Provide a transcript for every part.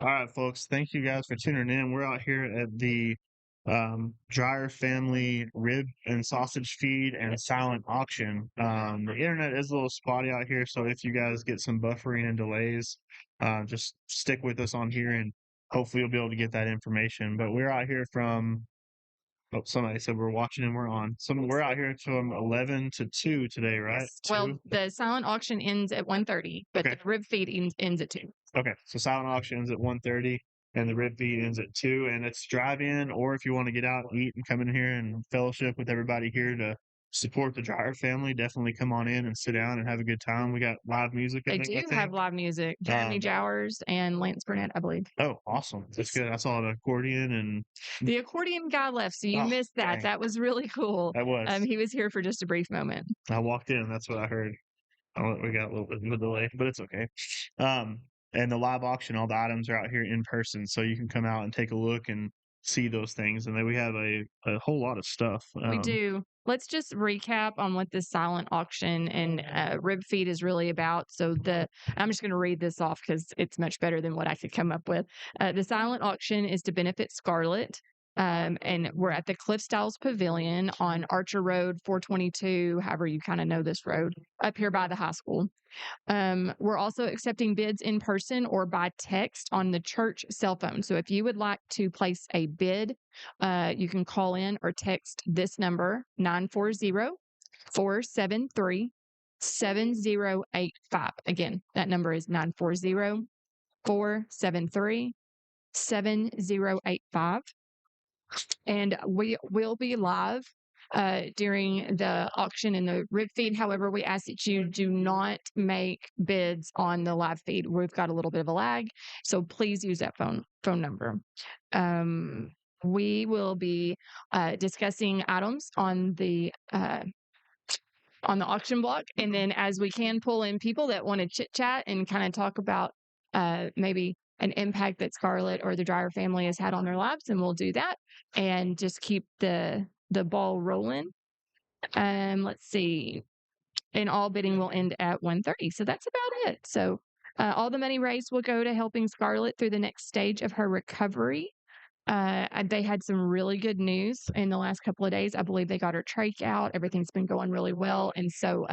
All right, folks. Thank you guys for tuning in. We're out here at the Dreyer Family rib and sausage feed and silent auction. The internet is a little spotty out here, so if you guys get some buffering and delays, just stick with us on here, and hopefully you'll be able to get that information. But we're out here from. Oh, somebody said we're watching and we're on. We're out here from 11 to 2 today, right? Yes. Well, 2? the silent auction ends at 1:30, but Okay. the rib feed ends at 2. Okay, so silent auction ends at 1:30 and the rib feed ends at 2, and it's drive-in, or if you want to get out and eat and come in here and fellowship with everybody here to support the Dreyer family, definitely come on in and sit down and have a good time. We got live music. They do have live music. Jeremy Jowers and Lance Burnett, I believe. Oh, awesome. That's good. I saw an accordion and the accordion guy left, so you missed that. Dang. That was really cool. That was. He was here for just a brief moment. I walked in and that's what I heard. We got a little bit of a delay, but it's okay. And the live auction, all the items are out here in person, so you can come out and take a look and see those things. And then we have a whole lot of stuff. We do. Let's just recap on what this silent auction and rib feed is really about. So I'm just going to read this off because it's much better than what I could come up with. The silent auction is to benefit Scarlet. And we're at the Cliff Styles Pavilion on Archer Road, 422, however you kind of know this road, up here by the high school. We're also accepting bids in person or by text on the church cell phone. So if you would like to place a bid, you can call in or text this number, 940-473-7085. Again, that number is 940-473-7085. And we will be live during the auction and the rib feed. However, we ask that you do not make bids on the live feed. We've got a little bit of a lag, so please use that phone number. We will be discussing items on the auction block, and then as we can pull in people that want to chit chat and kind of talk about maybe an impact that Scarlet or the Dreyer family has had on their lives, and we'll do that and just keep the ball rolling. Let's see. And all bidding will end at 1:30. So that's about it. So all the money raised will go to helping Scarlet through the next stage of her recovery. They had some really good news in the last couple of days. I believe they got her trach out. Everything's been going really well. And so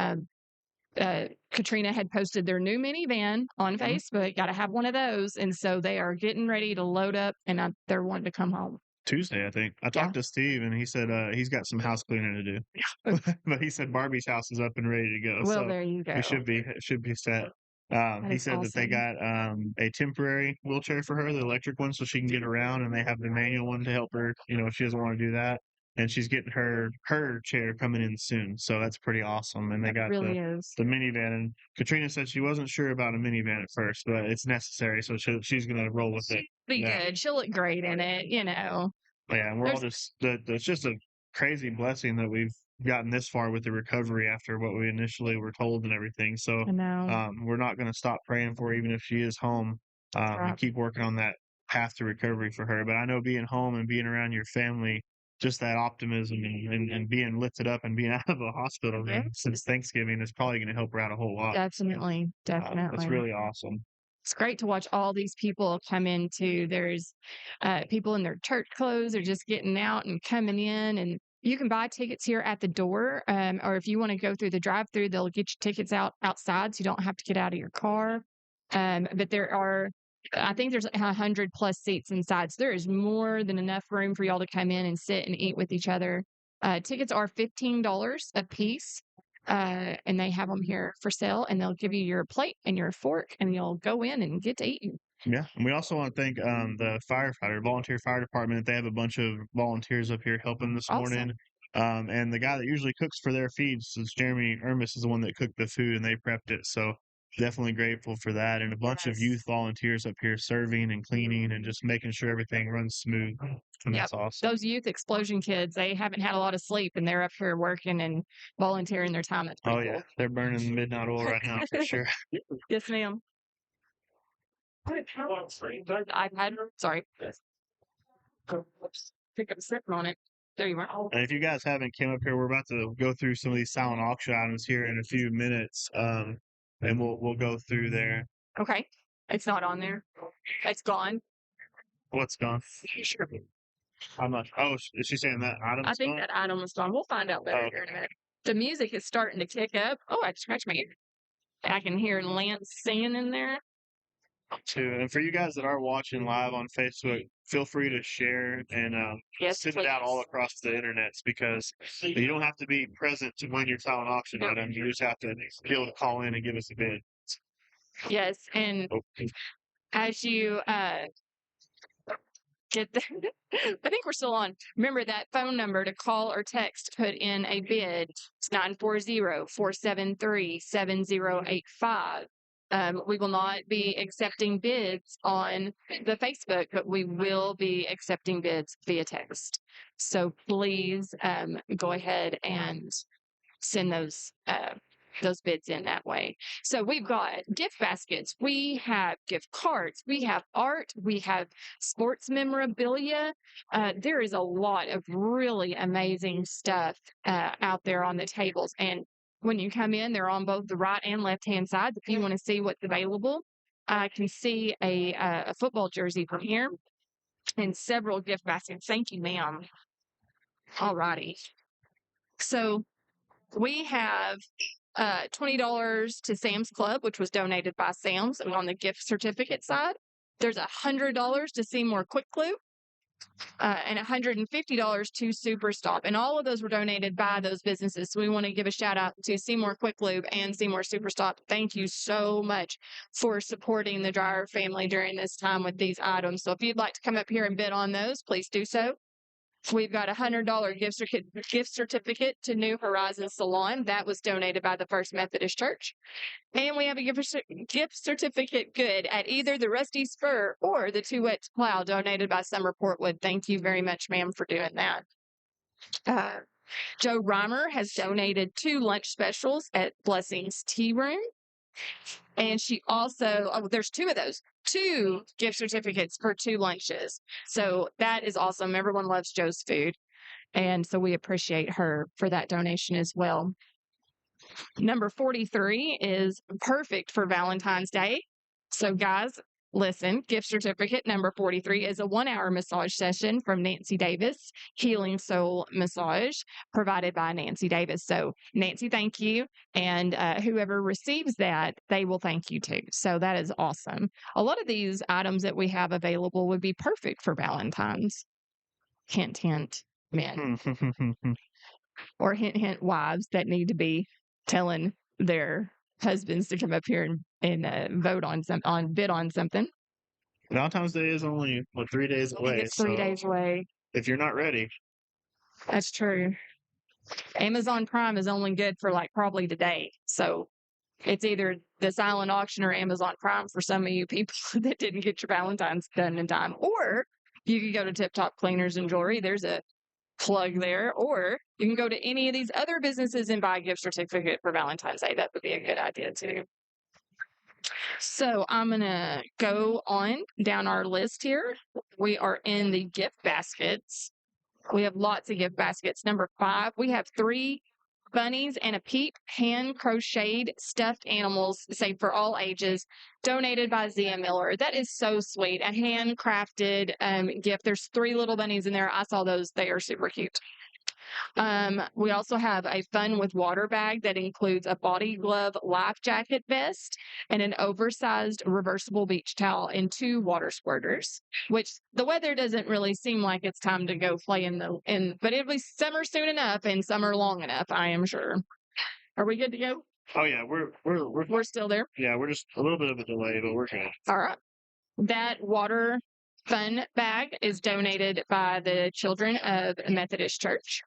Katrina had posted their new minivan on Facebook. Got to have one of those. And so they are getting ready to load up, and they're wanting to come home. Tuesday, I think. I talked to Steve, and he said he's got some house cleaning to do. But he said Barbie's house is up and ready to go. Well, so there you go. It should be set. He said that they got a temporary wheelchair for her, the electric one, so she can get around, and they have the manual one to help her, if she doesn't want to do that. And she's getting her chair coming in soon. So that's pretty awesome. And they got really the minivan. And Katrina said she wasn't sure about a minivan at first, but it's necessary. So she's going to roll with it. Be good. She'll look great in it, Yeah, and we're all just, it's just a crazy blessing that we've gotten this far with the recovery after what we initially were told and everything. So we're not going to stop praying for her, even if she is home, and keep working on that path to recovery for her. But I know being home and being around your family, just that optimism and being lifted up and being out of the hospital since Thanksgiving is probably going to help her out a whole lot. Definitely. That's really awesome. It's great to watch all these people come into. There's people in their church clothes are just getting out and coming in, and you can buy tickets here at the door, or if you want to go through the drive-through, they'll get your tickets outside, so you don't have to get out of your car. But I think there's 100 plus seats inside, so there is more than enough room for y'all to come in and sit and eat with each other. Tickets are $15 a piece. And they have them here for sale, and they'll give you your plate and your fork, and you'll go in and get to eat. Yeah, and we also want to thank the volunteer fire department. They have a bunch of volunteers up here helping this morning. And the guy that usually cooks for their feeds, since Jeremy Ermis is the one that cooked the food and they prepped it. So definitely grateful for that. And a bunch of youth volunteers up here serving and cleaning and just making sure everything runs smooth. And that's awesome. Those youth explosion kids, they haven't had a lot of sleep, and they're up here working and volunteering their time. That's pretty cool. They're burning midnight oil right now for sure. Yes, ma'am. iPad. Sorry. Pick up a sip on it. There you are. And if you guys haven't came up here, we're about to go through some of these silent auction items here in a few minutes. And we'll go through there. Okay. It's not on there. It's gone. What's gone? Sure. I'm not. Oh, is she saying that I item's think gone? that item was gone. We'll find out better here in a minute. The music is starting to kick up. Oh, I scratched my ear. I can hear Lance singing in there. Too. And for you guys that are watching live on Facebook, feel free to share and Yes, send it out all please. across the internet, because you don't have to be present to win your silent auction Yep. item. You just have to be able to call in and give us a bid. Yes, and Oh, as you get the, I think we're still on. Remember that phone number to call or text, put in a bid. It's 940-473-7085. We will not be accepting bids on the Facebook, but we will be accepting bids via text. So please go ahead and send those bids in that way. So we've got gift baskets, we have gift cards, we have art, we have sports memorabilia. There is a lot of really amazing stuff out there on the tables. And when you come in, they're on both the right and left hand sides. If you want to see what's available, I can see a football jersey from here and several gift baskets. Thank you, ma'am. All righty. So we have $20 to Sam's Club, which was donated by Sam's, and on the gift certificate side. There's $100 to Seymour Quick Lube, and $150 to Superstop. And all of those were donated by those businesses. So we want to give a shout out to Seymour Quick Lube and Seymour Superstop. Thank you so much for supporting the Dreyer family during this time with these items. So if you'd like to come up here and bid on those, please do so. We've got a $100 gift certificate to New Horizons Salon. That was donated by the First Methodist Church. And we have a gift certificate good at either the Rusty Spur or the Two Wet Plow, donated by Summer Portwood. Thank you very much, ma'am, for doing that. Joe Reimer has donated 2 lunch specials at Blessings Tea Room. And she also, there's 2 of those, 2 gift certificates for 2 lunches. So that is awesome. Everyone loves Joe's food. And so we appreciate her for that donation as well. Number 43 is perfect for Valentine's Day. So guys, listen, gift certificate number 43 is a 1-hour massage session from Nancy Davis, Healing Soul Massage, provided by Nancy Davis. So Nancy, thank you. And whoever receives that, they will thank you too. So that is awesome. A lot of these items that we have available would be perfect for Valentine's. Hint, hint, men. Or hint, hint, wives that need to be telling their husbands to come up here and bid on something. Valentine's Day is only 3 days away. It's 3 days away. If you're not ready, That's true. Amazon Prime is only good for probably today. So it's either the silent auction or Amazon Prime for some of you people that didn't get your Valentine's done in time. Or you can go to Tip Top Cleaners and Jewelry. There's a plug there. Or you can go to any of these other businesses and buy a gift certificate for Valentine's Day. That would be a good idea too. So I'm going to go on down our list here. We are in the gift baskets. We have lots of gift baskets. Number 5, we have 3 bunnies and a peep, hand crocheted stuffed animals, say for all ages, donated by Zia Miller. That is so sweet. A handcrafted gift. There's 3 little bunnies in there. I saw those. They are super cute. We also have a Fun with Water bag that includes a body glove life jacket vest and an oversized reversible beach towel and 2 water squirters, which the weather doesn't really seem like it's time to go play but it'll be summer soon enough and summer long enough, I am sure. Are we good to go? Oh yeah, We're still there. Yeah, we're just a little bit of a delay, but we're good. All right. That water fun bag is donated by the children of Methodist Church.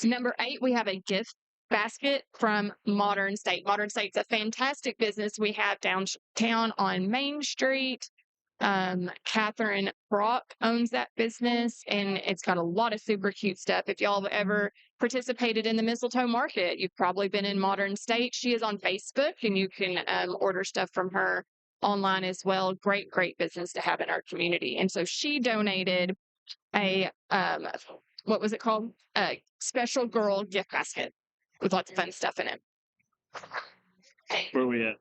Number 8, we have a gift basket from Modern State. Modern State's a fantastic business we have downtown on Main Street. Catherine Brock owns that business, and it's got a lot of super cute stuff. If y'all have ever participated in the mistletoe market, you've probably been in Modern State. She is on Facebook, and you can order stuff from her online as well. Great business to have in our community. And so she donated a what was it called? A special girl gift basket with lots of fun stuff in it. Where are we at?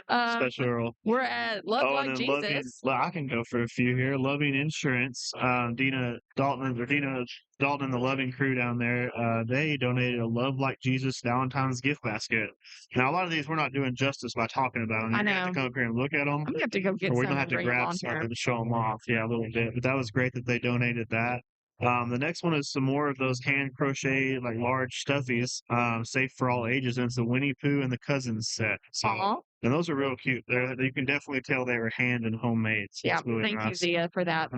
Special Earl. We're at Love Oh, and Like then Loving, Jesus. well, I can go for a few here. Loving Insurance, Dina Dalton and the Loving crew down there, they donated a Love Like Jesus Valentine's gift basket. Now, a lot of these we're not doing justice by talking about them. I You're going to have to know. come up here and look at them, I'm gonna have to go get or we some might have and to bring them grab on here. something to show them off. Yeah, a little bit. But that was great that they donated that. The next one is some more of those hand crocheted, like large stuffies, safe for all ages. And it's the Winnie Pooh and the Cousins set. So, Aw. and those are real cute. You can definitely tell they were hand and homemade. So Yeah. it's really Thank you, nice. Zia, for that.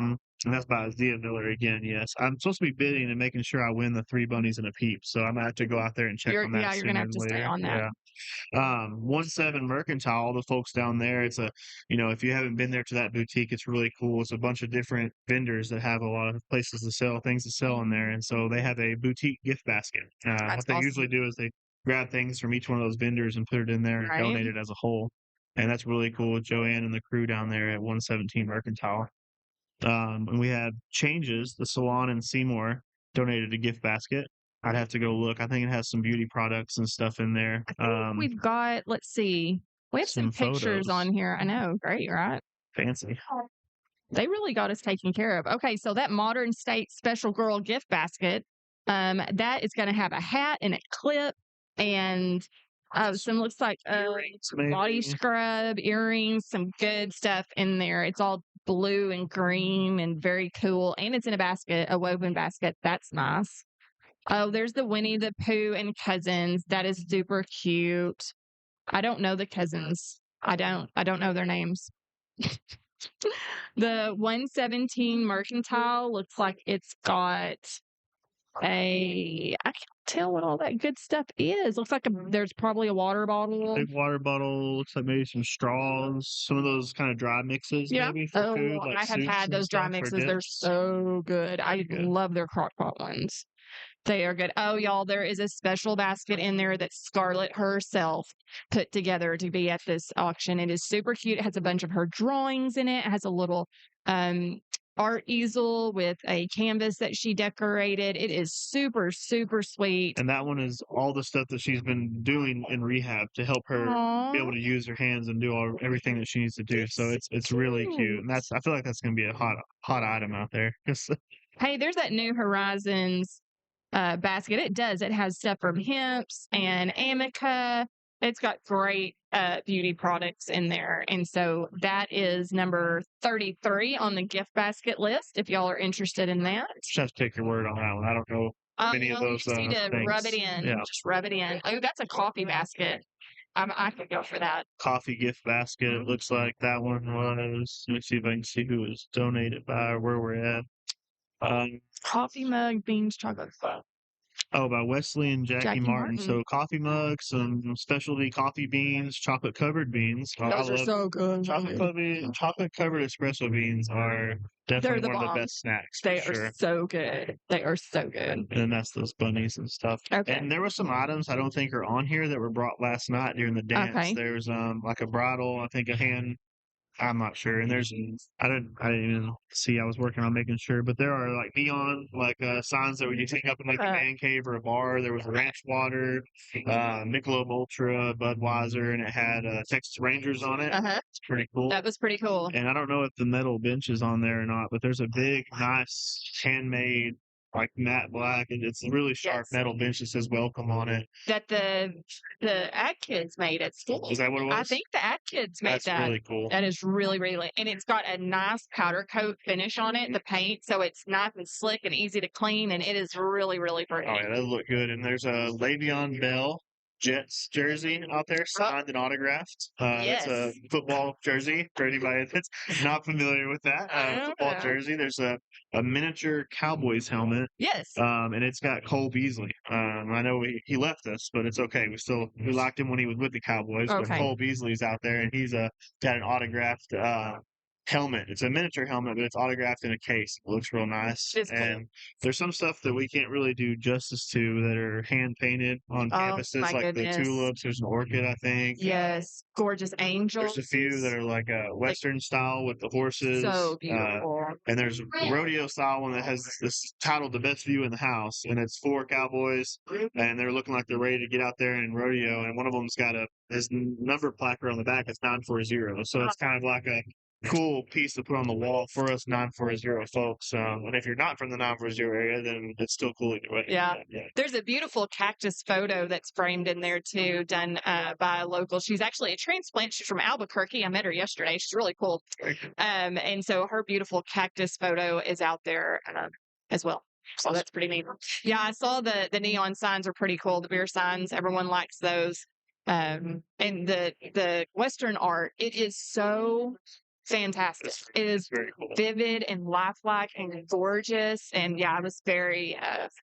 And that's by Zia Miller again. Yes, I'm supposed to be bidding and making sure I win the 3 bunnies and a peep. So I'm gonna have to go out there and check on that. You're sooner gonna have than to stay later. on that. Yeah. 1-7 Mercantile, the folks down there. It's if you haven't been there to that boutique, it's really cool. It's a bunch of different vendors that have a lot of places to sell things to sell in there, and so they have a boutique gift basket. That's What they usually do is they grab things from each one of those vendors and put it in there and Right. donate it as a whole, and that's really cool with Joanne and the crew down there at 117 Mercantile. And we have Changes, the salon in Seymour, donated a gift basket. I'd have to go look. I think it has some beauty products and stuff in there. We've got, let's see, we have some pictures photos. on here. I know, great, right? Fancy. They really got us taken care of. Okay, so that Modern State Special Girl gift basket, that is going to have a hat and a clip and some looks like body scrub, earrings, some good stuff in there. It's all blue and green and very cool. And it's in a basket, a woven basket. That's nice. Oh, there's the Winnie the Pooh and Cousins. That is super cute. I don't know the cousins. I don't know their names. The 117 Mercantile looks like it's got I can't tell what all that good stuff is. Looks like there's probably a water bottle. Big water bottle. Looks like maybe some straws. Some of those kind of dry mixes, maybe for food. Like I have had those dry mixes. They're so good. I love their crock pot ones. They are good. Oh, y'all, there is a special basket in there that Scarlet herself put together to be at this auction. It is super cute. It has a bunch of her drawings in it. It has a little art easel with a canvas that she decorated. It is super, super sweet. And that one is all the stuff that she's been doing in rehab to help her be able to use her hands and do everything that she needs to do. So it's really cute. And I feel like that's going to be a hot item out there. Hey, there's that New Horizons basket. It does. It has stuff from Hemp's and Amica. It's got great beauty products in there. And so that is number 33 on the gift basket list if y'all are interested in that. Just take your word on that one. I don't know any of those you just need to things. rub it in. Yeah. Just rub it in. Oh, that's a coffee basket. I could go for that. Coffee gift basket. It looks like that one was. Let me see if I can see who it was donated by or where we're at. Coffee mug, beans, chocolate. Oh, by Wesley and Jackie Martin. So coffee mugs, some specialty coffee beans, chocolate covered beans. Those are so good. Chocolate covered espresso beans are definitely one of the best snacks. They are so good. They are so good. And that's those bunnies and stuff. Okay. And there were some items I don't think are on here that were brought last night during the dance. Okay. There's like a bridle, I think a hand. I'm not sure. And there's I didn't even see. I was working on making sure, but there are like neon signs that when you take up in like a man cave or a bar. There was a Ranch Water, Michelob Ultra, Budweiser, and it had Texas Rangers on it. It's pretty cool. That was pretty cool. And I don't know if the metal bench is on there or not, but there's a big, nice handmade, like matte black, and it's a really sharp metal bench that says "Welcome" on it. That the Ad Kids made at school. Is that what it was? I think the Ad Kids made that. That's really cool. That is really, really, and it's got a nice powder coat finish on it, the paint, so it's nice and slick and easy to clean, and it is really, really pretty. Oh yeah, that look good. And there's a Le'Veon Bell Jets jersey out there, signed and autographed. It's a football jersey for anybody that's not familiar with that. Football jersey. There's a miniature Cowboys helmet. Yes. And it's got Cole Beasley. I know he left us, but it's okay. We liked him when he was with the Cowboys. But Cole Beasley's out there, and he's got an autographed helmet. It's a miniature helmet, but it's autographed in a case. It looks real nice. It's cool. And there's some stuff that we can't really do justice to that are hand painted on Oh, campuses, my like the goodness. tulips. There's an orchid, I think. Yes. Gorgeous angels. There's a few that are like a Western style with the horses. So beautiful. And there's a rodeo style one that has this titled "The Best View in the House," and it's 4 cowboys, and they're looking like they're ready to get out there and rodeo. And one of them's got his number placard on the back. It's 940, so it's kind of like a cool piece to put on the wall for us 940 folks. And if you're not from the 940 area, then it's still cool either way. Yeah. There's a beautiful cactus photo that's framed in there too, done by a local. She's actually a transplant. She's from Albuquerque. I met her yesterday. She's really cool. And so her beautiful cactus photo is out there as well. So that's pretty neat. Yeah, I saw the neon signs are pretty cool. The beer signs, everyone likes those. And the Western art, it is so fantastic. It is very cool. Vivid and lifelike and gorgeous. And yeah, I was very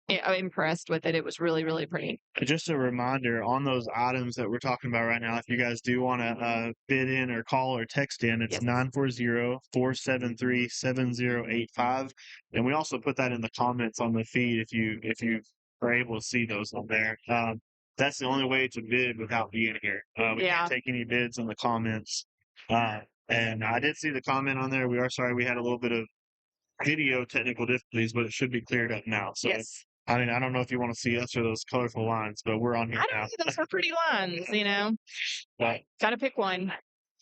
impressed with it. It was really, really pretty. Just a reminder on those items that we're talking about right now, if you guys do want to bid in or call or text in, it's 940-473-7085. And we also put that in the comments on the feed if you are able to see those on there. That's the only way to bid without being here. We can't take any bids in the comments. And I did see the comment on there. We are sorry we had a little bit of video technical difficulties, but it should be cleared up now. So, I mean, I don't know if you want to see us or those colorful lines, but we're on here now. Those are pretty lines, But got to pick one.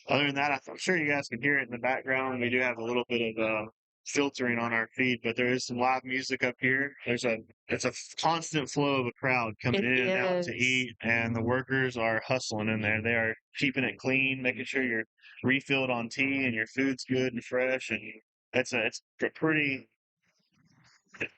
Other than that, I'm sure you guys can hear it in the background. We do have a little bit of filtering on our feed, but there is some live music up here. It's a constant flow of a crowd coming in and out to eat, and the workers are hustling in there. They are keeping it clean, making sure you're refilled on tea and your food's good and fresh, and it's a pretty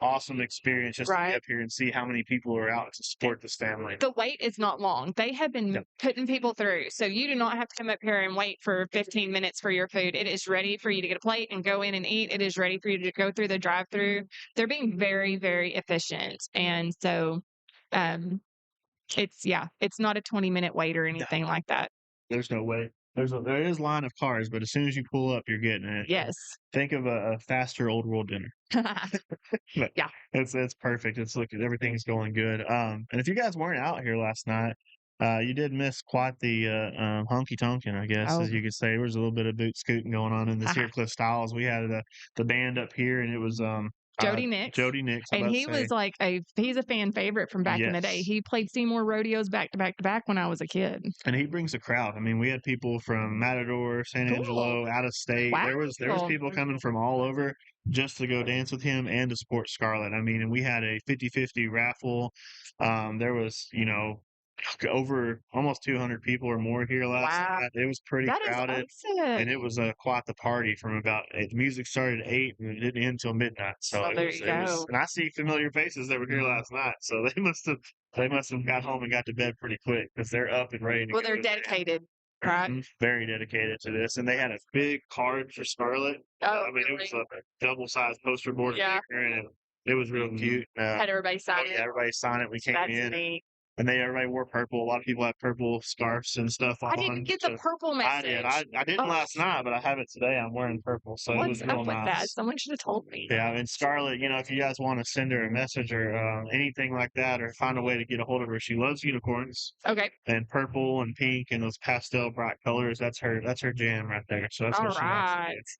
awesome experience just to be up here and see how many people are out to support this family. The wait is not long. They have been putting people through, so you do not have to come up here and wait for 15 minutes for your food. It is ready for you to get a plate and go in and eat. It is ready for you to go through the drive-through. They're being very, very efficient, and so it's not a 20-minute wait or anything like that. There's no wait. There is a line of cars, but as soon as you pull up, you're getting it. Yes. Think of a faster old world dinner. But yeah, it's perfect. Everything's going good. And if you guys weren't out here last night, you did miss quite the honky tonkin', I guess, as you could say. There was a little bit of boot scooting going on in this here Cliff Styles. We had the band up here, and it was Jody Nicks. And he was like he's a fan favorite from back in the day. He played Seymour rodeos back to back to back when I was a kid. And he brings a crowd. I mean, we had people from Matador, San Angelo, out of state. Wow. There was people coming from all over just to go dance with him and to support Scarlet. I mean, and we had a 50-50 raffle. There was, over almost 200 people or more here last night. It was pretty crowded, and it was quite the party. From the music started at 8 and it didn't end until midnight. So there you go. And I see familiar faces that were here last night, so they must have got home and got to bed pretty quick because they're up and ready to go. Well, they're dedicated. Right. Very dedicated to this. And they had a big card for Scarlet. I mean, it was a double-sized poster board here, and it was real cute. Had everybody sign it. Yeah, everybody signed it. We came in. Neat. And everybody wore purple. A lot of people had purple scarves and stuff on. I didn't get the purple message. I did. I didn't last night, but I have it today. I'm wearing purple, so it was real nice. That? Someone should have told me. Yeah, and Scarlet, if you guys want to send her a message or anything like that, or find a way to get a hold of her, she loves unicorns. Okay. And purple and pink and those pastel bright colors. That's her jam right there. So that's what she likes.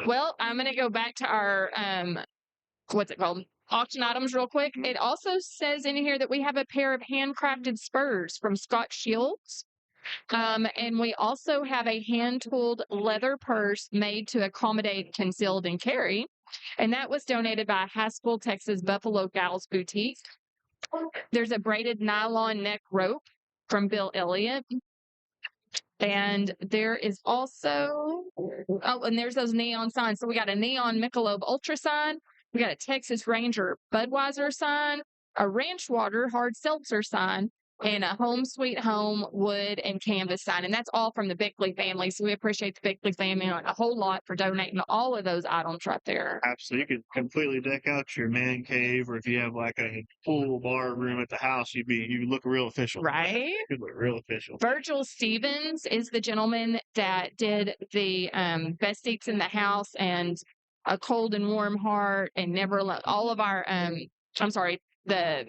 Well, I'm gonna go back to our what's it called? Auction items real quick. It also says in here that we have a pair of handcrafted spurs from Scott Shields. And we also have a hand-tooled leather purse made to accommodate concealed and carry. And that was donated by Haskell, Texas Buffalo Gals Boutique. There's a braided nylon neck rope from Bill Elliott. And there is also, and there's those neon signs. So we got a neon Michelob Ultra sign. We got a Texas Ranger Budweiser sign, a Ranch Water hard seltzer sign, and a home sweet home wood and canvas sign. And that's all from the Bickley family. So we appreciate the Bickley family a whole lot for donating all of those items right there. Absolutely. You could completely deck out your man cave, or if you have like a pool bar room at the house, you look real official. Right? You look real official. Virgil Stevens is the gentleman that did the best seats in the house and a cold and warm heart and all of our the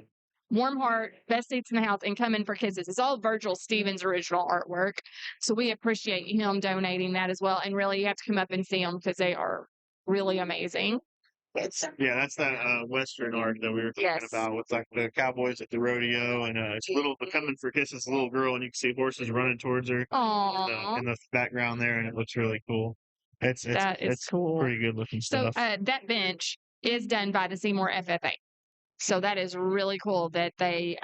warm heart, best seats in the house, and come in for kisses. It's all Virgil Stevens' original artwork. So we appreciate him donating that as well. And really, you have to come up and see them because they are really amazing. Yeah, that's that Western art that we were talking about with like the cowboys at the rodeo, and it's coming for kisses, a little girl, and you can see horses running towards her in the background there, and it looks really cool. It's cool. Pretty good looking stuff. So that bench is done by the Seymour FFA. So that is really cool that they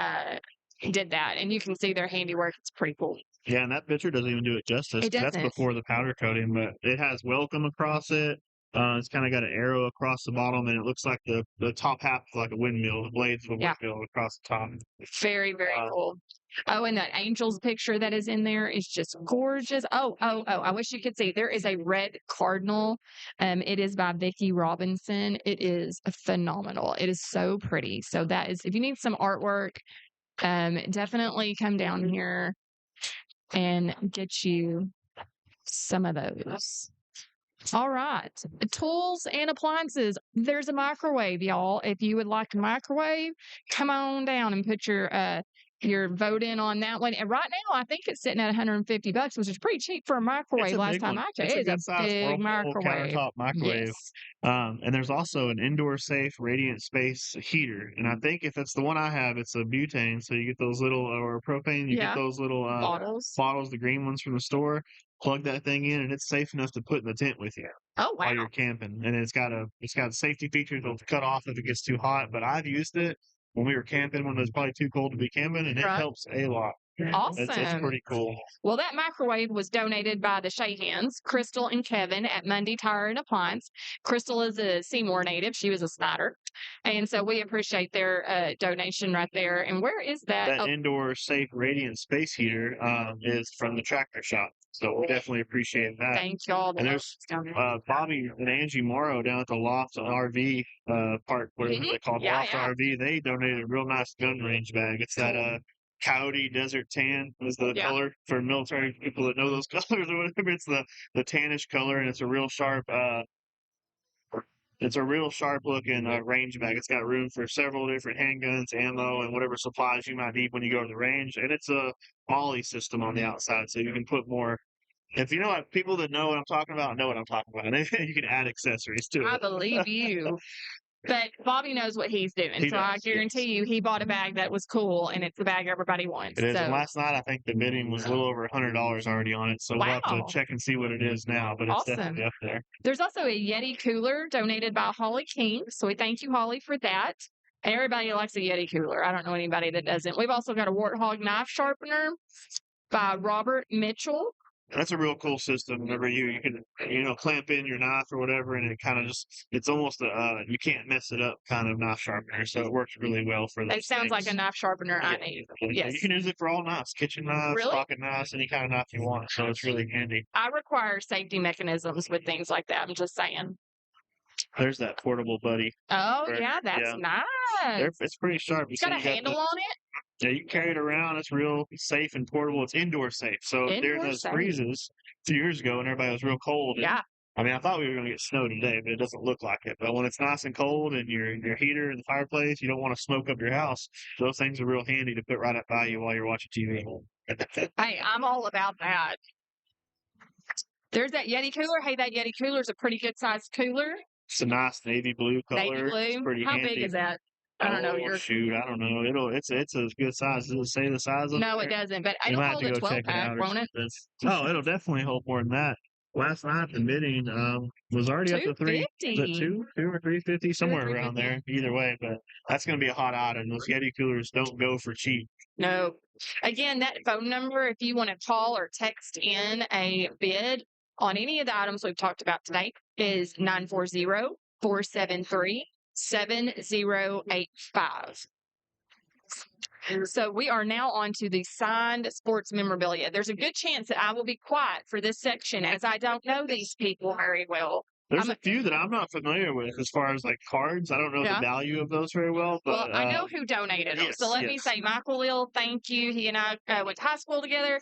did that, and you can see their handiwork. It's pretty cool. Yeah, and that picture doesn't even do it justice. It doesn't. That's before the powder coating, but it has welcome across it. It's kind of got an arrow across the bottom, and it looks like the top half is like a windmill, the blades of a windmill across the top. Very, very cool. Oh, and that angel's picture that is in there is just gorgeous. Oh, I wish you could see. There is a red cardinal. It is by Vicki Robinson. It is phenomenal. It is so pretty. So that is, if you need some artwork, definitely come down here and get you some of those. All right. Tools and appliances. There's a microwave, y'all. If you would like a microwave, come on down and put your vote in on that one. And right now, I think it's sitting at $150, which is pretty cheap for a microwave. Last time I checked, it is a big microwave. Countertop microwave. Yes. And there's also an indoor safe radiant space heater. And I think if it's the one I have, it's a butane. So you get those little, or propane, you get those little bottles, the green ones from the store. Plug that thing in, and it's safe enough to put in the tent with you. Oh, wow. While you're camping. And it's got safety features that'll cut off if it gets too hot. But I've used it when we were camping when it was probably too cold to be camping, and it helps a lot. Awesome. It's pretty cool. Well, that microwave was donated by the Shahans, Crystal and Kevin at Monday Tire and Appliance. Crystal is a Seymour native. She was a Snyder. And so we appreciate their donation right there. And where is that? That indoor safe radiant space heater is from the tractor shop. So we definitely appreciate that. Thank y'all. And there's Bobby and Angie Morrow down at the Loft RV park, whatever they call it, Loft RV. They donated a real nice gun range bag. It's that Coyote Desert Tan is the color for military people that know those colors or whatever. It's the tannish color, and it's a real sharp looking range bag. It's got room for several different handguns, ammo, and whatever supplies you might need when you go to the range. And it's a MOLLE system on the outside, so you can put more. If you know what, people that know what I'm talking about know what I'm talking about. And you can add accessories to it. I believe you. But Bobby knows what he's doing. I guarantee you he bought a bag that was cool, and it's the bag everybody wants. It is. And last night, I think the bidding was a little over $100 already on it. So we'll have to check and see what it is now. But it's definitely up there. There's also a Yeti cooler donated by Holly King. So we thank you, Holly, for that. Everybody likes a Yeti cooler. I don't know anybody that doesn't. We've also got a Warthog knife sharpener by Robert Mitchell. That's a real cool system. Whenever you can clamp in your knife or whatever, and it kind of it's almost you can't mess it up kind of knife sharpener. So it works really well for those. It sounds like a knife sharpener I need. Yes. You can use it for all knives, kitchen knives, pocket knives, any kind of knife you want. So it's really handy. I require safety mechanisms with things like that. I'm just saying. There's that portable buddy. Oh, that's nice. It's pretty sharp. It's got a handle on it? Yeah, you can carry it around. It's real safe and portable. It's indoor safe. So during those freezes a few years ago when everybody was real cold. Yeah. I mean, I thought we were going to get snow today, but it doesn't look like it. But when it's nice and cold and your heater and the fireplace, you don't want to smoke up your house. Those things are real handy to put right up by you while you're watching TV. Hey, I'm all about that. There's that Yeti cooler. Hey, that Yeti cooler is a pretty good sized cooler. It's a nice navy blue color. Navy blue. It's pretty handy. How big is that? I don't know. I don't know. It's a good size. Does it say the size of it? No, it doesn't. But it'll hold a 12-pack, won't it? Oh, it'll definitely hold more than that. Last night the bidding was already up to $350. $2 or $350, somewhere around there. Either way, but that's going to be a hot item. Those Yeti coolers don't go for cheap. No. Again, that phone number, if you want to call or text in a bid on any of the items we've talked about today, is 940-473-7085. So we are now on to the signed sports memorabilia. There's a good chance that I will be quiet for this section as I don't know these people very well. There's a few that I'm not familiar with as far as like cards. I don't know the value of those very well, but well, I know who donated them. yes, So let me say, Michael Lill, thank you. He and I went to high school together.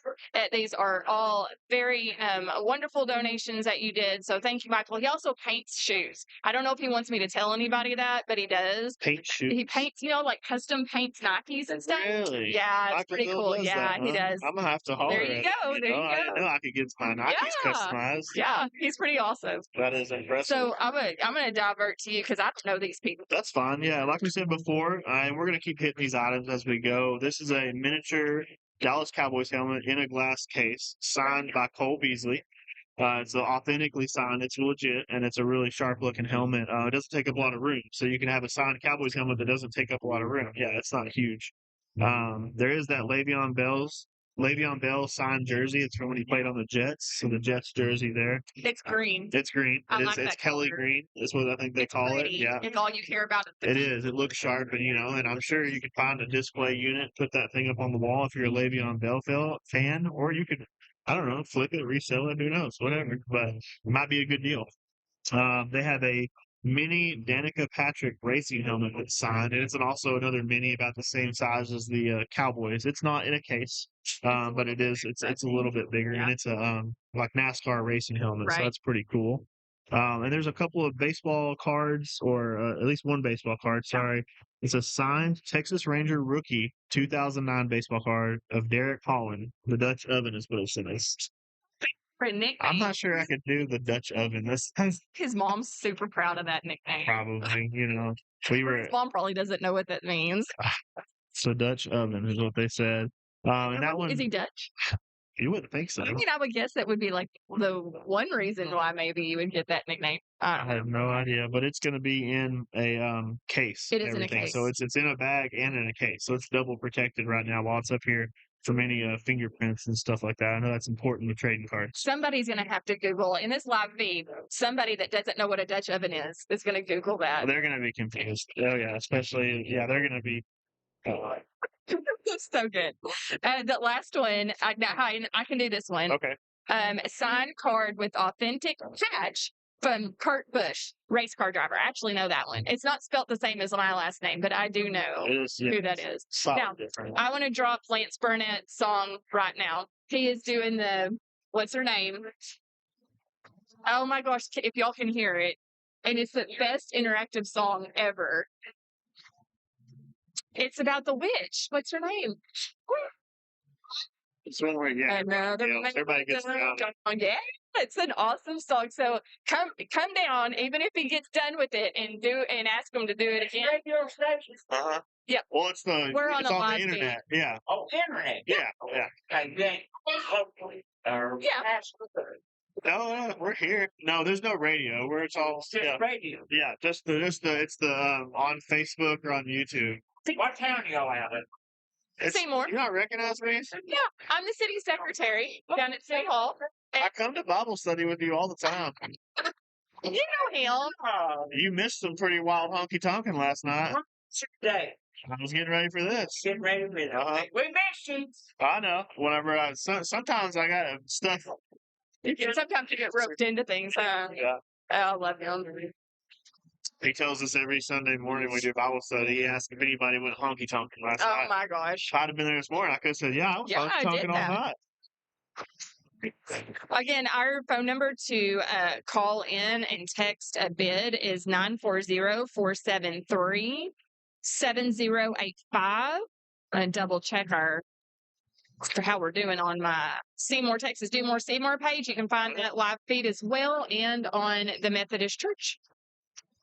These are all very wonderful donations that you did. So thank you, Michael. He also paints shoes. I don't know if he wants me to tell anybody that, but he does. Paint shoes? He paints, like custom paints Nikes and stuff. Really? Yeah, it's Michael pretty Lill cool. does Yeah, that, he huh? does. I'm gonna have to holler. There you go. There you go. I didn't know I could get my Nikes customized. Yeah, he's pretty awesome. That is impressive. So I'm gonna divert to you because I don't know these people. That's fine. Yeah, like we said before, we're gonna keep hitting these items as we go. This is a miniature Dallas Cowboys helmet in a glass case, signed by Cole Beasley. It's authentically signed. It's legit, and it's a really sharp-looking helmet. It doesn't take up a lot of room, so you can have a signed Cowboys helmet that doesn't take up a lot of room. Yeah, it's not huge. There is that Le'Veon Bell signed jersey. It's from when he played on the Jets. So the Jets jersey there. It's green. It's green. It's Kelly color. Green. Is what I think they call pretty. it. Yeah. It's all you care about. It is. It looks sharp, and I'm sure you could find a display unit, put that thing up on the wall if you're a Le'Veon Bell fan, or you could, I don't know, flip it, resell it, who knows, whatever. But it might be a good deal. They have a mini Danica Patrick racing helmet that's signed, and it's also another mini about the same size as the Cowboys. It's not in a case, but it is. It's a little bit bigger, and it's a like NASCAR racing helmet, so that's pretty cool. And there's a couple of baseball cards, or at least one baseball card. Sorry, it's a signed Texas Ranger rookie 2009 baseball card of Derek Holland. The Dutch Oven is what it says. I'm not sure I could do the Dutch Oven. His mom's super proud of that nickname. Probably, His mom probably doesn't know what that means. So Dutch Oven is what they said. And that one, is he Dutch? You wouldn't think so. I mean, I would guess that would be like the one reason why maybe you would get that nickname. I have no idea, but it's going to be in a case. It is in a case. So it's in a bag and in a case. So it's double protected right now while it's up here from any fingerprints and stuff like that. I know that's important with trading cards. Somebody's going to have to Google in this live feed. Somebody that doesn't know what a Dutch oven is going to Google that. They're going to be confused. Oh yeah, especially they're going to be. That's so good. The last one, I can do this one. Okay. Signed card with authentic patch from Kurt Busch, race car driver. I actually know that one. It's not spelt the same as my last name, but I do know who that is. Now, I want to drop Lance Burnett's song right now. He is doing what's her name? Oh my gosh, if y'all can hear it. And it's the best interactive song ever. It's about the witch. What's her name? It's one where everybody gets down. Yeah, it's an awesome song. So come down, even if he gets done with it, and ask him to do it again. Yeah. Well, we're on the internet. Feed. Yeah. Oh, internet. Yeah. And then hopefully. No, we're here. No, there's no radio. It's all radio. Yeah, it's the on Facebook or on YouTube. What town do y'all have it? Seymour. You not recognize me? Yeah, I'm the city secretary down at City Hall. I come to Bible study with you all the time. You know him. You missed some pretty wild honky tonkin' last night. Today. I was getting ready for this. Getting ready for this. We missed you. I know. Whenever sometimes I got stuff. Sometimes you get roped into things. Yeah. I love him. He tells us every Sunday morning we do Bible study. He asks if anybody went honky tonkin' last night. Oh my gosh! If I'd have been there this morning, I could have said, "Yeah, I was honky tonkin' all night." Again, our phone number to call in and text a bid is 940-473-7085. I'm gonna double check for how we're doing on my Seymour, Texas Do More Seymour page. You can find that live feed as well, and on the Methodist Church.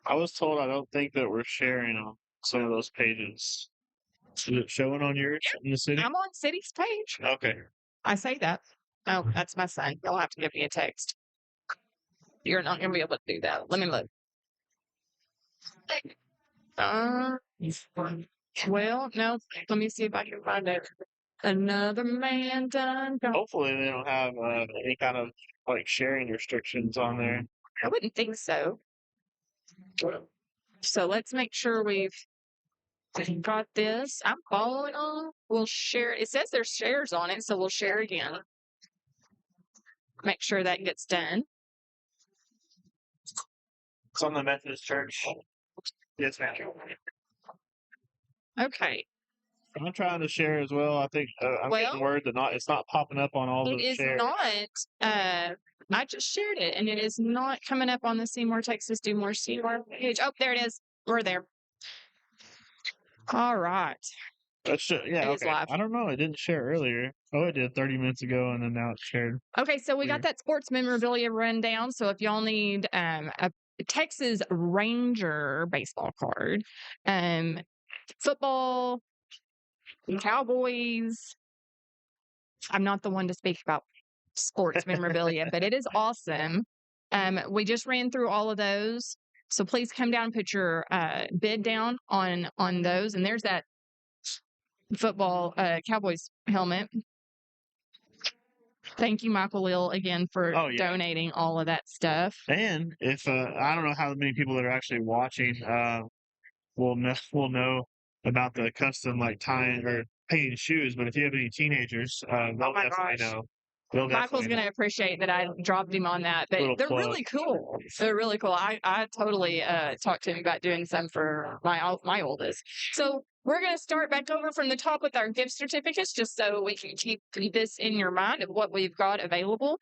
I was told I don't think that we're sharing on some of those pages. Is it showing on yours in the city? I'm on City's page. Okay. I say that. Oh, that's my son. You'll have to give me a text. You're not going to be able to do that. Let me look. Well, no. Let me see if I can find it. Another man done. Hopefully they don't have any kind of sharing restrictions on there. I wouldn't think so. So let's make sure we've Got this. I'm following on. We'll share. It says there's shares on it, so we'll share again. Make sure that gets done. It's on the Methodist Church. Yes, ma'am. Okay. I'm trying to share as well. I think I'm getting word that it's not popping up on all It the is shares. not. I just shared it, and it is not coming up on the Seymour, Texas, Do More Seymour page. Oh, there it is. We're there. All right. Yeah, It is okay. live. I don't know. It didn't share earlier. Oh, it did 30 minutes ago, and then now it's shared. Okay, so we got Weird. that sports memorabilia rundown. So if y'all need a Texas Ranger baseball card, football, Cowboys. I'm not the one to speak about sports memorabilia, but it is awesome. We just ran through all of those. So please come down and put your bid down on those. And there's that football Cowboys helmet. Thank you, Michael Lill, again for donating all of that stuff. And if I don't know how many people that are actually watching will know about the custom like tying or painting shoes, but if you have any teenagers, they'll definitely know. Michael's going to appreciate that I dropped him on that, but they're really cool. They're really cool. I totally talked to him about doing some for my oldest. So we're going to start back over from the top with our gift certificates, just so we can keep this in your mind of what we've got available.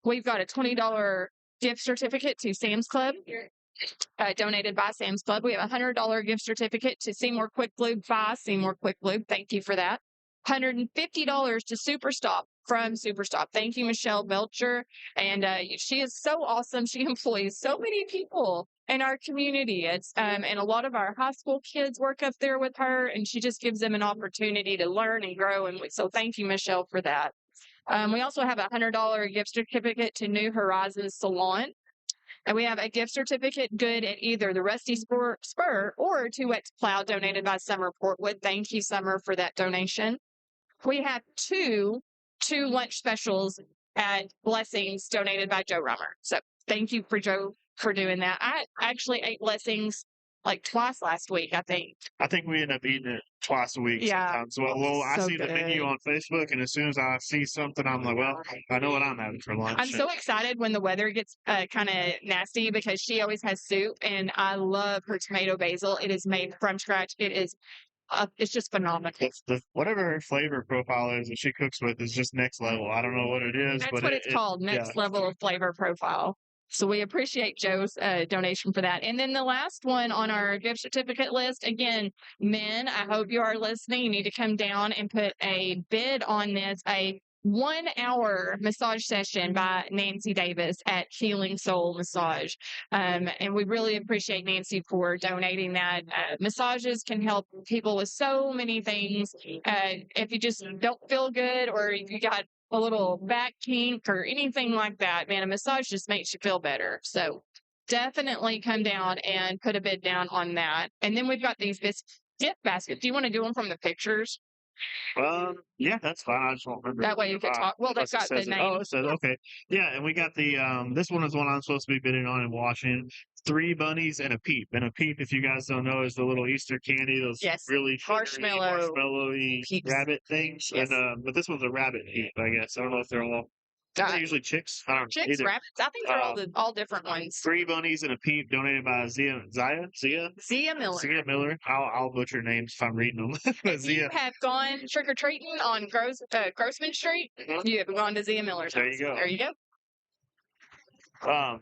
We've got a $20 gift certificate to Sam's Club. Donated by Sam's Club. We have a $100 gift certificate to Seymour Quick Lube by Seymour Quick Lube. Thank you for that. $150 to Superstop from Superstop. Thank you, Michelle Belcher. And she is so awesome. She employs so many people in our community. It's and a lot of our high school kids work up there with her, and she just gives them an opportunity to learn and grow. And so thank you, Michelle, for that. We also have a $100 gift certificate to New Horizons Salon. And we have a gift certificate good at either the Rusty Spur or 2X Plow donated by Summer Portwood. Thank you, Summer, for that donation. We have two lunch specials at Blessings donated by Joe Rummer. So thank you for Joe for doing that. I actually ate Blessings like twice last week, I think. I think we end up eating it twice a week sometimes. Well, I see the menu on Facebook, and as soon as I see something, I'm like, well, I know what I'm having for lunch. I'm so excited when the weather gets kind of nasty because she always has soup, and I love her tomato basil. It is made from scratch. It's just phenomenal. Whatever her flavor profile is that she cooks with is just next level. I don't know what it is. That's what it's called, next level of flavor profile. So we appreciate Joe's donation for that. And then the last one on our gift certificate list, again, men, I hope you are listening. You need to come down and put a bid on this, a 1-hour massage session by Nancy Davis at Healing Soul Massage. And we really appreciate Nancy for donating that. Massages can help people with so many things. If you just don't feel good or if you got a little back kink or anything like that, man, a massage just makes you feel better. So definitely come down and put a bid down on that. And then we've got these gift baskets. Do you want to do them from the pictures? Yeah, that's fine. I just won't remember. That way you can talk. Well, they've got the name. Oh, it says, okay. Yeah, and we got the, this one is one I'm supposed to be bidding on and watching. 3 bunnies and a peep. And a peep, if you guys don't know, is the little Easter candy, those really marshmallowy rabbit things. Yes. And but this one's a rabbit peep, I guess. I don't know if they're all. They're usually chicks. I don't know. Chicks, rabbits. I think they're all different ones. 3 bunnies and a peep donated by Zia Miller. Zia Miller. I'll butcher names if I'm reading them. You have gone trick or treating on Grossman Street. Mm-hmm. You have gone to Zia Miller's. There you go. There you go.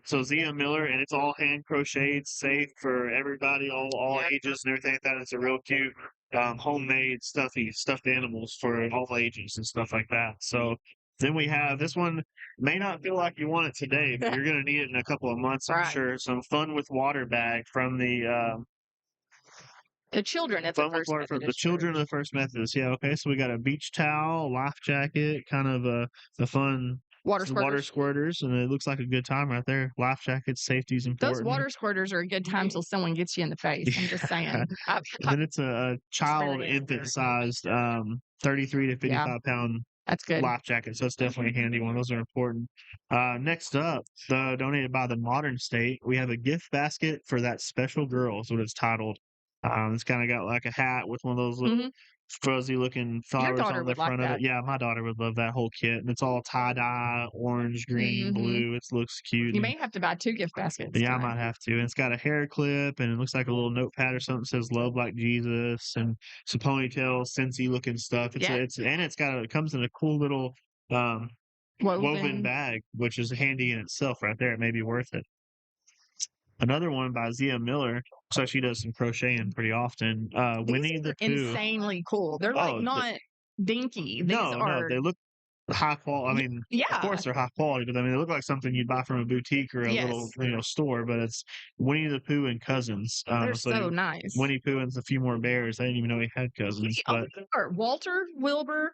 So Zia Miller, and it's all hand crocheted, safe for everybody, all ages and everything like that. It's a real cute, homemade stuffed animals for all ages and stuff like that. So then we have this one. May not feel like you want it today, but you're going to need it in a couple of months, I'm sure. Some Fun with Water bag from the children at the First Methodist. The children of the First Methodist. Yeah, okay. So we got a beach towel, life jacket, kind of the fun water squirters, and it looks like a good time right there. Life jackets, safety's important. Those water squirters are a good time till someone gets you in the face. I'm just saying. And then it's a child infant-sized 33 to 55-pound that's good life jacket, so it's definitely a handy one. Those are important. Next up, donated by the Modern State, we have a gift basket for that special girl, is what it's titled. It's kind of got like a hat with one of those little Mhm. fuzzy looking flowers daughter on the would like front of it. that. Yeah, my daughter would love that whole kit, and it's all tie dye, orange, green, Mhm. blue. It looks cute. You And may have to buy 2 gift baskets yeah, I tonight. might have to. And it's got a hair clip, and it looks like a little notepad or something that says "Love like Jesus," and some ponytail, Scentsy looking stuff. Yeah. It comes in a cool little um, woven Woven. bag, which is handy in itself right there. It may be worth it. Another one by Zia Miller. So she does some crocheting pretty often. These Winnie the are Pooh. insanely cool. They're, like, Oh, not dinky. These no, are they look high quality. I y mean, of yeah. course they're high quality, but I mean, they look like something you'd buy from a boutique or a little, Yes. store. But it's Winnie the Pooh and cousins. They're so nice. Winnie Pooh and a few more bears. I didn't even know he had cousins. Oh, But sure. Walter, Wilbur,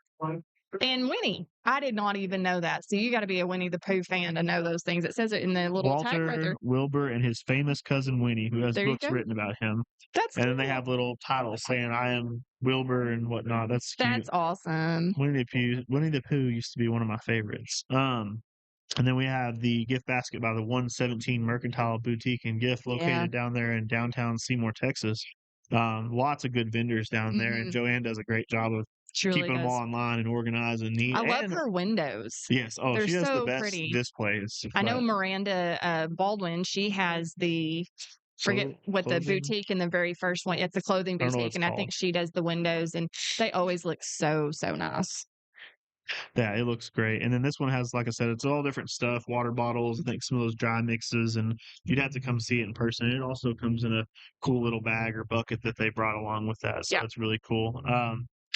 and Winnie. I did not even know that. So you got to be a Winnie the Pooh fan to know those things. It says it in the little tag right Walter, there. Wilbur, and his famous cousin Winnie, who has There you books go. written about him. That's And then they cool. have little titles saying "I am Wilbur" and whatnot. That's cute. That's awesome. Winnie the Pooh used to be one of my favorites. And then we have the gift basket by the 117 Mercantile Boutique and Gift Yeah. located down there in downtown Seymour, Texas. Lots of good vendors down there, and Mhm. Joanne does a great job of She really keeping them does. all online and organized and neat. I love And her windows. yes, They're she has the so best pretty. displays. I know But Miranda Baldwin, she has forget what the clothing, boutique in the very first one. It's a clothing I don't know what boutique, it's and I called. think she does the windows, and they always look so, so nice. Yeah, it looks great. And then this one has, like I said, it's all different stuff, water bottles, I think some of those dry mixes, and you'd have to come see it in person. It also comes in a cool little bag or bucket that they brought along with that. So Yeah. that's really cool.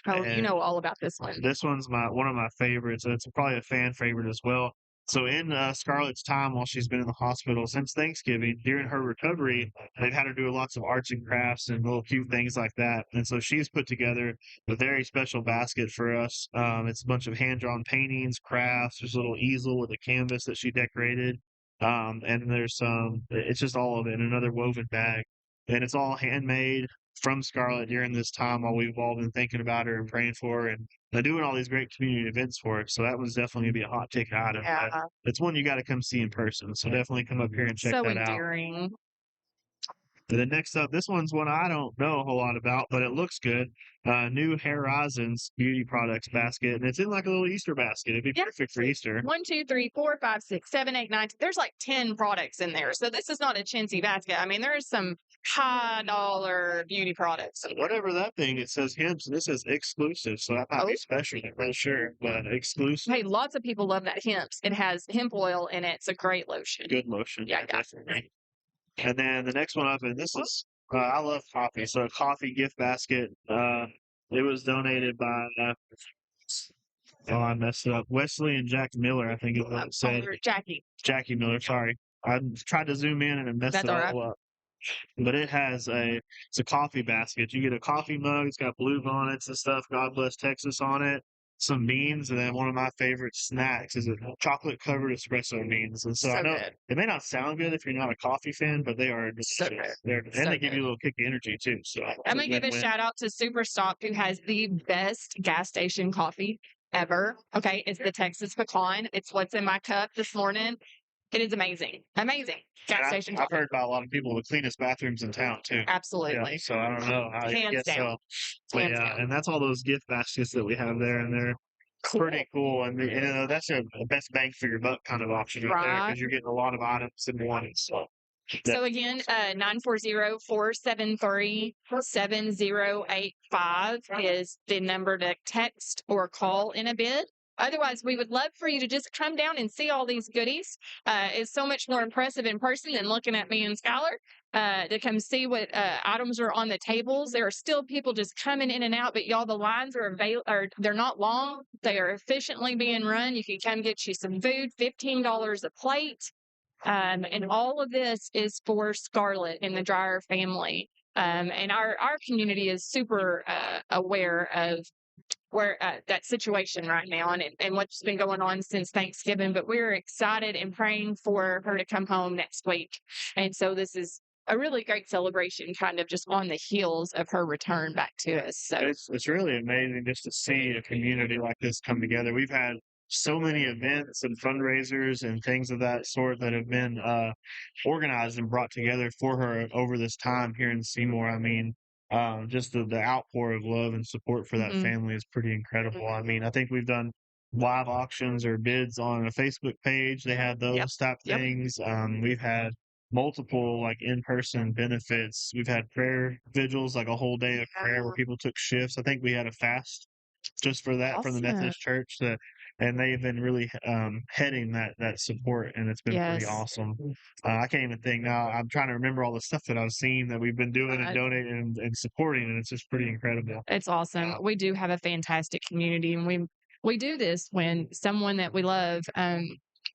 Oh, you and know all about this one. this one's one of my favorites, and it's probably a fan favorite as well. So in Scarlett's time while she's been in the hospital since Thanksgiving, during her recovery, they've had her do lots of arts and crafts and little cute things like that. And so she's put together a very special basket for us. It's a bunch of hand-drawn paintings, crafts. There's a little easel with a canvas that she decorated. And there's it's just all of it in another woven bag. And it's all handmade from Scarlett during this time while we've all been thinking about her and praying for her, and they're doing all these great community events for her. So that was definitely gonna be a hot ticket item. Yeah. It's one you got to come see in person. So definitely come up here and check So that out. endearing. And then next up, this one's one I don't know a whole lot about, but it looks good. New Horizons beauty products basket, and it's in like a little Easter basket. It'd be Yeah. perfect for Easter. 1, 2, 3, 4, 5, 6, 7, 8, 9. There's like 10 products in there. So this is not a chintzy basket. I mean, there's some high dollar beauty products. Whatever that thing, it says hemp, and this is exclusive, so that might be Oh. special. I'm not sure, but exclusive. Hey, lots of people love that hemp. It has hemp oil in it. It's a great lotion. Good lotion. Yeah, yeah. Definitely. And then the next one up, and this is I love coffee, so a coffee gift basket. It was donated by I messed it up. Wesley and Jack Miller, I think is what it said. Jackie Miller, sorry. I tried to zoom in and it messed That's it all all right. up. But it's a coffee basket. You get a coffee mug, it's got blue bonnets and stuff, God bless Texas on it, some beans, and then one of my favorite snacks is a chocolate covered espresso beans. And so I So know good. it may not sound good if you're not a coffee fan, but they are So delicious. good. And So they give good. you a little kick of energy too. So I'm going to give a win-win. shout out to Superstock, who has the best gas station coffee ever. Okay. It's the Texas pecan. It's what's in my cup this morning. It is amazing. Amazing. Gas And station I've coffee. heard about a lot of people with cleanest bathrooms in town too. Yeah, Absolutely. so I don't know. I Hands guess down. so. But Hands yeah, down. and that's all those gift baskets that we have there, and they're pretty cool. And that's a best bang for your buck kind of option right there Right. because you're getting a lot of items in one. So So again, 940-473-7085 is the number to text or call in a bid. Otherwise, we would love for you to just come down and see all these goodies. It's so much more impressive in person than looking at me and Skyler. To come see what items are on the tables. There are still people just coming in and out, but y'all, the lines are they're not long. They are efficiently being run. You can come get you some food, $15 a plate. And all of this is for Scarlet and the Dreyer family. And our community is super aware of where that situation right now and what's been going on since Thanksgiving. But we're excited and praying for her to come home next week. And so this is a really great celebration, kind of just on the heels of her return back to us. So it's really amazing just to see a community like this come together. We've had so many events and fundraisers and things of that sort that have been organized and brought together for her over this time here in Seymour. I mean, just the outpour of love and support for that Mhm. family is pretty incredible. I mean, I think we've done live auctions or bids on a Facebook page. They had Yep. those type Yep. things. We've had multiple like in-person benefits. We've had prayer vigils, like a whole day of prayer where people took shifts. I think we had a fast just for that from the Awesome. Methodist Church that, and they've been really heading that support, and it's been pretty Yes. awesome. I can't even think now. I'm trying to remember all the stuff that I've seen that we've been doing and donating and supporting, and it's just pretty incredible. It's awesome. We do have a fantastic community, and we do this when someone that we love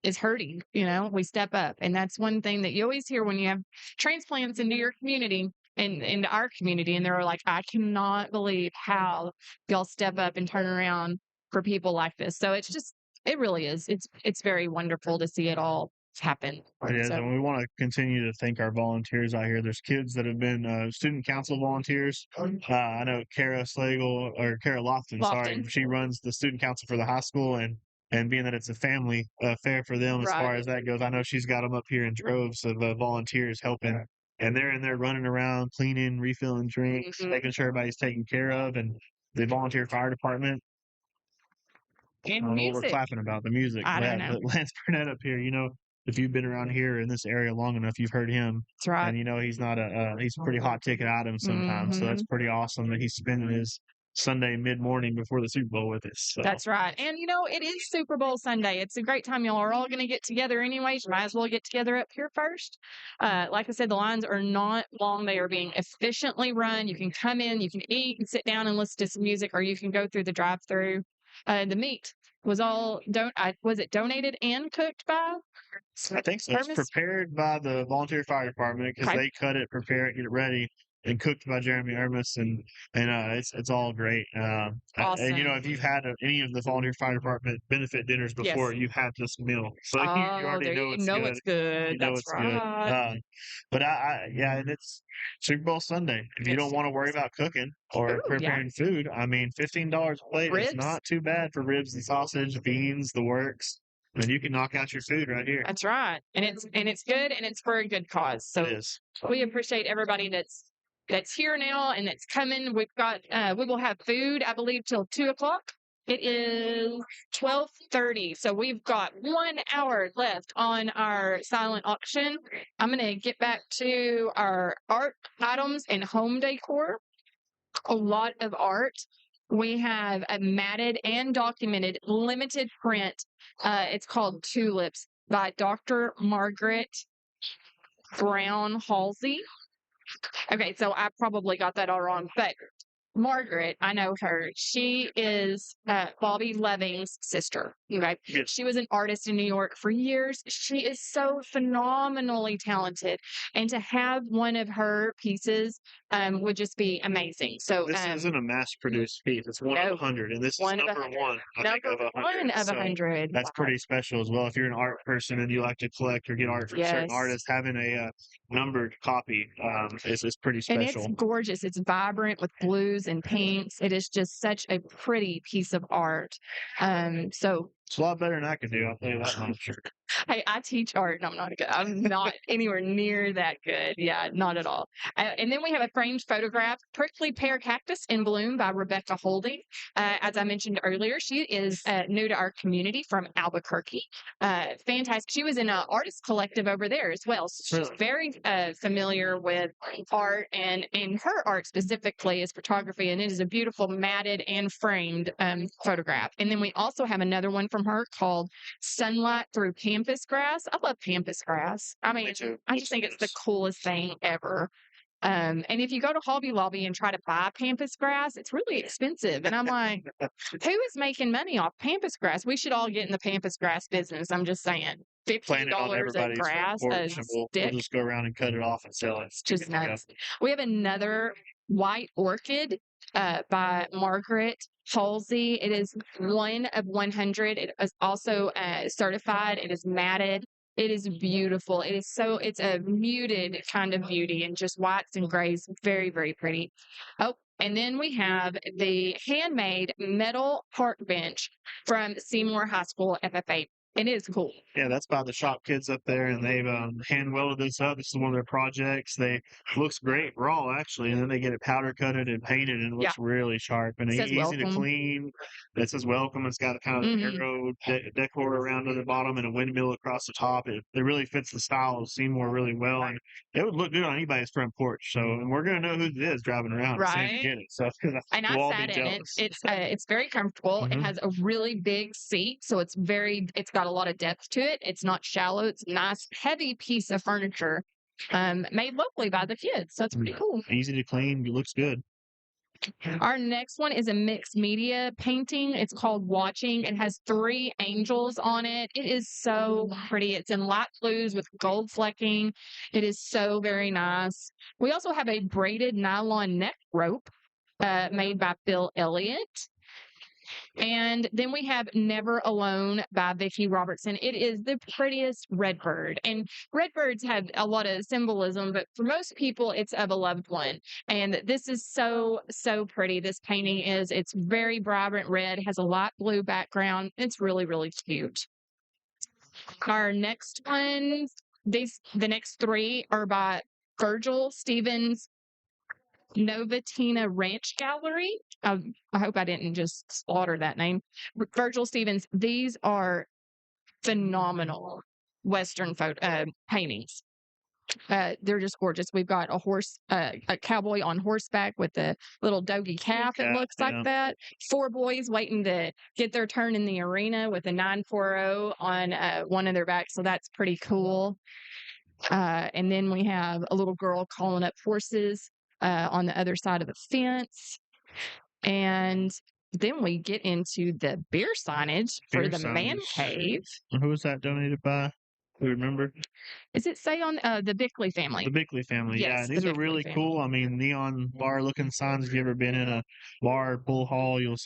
is hurting. We step up, and that's one thing that you always hear when you have transplants into your community and into our community, and they're like, "I cannot believe how y'all step up and turn around for people like this." So it really is. It's very wonderful to see it all happen. It is, So, and we want to continue to thank our volunteers out here. There's kids that have been student council volunteers. I know Kara Slagle or Kara Lofton, sorry, Lofton. she runs the student council for the high school, and being that it's a family affair for them as far Right. as that goes, I know she's got them up here in droves of volunteers helping, and they're in there running around, cleaning, refilling drinks, Mhm. making sure everybody's taken care of, and the volunteer fire department. I And don't know what we're music. clapping about, the music. I don't know. Lance Burnett up here, if you've been around here in this area long enough, you've heard him. That's right. And he's not he's a pretty hot ticket item sometimes. So that's Mhm. pretty awesome that he's spending his Sunday mid-morning before the Super Bowl with us. So That's right. And it is Super Bowl Sunday. It's a great time. Y'all are all going to get together anyways. You might as well get together up here first. Like I said, the lines are not long. They are being efficiently run. You can come in, you can eat and sit down and listen to some music, or you can go through the drive-through. The meat was was it donated and cooked by I think so. It's Hermes? prepared by the volunteer fire department because Okay. they cut it, prepare it, get it ready, and cooked by Jeremy Ermis, and it's all great. And Awesome. if you've had any of the volunteer fire department benefit dinners before, Yes. you've had this meal, so you Oh, already there know you it's know good. it's good. You know That's it's good. right. But yeah, and it's Super Bowl Sunday. If you It's don't want to worry about cooking or Ooh, yeah. preparing food, I mean, $15 a plate is Ribs. not too bad for ribs and sausage, beans, the works. And you can knock out your food right here. That's right. And it's good, and it's for a good cause. So It is. we appreciate everybody that's here now and that's coming. We've got we will have food, I believe, till 2:00. It is 12:30, so we've got 1 hour left on our silent auction. I'm going to get back to our art items and home decor. A lot of art. We have a matted and documented limited print. It's called Tulips by Dr. Margaret Brown Halsey. Okay, so I probably got that all wrong, but Margaret, I know her. She is Bobby Loving's sister. Okay, Yes. she was an artist in New York for years. She is so phenomenally talented, and to have one of her pieces would just be amazing. So This isn't a mass-produced piece. It's one of 100, and this is one of number 100. one, I think, Number of 100. one of So 100. that's Wow. pretty special as well. If you're an art person and you like to collect or get art from certain Yes. artists, having a numbered copy is pretty And special. it's gorgeous. It's vibrant with blues and pinks. It is just such a pretty piece of art. So It's a lot better than I could do. I'll tell you that much. hey, I teach art, and I'm not anywhere near that good. Yeah, not at all. And then we have a framed photograph, Prickly Pear Cactus in Bloom by Rebecca Holding. As I mentioned earlier, she is new to our community from Albuquerque. Fantastic. She was in an artist collective over there as well. So she's very familiar with art, and her art specifically is photography, and it is a beautiful matted and framed photograph. And then we also have another one from her called Sunlight Through Pampas Grass. I love pampas grass. I mean, Me too. I just think it's the coolest thing ever. And if you go to Hobby Lobby and try to buy pampas grass, it's really expensive. And I'm like, who is making money off pampas grass? We should all get in the pampas grass business. I'm just saying. Plant it on $50 a everybody's front grass, a porch, and we'll stick. just go around and cut it off and sell it. It's just nuts. We have another white orchid by Margaret Halsey. It is one of 100. It is also certified. It is matted. It is beautiful. It's a muted kind of beauty and just whites and grays. Very, very pretty. Oh, and then we have the handmade metal park bench from Seymour High School FFA. It is cool. Yeah, that's by the shop kids up there, and they've hand welded this up. This is one of their projects. Looks great raw actually, and then they get it powder coated and painted, and it looks really sharp and It says easy to welcome. clean. It says welcome. It's got kind of Mhm. arrow decor around the bottom and a windmill across the top. It really fits the style of Seymour really well, and it would look good on anybody's front porch. So, and we're gonna know who it is driving around as soon as you Right. get it. So And I we'll all sat be in it. jealous. It's very comfortable. It Mhm. has a really big seat, so it's got a lot of depth to it. It's not shallow. It's a nice, heavy piece of furniture, made locally by the kids. So that's pretty cool. Easy to clean. It looks good. Our next one is a mixed media painting. It's called Watching. It has 3 angels on it. It is so pretty. It's in light blues with gold flecking. It is so very nice. We also have a braided nylon neck rope made by Bill Elliott. And then we have Never Alone by Vicki Robertson. It is the prettiest red bird. And red birds have a lot of symbolism, but for most people, it's of a loved one. And this is so, so pretty. This painting is, it's very vibrant red, has a light blue background. It's really, really cute. Our next ones, the next 3 are by Virgil Stevens Novatina Ranch Gallery. I hope I didn't just slaughter that name. Virgil Stevens. These are phenomenal Western paintings. They're just gorgeous. We've got a cowboy on horseback with a little doggy calf. It looks like that. 4 boys waiting to get their turn in the arena with a 940 on one of their backs. So that's pretty cool. And then we have a little girl calling up horses on the other side of the fence. And then we get into the beer signage for the man cave. Who was that donated by? Do you remember? Does it say on the Bickley family? The Bickley family, Yes, yeah. And the these are Bickley really family. cool. I mean, neon bar looking signs. If you ever been in a bar, pool hall, you'll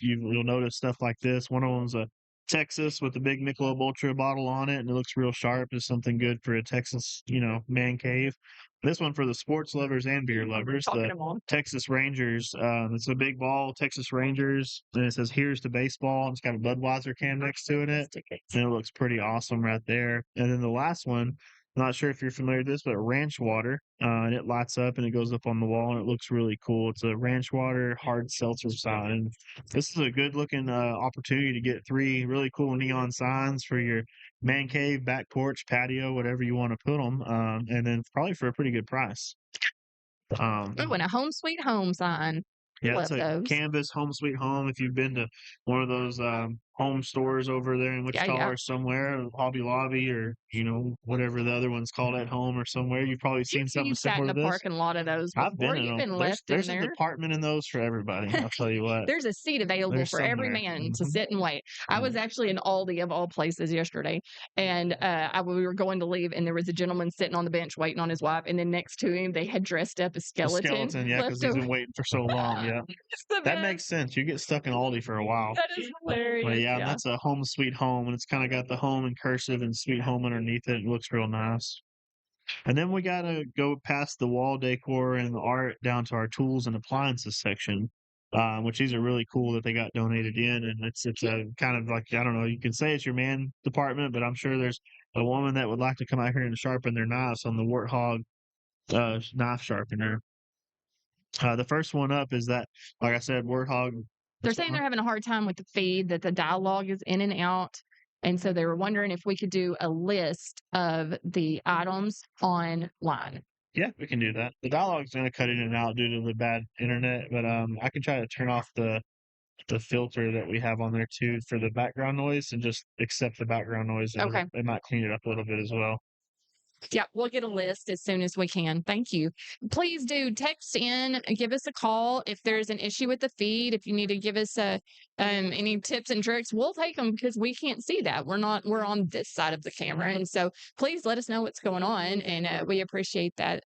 notice stuff like this. One of them's a Texas with a big Michelob Ultra bottle on it, and it looks real sharp. It's something good for a Texas, man cave. This one for the sports lovers and beer lovers. Talking The them all. Texas Rangers. It's a big ball, Texas Rangers, and it says "Here's to baseball." And it's got a Budweiser can next to it, and it looks pretty awesome right there. And then the last one, I'm not sure if you're familiar with this, but ranch water, and it lights up and it goes up on the wall and it looks really cool. It's a ranch water hard seltzer sign. And this is a good looking opportunity to get 3 really cool neon signs for your man cave, back porch, patio, whatever you want to put them, and then probably for a pretty good price. Oh, and a home sweet home sign. Yeah, Love it's a those. canvas home sweet home. If you've been to one of those home stores over there in Wichita or somewhere, Hobby Lobby, or whatever the other one's called at home or somewhere, you've probably seen something You've sat in similar a to this. parking lot of those before. I've been in You've them. been left There's in a there. department in those for everybody. I'll tell you what. There's a seat available There's for every somewhere. man to sit and wait. I was actually in Aldi of all places yesterday, and we were going to leave, and there was a gentleman sitting on the bench waiting on his wife, and then next to him they had dressed up a A skeleton. skeleton, yeah, because he's been waiting for so long. Yeah, It's the that best. makes sense. You get stuck in Aldi for a while. That is hilarious. But yeah, that's a home sweet home, and it's kind of got the home in cursive and sweet home underneath it. It looks real nice. And then we got to go past the wall decor and the art down to our tools and appliances section, which these are really cool that they got donated in. And it's a kind of like, I don't know, you can say it's your man department, but I'm sure there's a woman that would like to come out here and sharpen their knives on the Warthog knife sharpener. The first one up is that, like I said, Warthog. They're saying they're having a hard time with the feed, that the dialogue is in and out. And so they were wondering if we could do a list of the items online. Yeah, we can do that. The dialogue's going to cut in and out due to the bad internet, but I can try to turn off the filter that we have on there too for the background noise and just accept the background noise. And Okay. it might clean it up a little bit as well. Yeah, we'll get a list as soon as we can. Thank you. Please do text in, give us a call if there's an issue with the feed. If you need to give us any tips and tricks, we'll take them because we can't see that. We're on this side of the camera, and so please let us know what's going on, and we appreciate that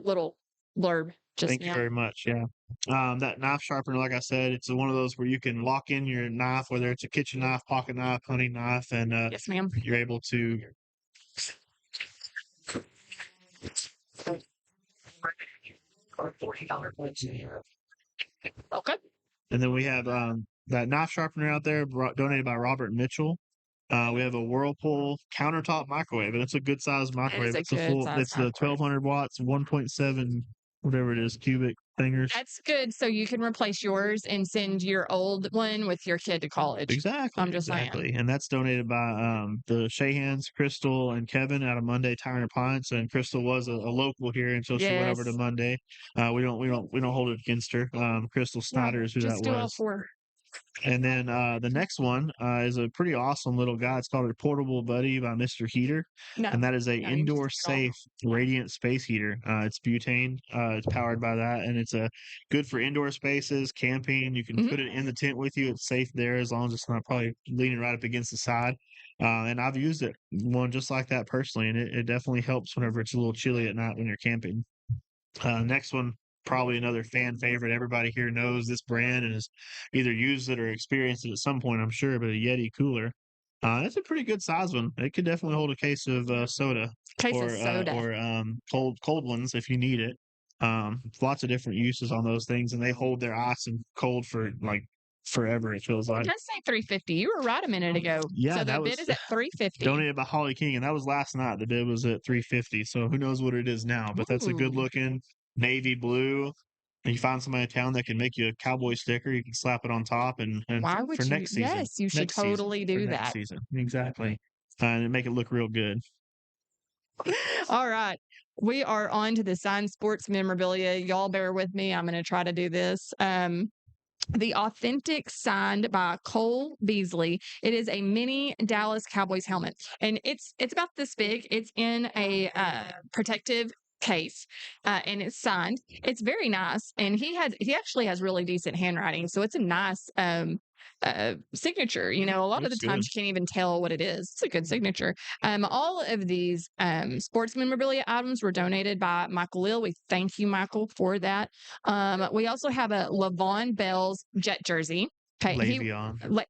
little blurb. Thank you very much. Yeah. That knife sharpener, like I said, it's one of those where you can lock in your knife, whether it's a kitchen knife, pocket knife, hunting knife, and yes, ma'am. You're able to. Okay. And then we have that knife sharpener out there donated by Robert Mitchell. We have a Whirlpool countertop microwave, and it's a good sized That is microwave. a It's a good full. size It's the microwave. 1200 watts, 1.7 whatever it is cubic fingers. That's good. So you can replace yours and send your old one with your kid to college. Exactly. I'm just saying. And that's donated by the Shahans, Crystal, and Kevin out of Monday Tire and Appliance. And Crystal was a local here until she went over to Yes. Monday. We don't hold it against her. Crystal Snyder is who Just that do all was. 4. And then the next one is a pretty awesome little guy. It's called a Portable Buddy by Mr. Heater. No. And that is a No, you indoor just do it all. safe radiant space heater. It's butane. It's powered by that, and it's good for indoor spaces, camping. You can Mhm. put it in the tent with you. It's safe there as long as it's not probably leaning right up against the side. And I've used one just like that personally, and it definitely helps whenever it's a little chilly at night when you're camping. Next one, probably another fan favorite. Everybody here knows this brand and has either used it or experienced it at some point, I'm sure, but a Yeti cooler. It's a pretty good size one. It could definitely hold a case of soda Case of soda. or cold ones if you need it. Lots of different uses on those things, and they hold their ice and cold for like forever. It feels like. Let's say $3.50. You were right a minute ago. Yeah, So the that bid was is at $3.50. donated by Holly King, and that was last night. The bid was at $3.50. So who knows what it is now? But that's a good Ooh. looking navy blue. And you find somebody in town that can make you a cowboy sticker, you can slap it on top, and Why would for you? next season. Yes, you should Next season, totally for do next that. season. Exactly. And make it look real good. All right. We are on to the signed sports memorabilia. Y'all bear with me. I'm going to try to do this. The Authentic, signed by Cole Beasley. It is a mini Dallas Cowboys helmet, and it's about this big. It's in a protective case, and it's signed. It's very nice, and he actually has really decent handwriting, so it's a nice signature. You know, a lot of the Looks times good. you can't even tell what it is. It's a good signature. All of these sports memorabilia items were donated by Michael Lill. We thank you, Michael, for that. We also have a Levon Bell's jet jersey. Okay, Le'Veon.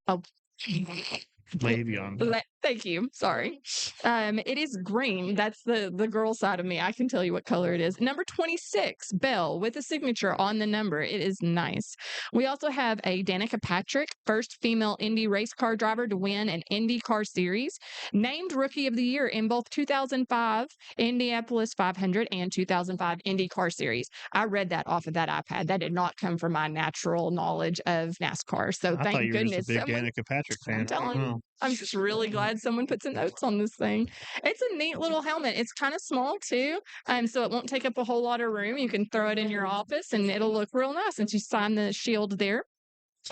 Le'Veon. Thank you. Sorry. It is green. That's the girl side of me. I can tell you what color it is. Number 26, Bell, with a signature on the number. It is nice. We also have a Danica Patrick, first female Indy race car driver to win an Indy car series, named Rookie of the Year in both 2005 Indianapolis 500 and 2005 Indy car series. I read that off of that iPad. That did not come from my natural knowledge of NASCAR. So I thought thank you were goodness just a big someone. Danica Patrick fan. I'm telling you. I'm just really glad someone put some notes on this thing. It's a neat little helmet. It's kind of small too, so it won't take up a whole lot of room. You can throw it in your office, and it'll look real nice since you sign the shield there.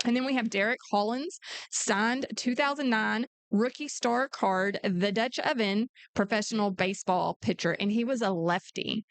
And then we have Derek Hollins, signed 2009 rookie star card, the Dutch Oven professional baseball pitcher, and he was a lefty.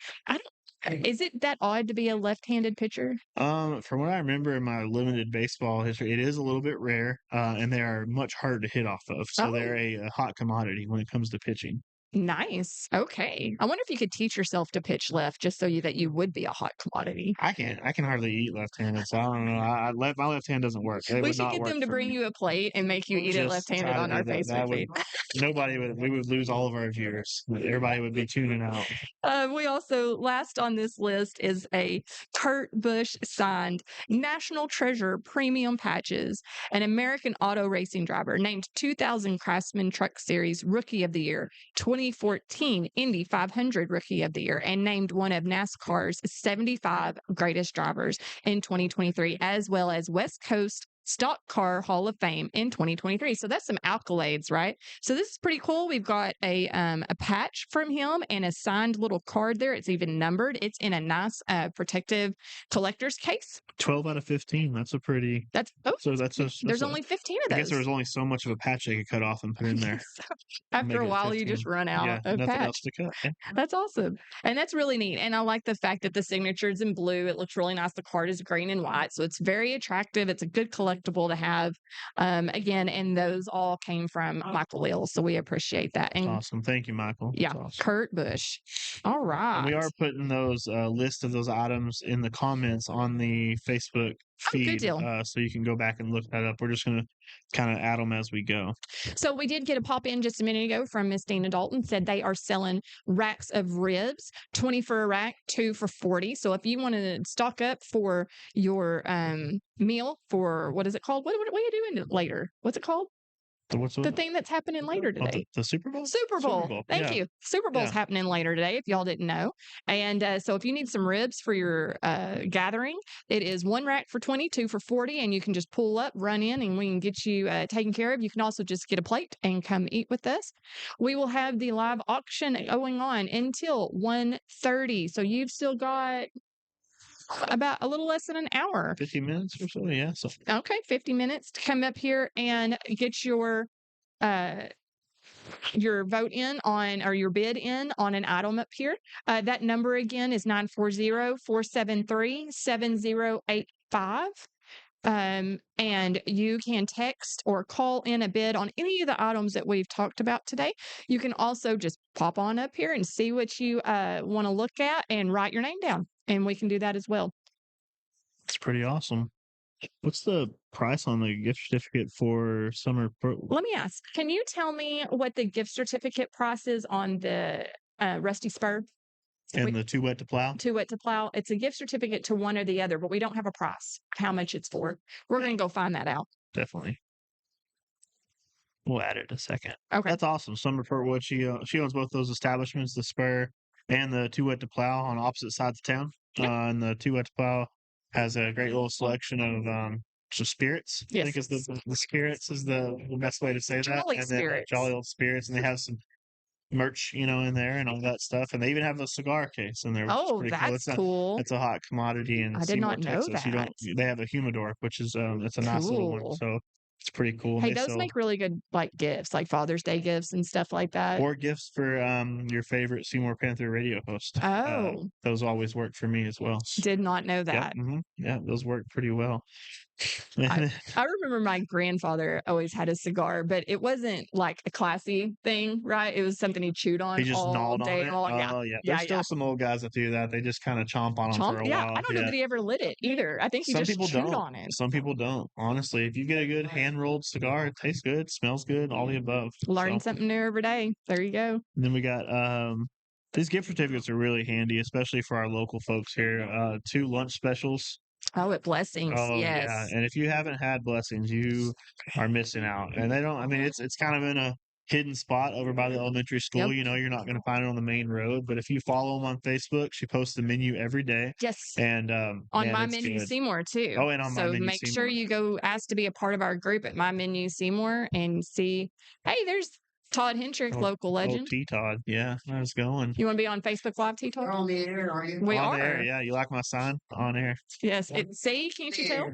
Is it that odd to be a left-handed pitcher? From what I remember in my limited baseball history, it is a little bit rare, and they are much harder to hit off of. So they're a hot commodity when it comes to pitching. Nice. Okay. I wonder if you could teach yourself to pitch left just so that you would be a hot commodity. I can hardly eat left-handed, so I don't know. My left hand doesn't work. We should get them to bring you a plate and make you eat it left-handed on our Facebook feed. We would lose all of our viewers. Everybody would be tuning out. We also, last on this list is a Kurt Busch signed National Treasure premium patches, an American auto racing driver named 2000 Craftsman Truck Series Rookie of the Year, 2014 Indy 500 Rookie of the Year, and named one of NASCAR's 75 greatest drivers in 2023, as well as West Coast Stock Car Hall of Fame in 2023. So that's some accolades, right? So this is pretty cool. We've got a patch from him and a signed little card there. It's even numbered. It's in a nice protective collector's case. 12 out of 15. There's only 15 of those. I guess there was only so much of a patch they could cut off and put in there. After a while, you just run out of nothing patch. else to cut. Yeah. That's awesome. And that's really neat. And I like the fact that the signature is in blue. It looks really nice. The card is green and white. So it's very attractive. It's a good collectible to have. Again, and those all came from Michael Lill. So we appreciate that. And awesome. Thank you, Michael. Yeah. Awesome. Kurt Busch. All right. And we are putting those list of those items in the comments on the Facebook feed. Good deal. So you can go back and look that up. We're just going to kind of add them as we go. So we did get a pop in just a minute ago from Miss Dana Dalton. Said they are selling racks of ribs, 20 for a rack, 2 for $40. So if you want to stock up for your meal for, what is it called? What are you doing later? What's it called? What's The thing that's happening later today. the Super Bowl? Super Bowl. Thank you. Super Bowl's happening later today, if y'all didn't know. And so if you need some ribs for your gathering, it is 1 rack for 20, 2 for 40, and you can just pull up, run in, and we can get you taken care of. You can also just get a plate and come eat with us. We will have the live auction going on until 1:30. So you've still got about a little less than an hour. 50 minutes or so, yeah. So. Okay, 50 minutes to come up here and get your vote in on, or your bid in on an item up here. That number again is 940-473-7085. And you can text or call in a bid on any of the items that we've talked about today. You can also just pop on up here and see what you want to look at and write your name down. And we can do that as well. It's pretty awesome. What's the price on the gift certificate for summer? Let me ask, can you tell me what the gift certificate price is on the Rusty Spur? And the Too Wet to Plow? Too Wet to Plow. It's a gift certificate to one or the other, but we don't have a price, how much it's for. We're going to go find that out. Definitely. We'll add it in a second. Okay. That's awesome. Summer Pertwood, she owns both those establishments, the Spur and the Too Wet to Plow, on opposite sides of town. Yep. And the Too Wet to Plow has a great little selection of some spirits. Yes. I think is the spirits is the best way to say that. Jolly and spirits. Then jolly old spirits, and they have some merch, in there and all that stuff. And they even have a cigar case in there. Which is pretty that's cool. cool. It's a hot commodity in I did Seymour, not know Texas. that. They have a humidor, which is it's a nice little one. Cool. So it's pretty cool. Hey, those make really good gifts, like Father's Day gifts and stuff like that. Or gifts for your favorite Seymour Panther Radio host. Oh. Those always work for me as well. Did not know that. Yep, yeah, those work pretty well. I remember my grandfather always had a cigar, but it wasn't like a classy thing, right? It was something he chewed on He just all gnawed day on it. long. Oh, yeah. There's still some old guys that do that. They just kind of chomp on them for a while. I don't know that he ever lit it either. I think he Some just people chewed don't. on it. Some people don't. Honestly, if you get a good hand-rolled cigar, it tastes good, smells good, all the above. Learn something new every day. There you go. And then we got these gift certificates are really handy, especially for our local folks here. 2 lunch specials. Oh, at Blessings. Oh, yes. yeah. And if you haven't had Blessings, you are missing out. And they don't, I mean, it's kind of in a hidden spot over by the elementary school. Yep. You're not going to find it on the main road. But if you follow them on Facebook, she posts the menu every day. Yes. And on My Menu good. Seymour, too. Oh, and on My Menu So make Seymour. sure you go ask to be a part of our group at My Menu Seymour and see, hey, there's Todd Henricks, local legend. T-Todd. Yeah, how's it going? You want to be on Facebook Live, T-Todd? On the air, are you? We on are. Air, yeah. You like my sign? On air. Yes. See, can't you tell?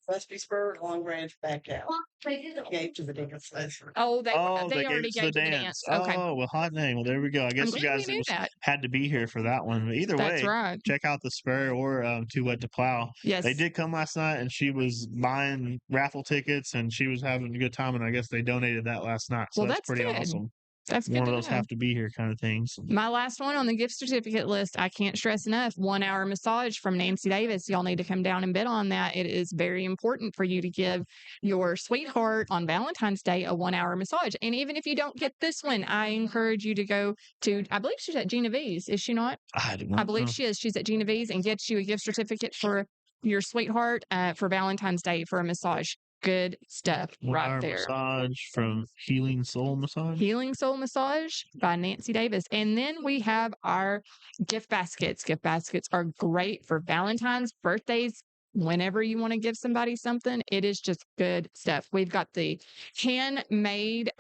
Rusty Spur, Long Branch, back out. Gave to the dance. Oh, they they already gave us gave you the dance. Okay. Oh, well, hot name. Well, there we go. I guess I'm you glad guys we knew that. had to be here for that one. But either That's way, right. check out the Spur or Too Wet to Plow. Yes. They did come last night, and she was buying raffle tickets, and she was having a good time. And I guess they donated that last night. So Well, that's pretty good. awesome. That's good One to of those know. have to be here kind of things. My last one on the gift certificate list, I can't stress enough, 1 hour massage from Nancy Davis. Y'all need to come down and bid on that. It is very important for you to give your sweetheart on Valentine's Day a 1 hour massage. And even if you don't get this one, I encourage you to go to, I believe she's at Gina V's, is she not? I believe she is. She's at Gina V's and gets you a gift certificate for your sweetheart for Valentine's Day for a massage. Good stuff right there. Massage from Healing Soul Massage. Healing Soul Massage by Nancy Davis. And then we have our gift baskets. Gift baskets are great for Valentine's, birthdays, whenever you want to give somebody something. It is just good stuff. We've got the handmade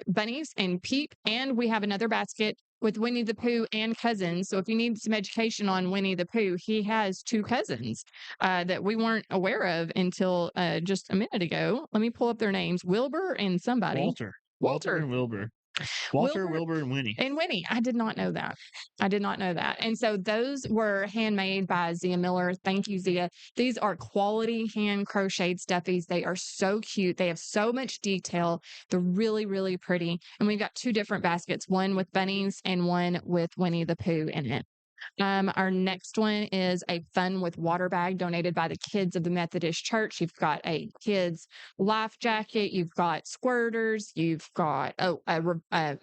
bunnies and Peep, and we have another basket with Winnie the Pooh and cousins. So if you need some education on Winnie the Pooh, he has 2 cousins that we weren't aware of until just a minute ago. Let me pull up their names. Wilbur and somebody. Walter and Wilbur. Walter, Wilbur, and Winnie. And Winnie. I did not know that. And so those were handmade by Zia Miller. Thank you, Zia. These are quality hand crocheted stuffies. They are so cute. They have so much detail. They're really, really pretty. And we've got 2 different baskets, one with bunnies and one with Winnie the Pooh in it. Our next one is a Fun with Water bag donated by the kids of the Methodist Church. You've got a kids life jacket. You've got squirters. You've got a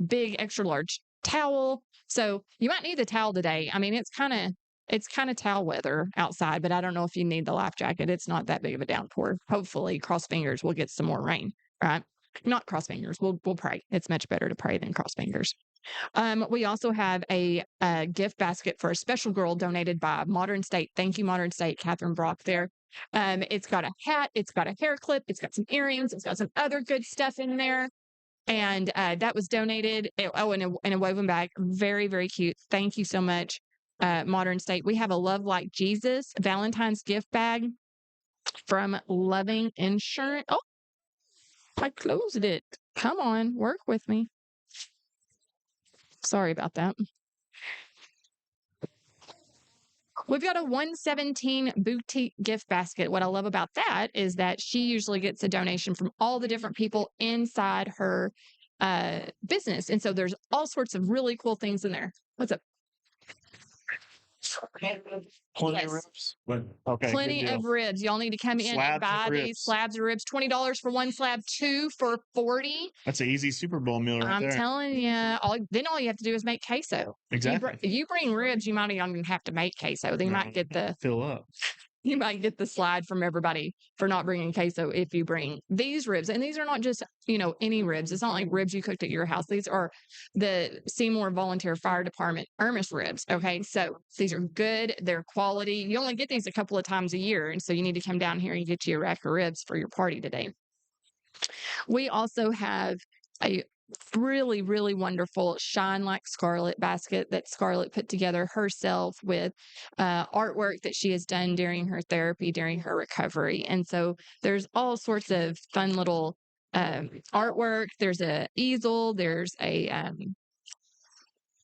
big extra large towel. So you might need the towel today. I mean, it's kind of towel weather outside, but I don't know if you need the life jacket. It's not that big of a downpour. Hopefully, cross fingers, we'll get some more rain. Right. not cross fingers. We'll pray. It's much better to pray than cross fingers. We also have a gift basket for a special girl donated by Modern State. Thank you, Modern State, Catherine Brock there. It's got a hat, it's got a hair clip, it's got some earrings, it's got some other good stuff in there. And that was donated. In a woven bag. Very, very cute. Thank you so much, Modern State. We have a Love Like Jesus Valentine's gift bag from Loving Insurance. Oh, I closed it. Come on, work with me. Sorry about that. We've got a 117 boutique gift basket. What I love about that is that she usually gets a donation from all the different people inside her business. And so there's all sorts of really cool things in there. What's up? Plenty of ribs. Okay, Plenty of ribs. Y'all need to come in and buy these slabs of ribs. $20 for one slab, 2 for $40. That's an easy Super Bowl meal right there. I'm telling you. All you have to do is make queso. Exactly. If you bring ribs, you might not even have to make queso. They might get the fill up. You might get the slide from everybody for not bringing queso if you bring these ribs. And these are not just, any ribs. It's not like ribs you cooked at your house. These are the Seymour Volunteer Fire Department Irmis ribs. Okay. So these are good. They're quality. You only get these a couple of times a year. And so you need to come down here and get you a rack of ribs for your party today. We also have a really, really wonderful Shine Like Scarlet basket that Scarlet put together herself with artwork that she has done during her therapy, during her recovery. And so there's all sorts of fun little artwork. There's a easel. There's a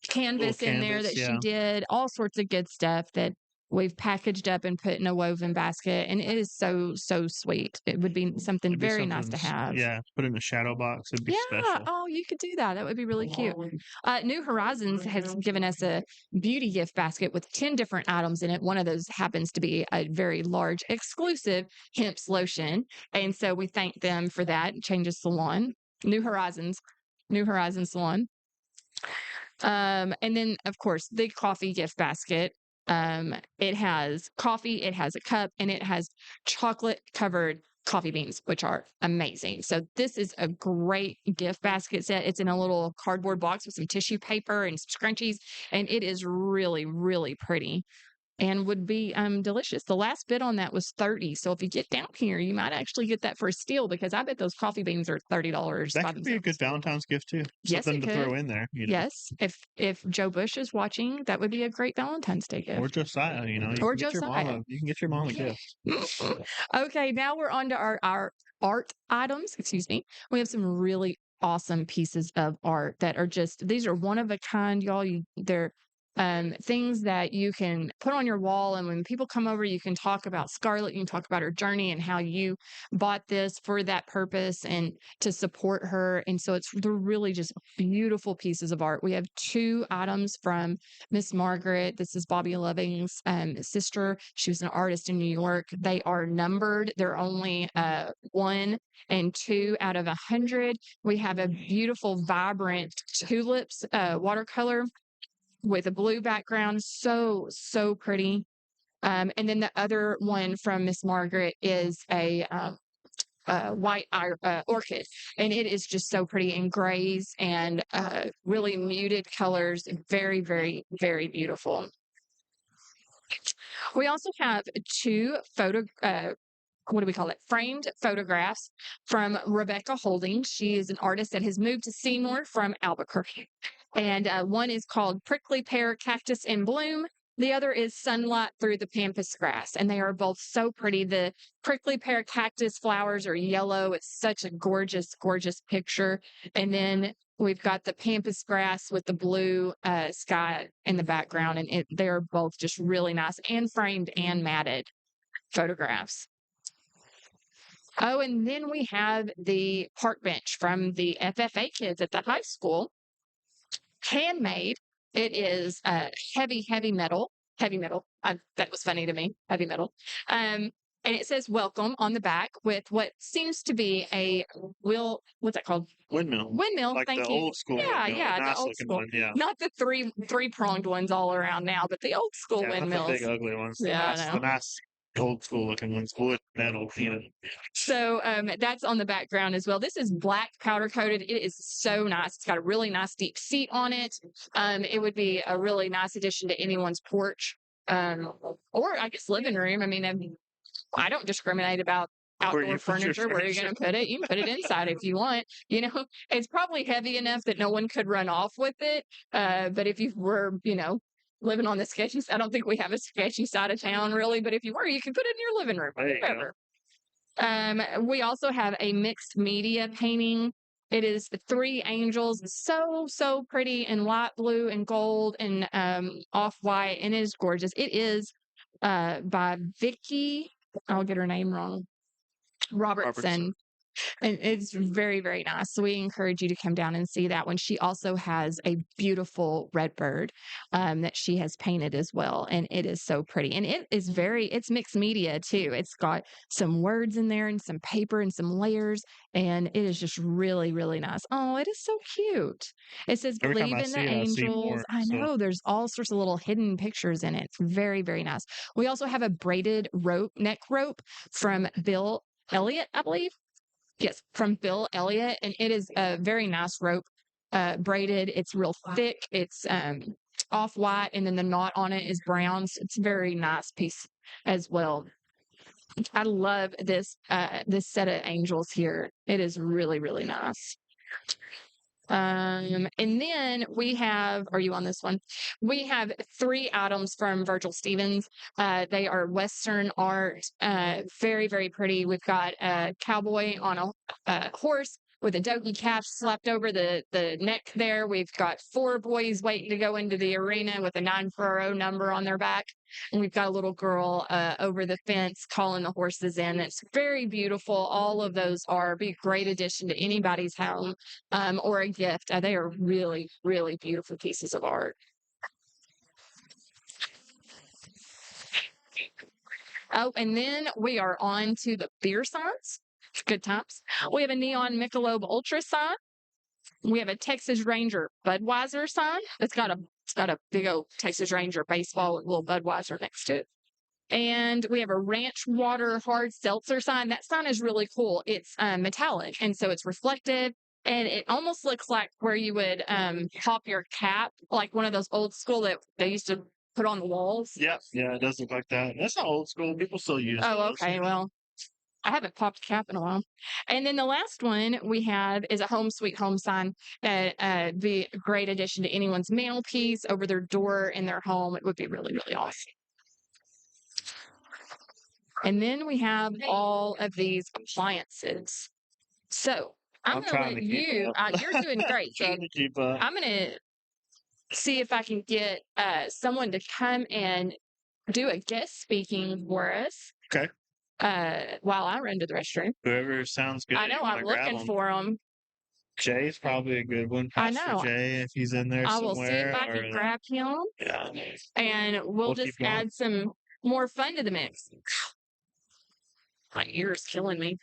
canvas in there that she did. All sorts of good stuff that we've packaged up and put in a woven basket, and it is so, so sweet. It would be something very nice to have. Yeah, put it in a shadow box. It'd be special. Oh, you could do that. That would be really cute. New Horizons has given us a beauty gift basket with 10 different items in it. One of those happens to be a very large, exclusive hemp's lotion, and so we thank them for that. Changes Salon, New Horizons Salon. And then, of course, the coffee gift basket. It has coffee, it has a cup, and it has chocolate covered coffee beans, which are amazing. So this is a great gift basket set. It's in a little cardboard box with some tissue paper and some scrunchies, and it is really, really pretty and would be delicious. The last bid on that was $30. So if you get down here, you might actually get that for a steal, because I bet those coffee beans are $30. That could be a good Valentine's gift too. Yes, something to throw in there. Yes, if Joe Bush is watching, that would be a great Valentine's Day gift. Or Josiah, you can get your mom a gift. Okay, now we're on to our art items. Excuse me. We have some really awesome pieces of art that are these are one of a kind, y'all. They're things that you can put on your wall, and when people come over, you can talk about Scarlet, you can talk about her journey and how you bought this for that purpose and to support her. And so they're really just beautiful pieces of art. We have 2 items from Miss Margaret. This is Bobby Loving's sister. She was an artist in New York. They are numbered. They're only 1 and 2 out of 100. We have a beautiful, vibrant tulips watercolor with a blue background. So, so pretty. And then the other one from Miss Margaret is a white orchid. And it is just so pretty in grays and really muted colors. Very, very, very beautiful. We also have 2 framed photographs from Rebecca Holding. She is an artist that has moved to Seymour from Albuquerque. And one is called Prickly Pear Cactus in Bloom. The other is Sunlight Through the Pampas Grass. And they are both so pretty. The prickly pear cactus flowers are yellow. It's such a gorgeous, gorgeous picture. And then we've got the pampas grass with the blue sky in the background. And they are both just really nice and framed and matted photographs. Oh, and then we have the park bench from the FFA kids at the high school. Handmade. It is heavy metal. That was funny to me. Heavy metal. And it says welcome on the back with what seems to be a what's that called? Windmill. Like the you. old school. Yeah, windmill. yeah, Nice the old school. One, yeah. Not the three-pronged ones all around now, but the old school windmills. Not the big ugly ones. Yeah, the nice old school looking ones, wood, metal, So that's on the background as well. This is black powder coated. It is so nice. It's got a really nice deep seat on it. It would be a really nice addition to anyone's porch, or I guess living room. I mean, I don't discriminate about outdoor furniture. Where you're going to put it, you can put it inside if you want. It's probably heavy enough that no one could run off with it. But if you were, living on the sketchy, I don't think we have a sketchy side of town really. But if you were, you can put it in your living room. Whatever. We also have a mixed media painting. It is 3 angels, so pretty in light blue and gold and off-white, and it is gorgeous. It is by Vicky, I'll get her name wrong, Robertson. And it's very, very nice. So we encourage you to come down and see that one. She also has a beautiful red bird that she has painted as well. And it is so pretty. And it's mixed media too. It's got some words in there and some paper and some layers. And it is just really, really nice. Oh, it is so cute. It says, believe in the angels. I know there's all sorts of little hidden pictures in it. It's very, very nice. We also have a braided neck rope from Bill Elliott, I believe. Yes, from Bill Elliott, and it is a very nice rope, braided. It's real thick. It's off-white, and then the knot on it is brown. So it's a very nice piece as well. I love this set of angels here. It is really, really nice. And then we have, are you on this one? We have 3 items from Virgil Stevens. They are Western art, very, very pretty. We've got a cowboy on a horse with a donkey cap slapped over the neck there. We've got 4 boys waiting to go into the arena with a 940 number on their back. And we've got a little girl over the fence calling the horses in. It's very beautiful. All of those be a great addition to anybody's home or a gift. They are really, really beautiful pieces of art. Oh, and then we are on to the beer signs. Good times. We have a neon Michelob Ultra sign. We have a Texas Ranger Budweiser sign. It's got a big old Texas Ranger baseball with a little Budweiser next to it. And we have a Ranch Water Hard Seltzer sign. That sign is really cool. It's metallic, and so it's reflective. And it almost looks like where you would pop your cap, like one of those old school that they used to put on the walls. Yeah, it does look like that. That's not old school. People still use Oh, those. okay. Well, I haven't popped a cap in a while. And then the last one we have is a home sweet home sign that be a great addition to anyone's mantelpiece over their door in their home. It would be really, really awesome. And then we have all of these appliances. So I'm going to let you, you're doing great. I'm going to see if I can get someone to come and do a guest speaking for us. Okay. While I run to the restroom. Whoever sounds good. I know, I'm looking for them. Jay's probably a good one. Pastor I know. Jay, if he's in there somewhere. I will see if I can grab him. Yeah. And we'll just add some more fun to the mix. My ear's killing me.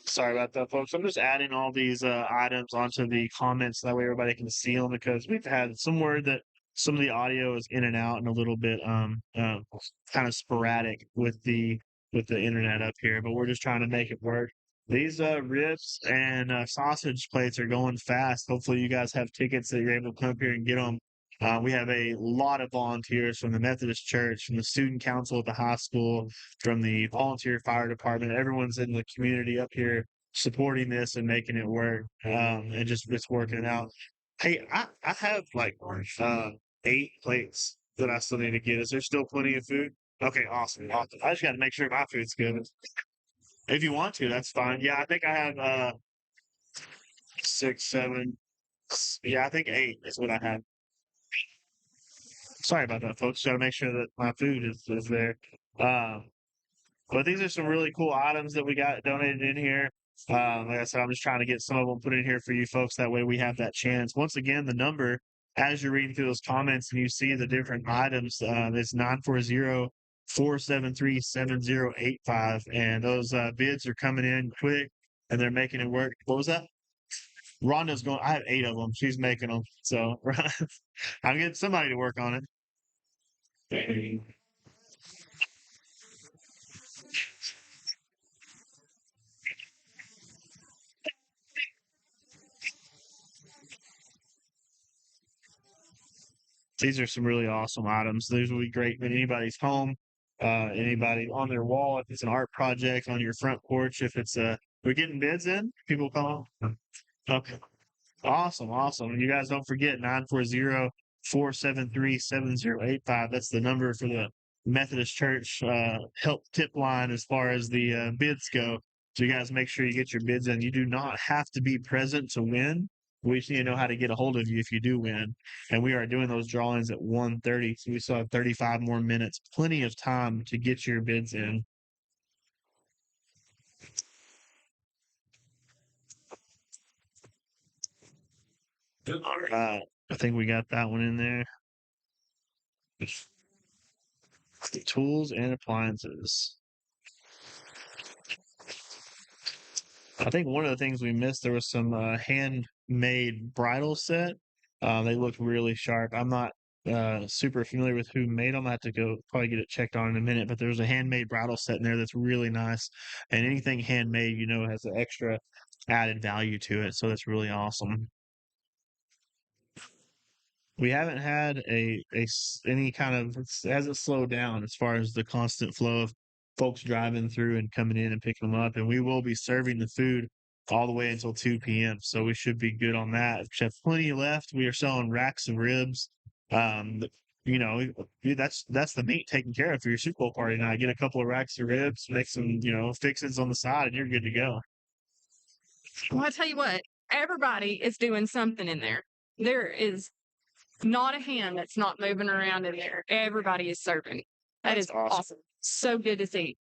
Sorry about that, folks. I'm just adding all these items onto the comments. That way everybody can see them, because we've had some word that some of the audio is in and out and a little bit kind of sporadic with the internet up here, but we're just trying to make it work. These ribs and sausage plates are going fast. Hopefully you guys have tickets that you're able to come up here and get them. We have a lot of volunteers from the Methodist Church, from the student council at the high school, from the volunteer fire department. Everyone's in the community up here supporting this and making it work, and it's working out. Hey, I have like 8 plates that I still need to get. Is there still plenty of food? Okay, awesome. I just got to make sure my food's good. If you want to, that's fine. Yeah, I think I have 6, 7. Yeah, I think 8 is what I have. Sorry about that, folks. Got to make sure that my food is there. But these are some really cool items that we got donated in here. Like I said, I'm just trying to get some of them put in here for you folks. That way we have that chance. Once again, the number, as you're reading through those comments and you see the different items, it's 940-473-7085. And those bids are coming in quick and they're making it work. What was that? Rhonda's going. I have 8 of them. She's making them, so I'm getting somebody to work on it. These are some really awesome items. These will be great in anybody's home, anybody on their wall. If it's an art project on your front porch, if it's we're getting bids in. People call. Okay. Awesome, awesome. And you guys don't forget 940-473-7085. That's the number for the Methodist Church help tip line as far as the bids go. So you guys make sure you get your bids in. You do not have to be present to win. We just need to know how to get a hold of you if you do win. And we are doing those drawings at 1:30. So we still have 35 more minutes. Plenty of time to get your bids in. All right. I think we got that one in there. The tools and appliances. I think one of the things we missed, there was some handmade bridal set. They looked really sharp. I'm not super familiar with who made them. I have to go probably get it checked on in a minute, but there's a handmade bridal set in there that's really nice. And anything handmade, has an extra added value to it. So that's really awesome. We haven't had any kind of, it hasn't slowed down as far as the constant flow of folks driving through and coming in and picking them up. And we will be serving the food all the way until 2 p.m. So we should be good on that. We have plenty left. We are selling racks of ribs. That's the meat taken care of for your Super Bowl party night. Get a couple of racks of ribs, make some, fixings on the side, and you're good to go. Well, I tell you what, everybody is doing something in there. There is not a hand that's not moving around in there. Everybody is serving. That is awesome. So good to see.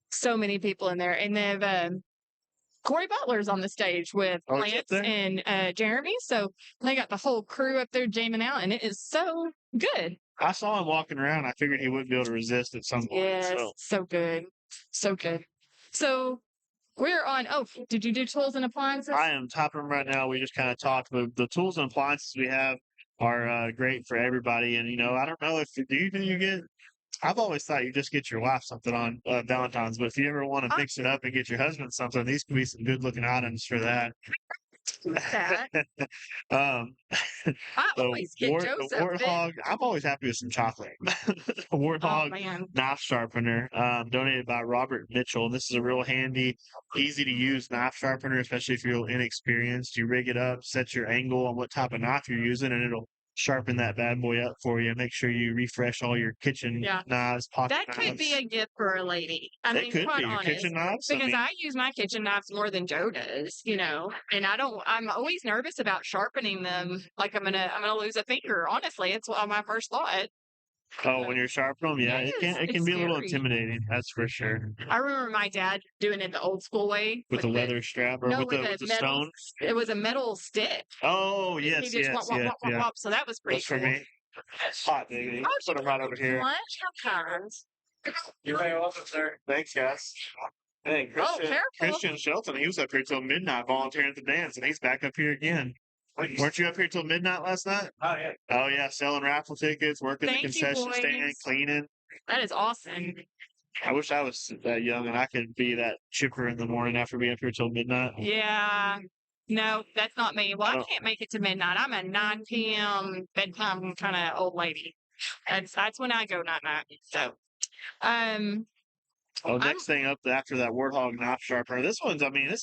So many people in there. And they've Corey Butler's on the stage with Lance and Jeremy. So they got the whole crew up there jamming out, and it is so good. I saw him walking around. I figured he wouldn't be able to resist at some point. Yes, so good. So good. So we're on. Oh, did you do tools and appliances? I am topping them right now. We just kind of talked. The tools and appliances we have are great for everybody. And, I don't know if you get, I've always thought you just get your wife something on Valentine's, but if you ever want to mix it up and get your husband something, these can be some good looking items for that. I always get the Warthog. I'm always happy with some chocolate. Warthog knife sharpener, donated by Robert Mitchell. This is a real handy, easy to use knife sharpener, especially if you're inexperienced. You rig it up, set your angle on what type of knife you're using, and it'll sharpen that bad boy up for you. Make sure you refresh all your kitchen knives, pocket knives. That could be a gift for a lady. I mean, quite honest, kitchen knives, because I use my kitchen knives more than Joe does, and I'm always nervous about sharpening them. Like I'm gonna lose a finger. Honestly, it's my first thought. Oh, when you're sharpening them, it can be a little intimidating. That's for sure. I remember my dad doing it the old school way with the leather strap or with the stone. It was a metal stick. Oh yes, he just wop. So that was pretty cool. For me. That's hot, baby. Put them right over here. You may welcome, sir. Thanks, guys. Hey, Christian Shelton, he was up here till midnight volunteering at the dance, and he's back up here again. Weren't you up here till midnight last night? Oh yeah, selling raffle tickets, working the concession stand, cleaning. That is awesome. I wish I was that young and I could be that chipper in the morning after being up here till midnight. Yeah. No, that's not me. Well, I can't make it to midnight. I'm a 9 p.m. bedtime kind of old lady. That's when I go night. So, next thing up after that Warthog knife sharpener. This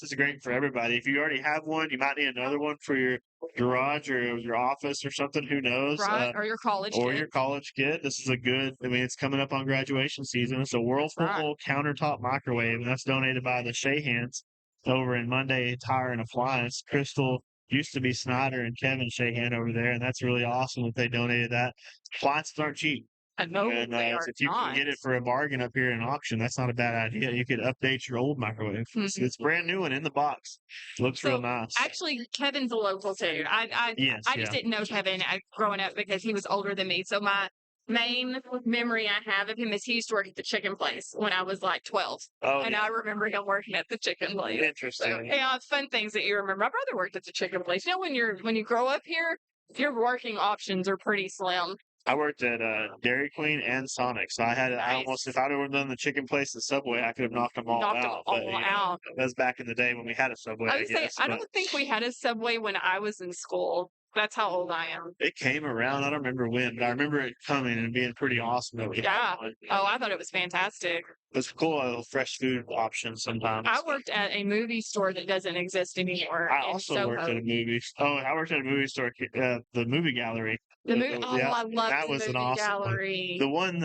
is great for everybody. If you already have one, you might need another one for your garage or your office or something. Who knows? Right, or your college kid. Or your college kid. This is it's coming up on graduation season. It's a Whirlpool countertop microwave, and that's donated by the Shahans over in Monday Tire and Appliance. Crystal used to be Snyder and Kevin Shahan over there, and that's really awesome that they donated that. Appliances aren't cheap. And if you can get it for a bargain up here in auction, that's not a bad idea. You could update your old microwave. Mm-hmm. It's brand new and in the box. Looks real nice. Actually, Kevin's a local too. I just didn't know Kevin growing up because he was older than me. So my main memory I have of him is he used to work at the chicken place when I was like 12. Oh, And yeah. I remember him working at the chicken place. So, Interesting. yeah, fun things that you remember. My brother worked at the chicken place. You know, when you grow up here, your working options are pretty slim. I worked at Dairy Queen and Sonic, so I Nice. almost, if I'd have done the chicken place and Subway, I could have knocked them all Knocked them out. all But you know, out. that was back in the day when we had a Subway, I I would say guess. I But don't think we had a Subway when I was in school. That's how old I am. it came around. I don't remember when, but I remember it coming and being pretty awesome that we had Yeah. one. Oh, I thought it was fantastic. It's cool, fresh food options sometimes. I worked at a movie store that doesn't exist anymore I in also worked Soho. at a movie. Oh, I worked at a movie store, the movie gallery. The movie. Oh, Yeah, I love that the was an movie awesome one. gallery. The one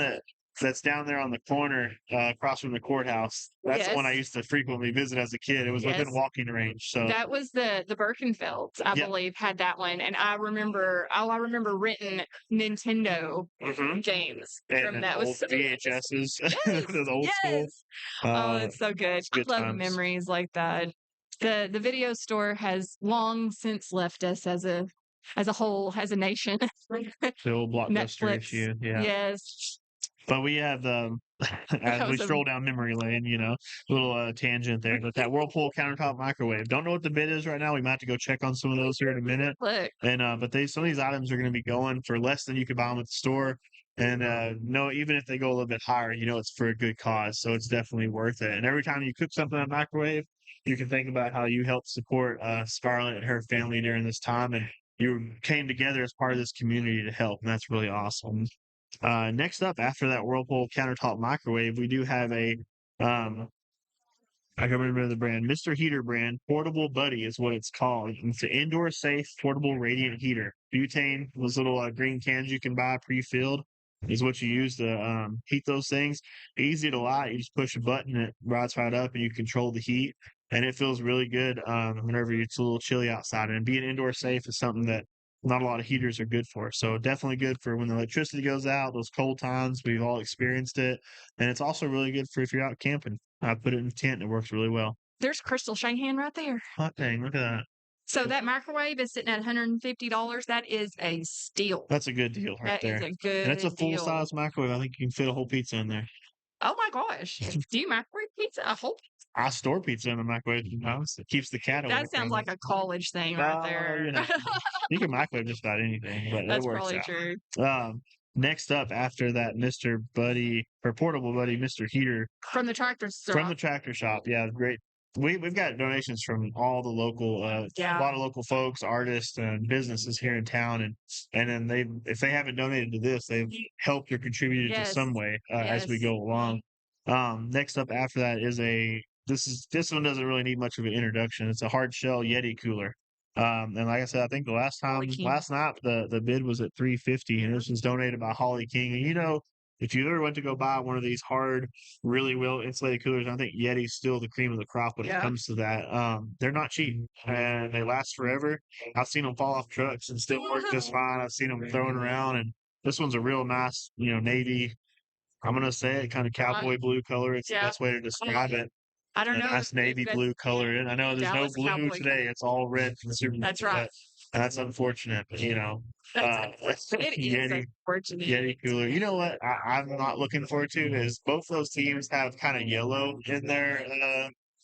that's down there on the corner, across from the courthouse. That's the one I Yes. used to frequently visit as a kid. It was within Yes. walking range. So That was the Birkenfelds, I Yep. believe, had that one. And I remember renting Nintendo mhm. games And from that. Was old so VHSs, yes, those old school. yes. Oh, it's so good. It's good I love times. memories like that. The video store has long since left us as a whole, as a nation. The old Blockbuster Netflix. issue, yeah. Yes. But we have as That we was a stroll down memory lane, little tangent there. But that Whirlpool countertop microwave. Don't know what the bid is right now. We might have to go check on some of those here in a minute. look. And but some of these items are going to be going for less than you could buy them at the store. And no, even if they go a little bit higher, it's for a good cause. So it's definitely worth it. And every time you cook something in a microwave, you can think about how you helped support Scarlet and her family during this time, and you came together as part of this community to help, and that's really awesome. Next up, after that Whirlpool countertop microwave, we do have a I can remember the brand, Mr. Heater brand, Portable Buddy is what it's called. It's an indoor safe portable radiant heater. Butane, those little green cans you can buy pre-filled, is what you use to heat those things. Easy to light. You just push a button, it rots right up, and you control the heat. And it feels really good whenever it's a little chilly outside. And being indoor safe is something that not a lot of heaters are good for. So definitely good for when the electricity goes out, those cold times. We've all experienced it. And it's also really good for if you're out camping. I put it in a tent and it works really well. There's Crystal Shahan right there. Hot dang, look at that. So that microwave is sitting at $150. That is a steal. That's a good deal right there. That is a good And it's a deal. full-size microwave. I think you can fit a whole pizza in there. Oh my gosh. Do you microwave pizza? A whole I store pizza in the microwave sometimes. It keeps the cat away. That sounds like a college thing right there. You can microwave just about anything, but That's it works probably out. true. Next up after that, Mr. Buddy, or Portable Buddy, Mr. Heater. From the tractor store. From the tractor shop. Yeah, great. We've got donations from all the local, a lot of local folks, artists, and businesses here in town, and then if they haven't donated to this, they've helped or contributed to some way as we go along. Next up after that is this one doesn't really need much of an introduction. It's a hard shell Yeti cooler. And like I said, I think last night the bid was at $350, and this was donated by Holly King. And if you ever went to go buy one of these hard, really well insulated coolers, I think Yeti's still the cream of the crop when it comes to that. They're not cheap, and they last forever. I've seen them fall off trucks and still work just fine. I've seen them thrown around, and this one's a real nice, navy. I'm gonna say it, kind of cowboy blue color. It's the best way to describe it. I don't know. Nice navy blue color. And I know there's no blue today. It's all red from the Super Bowl. That's right. And that's unfortunate, but it is unfortunate. Yeti cooler. You know what I'm not looking forward to is both those teams have kind of yellow in their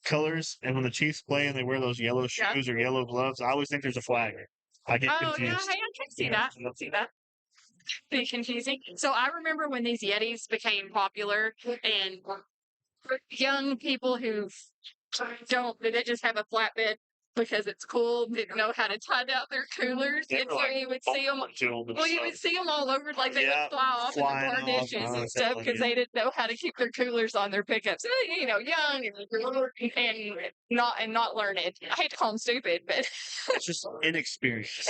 colors, and when the Chiefs play and they wear those yellow shoes or yellow gloves, I always think there's a flag. I get confused. Yeah, I can see that. I can see that. Be confusing. So I remember when these Yetis became popular, and young people who they just have a flatbed because it's cool, didn't know how to tie down their coolers, and so you would see them. Well, you would see them all over, like they would fly off in the bar dishes and stuff because they didn't know how to keep their coolers on their pickups. Young and not learned. I hate to call them stupid, but it's just inexperienced.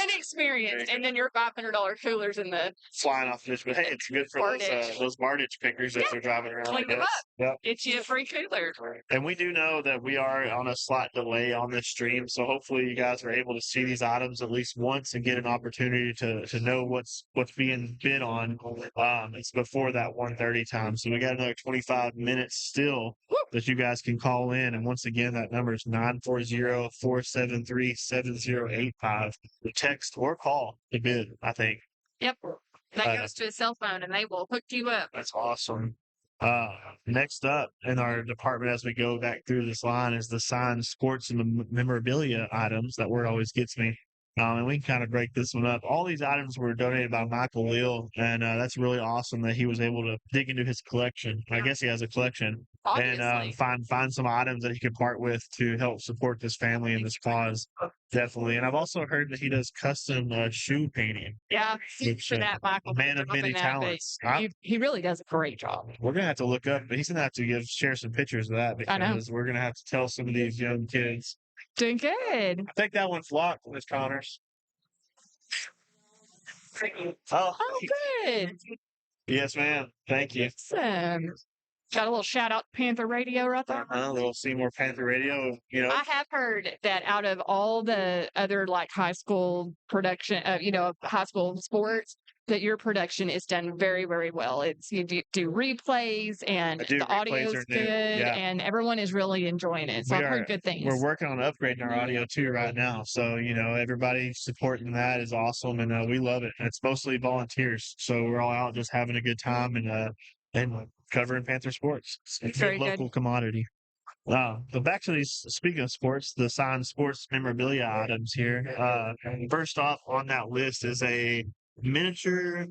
And then your $500 coolers in the flying off the dish. But hey, it's good for those bar ditch pickers that are driving around. Clean them up. Yep. Get you a free cooler. And we do know that we are on a slight delay on this stream, so hopefully you guys are able to see these items at least once and get an opportunity to know what's being bid on. It's before that 1:30 time, so we got another 25 minutes still that you guys can call in. And once again, that number is 940-473-7085. Text or call to bid, I think. Yep. That goes to a cell phone, and they will hook you up. That's awesome. Next up in our department, as we go back through this line, is the signed sports and memorabilia items. That word always gets me. And we can kind of break this one up. All these items were donated by Michael Leal, and that's really awesome that he was able to dig into his collection. I guess he has a collection, Obviously. and find some items that he could part with to help support this family and this cause. Definitely. And I've also heard that he does custom shoe painting. Yeah, Which, for that, Michael. Man of many talents. He really does a great job. We're gonna have to look up, but he's gonna have to share some pictures of that I know. because we're gonna have to tell some of these young kids. Doing good. I think that one flocked, Miss Connors. Oh, good. Yes, ma'am. Thank you. Awesome. Got a little shout out to Panther Radio right there. A little Seymour Panther Radio. I have heard that out of all the other like high school production, high school sports, that your production is done very, very well. You do replays, and the audio is good, and everyone is really enjoying it. So I've heard good things. We're working on upgrading our audio too right now. So everybody supporting that is awesome, and we love it. It's mostly volunteers, so we're all out just having a good time and covering Panther sports. It's a local commodity. But back to these, speaking of sports, the signed sports memorabilia items here. First off on that list is a miniature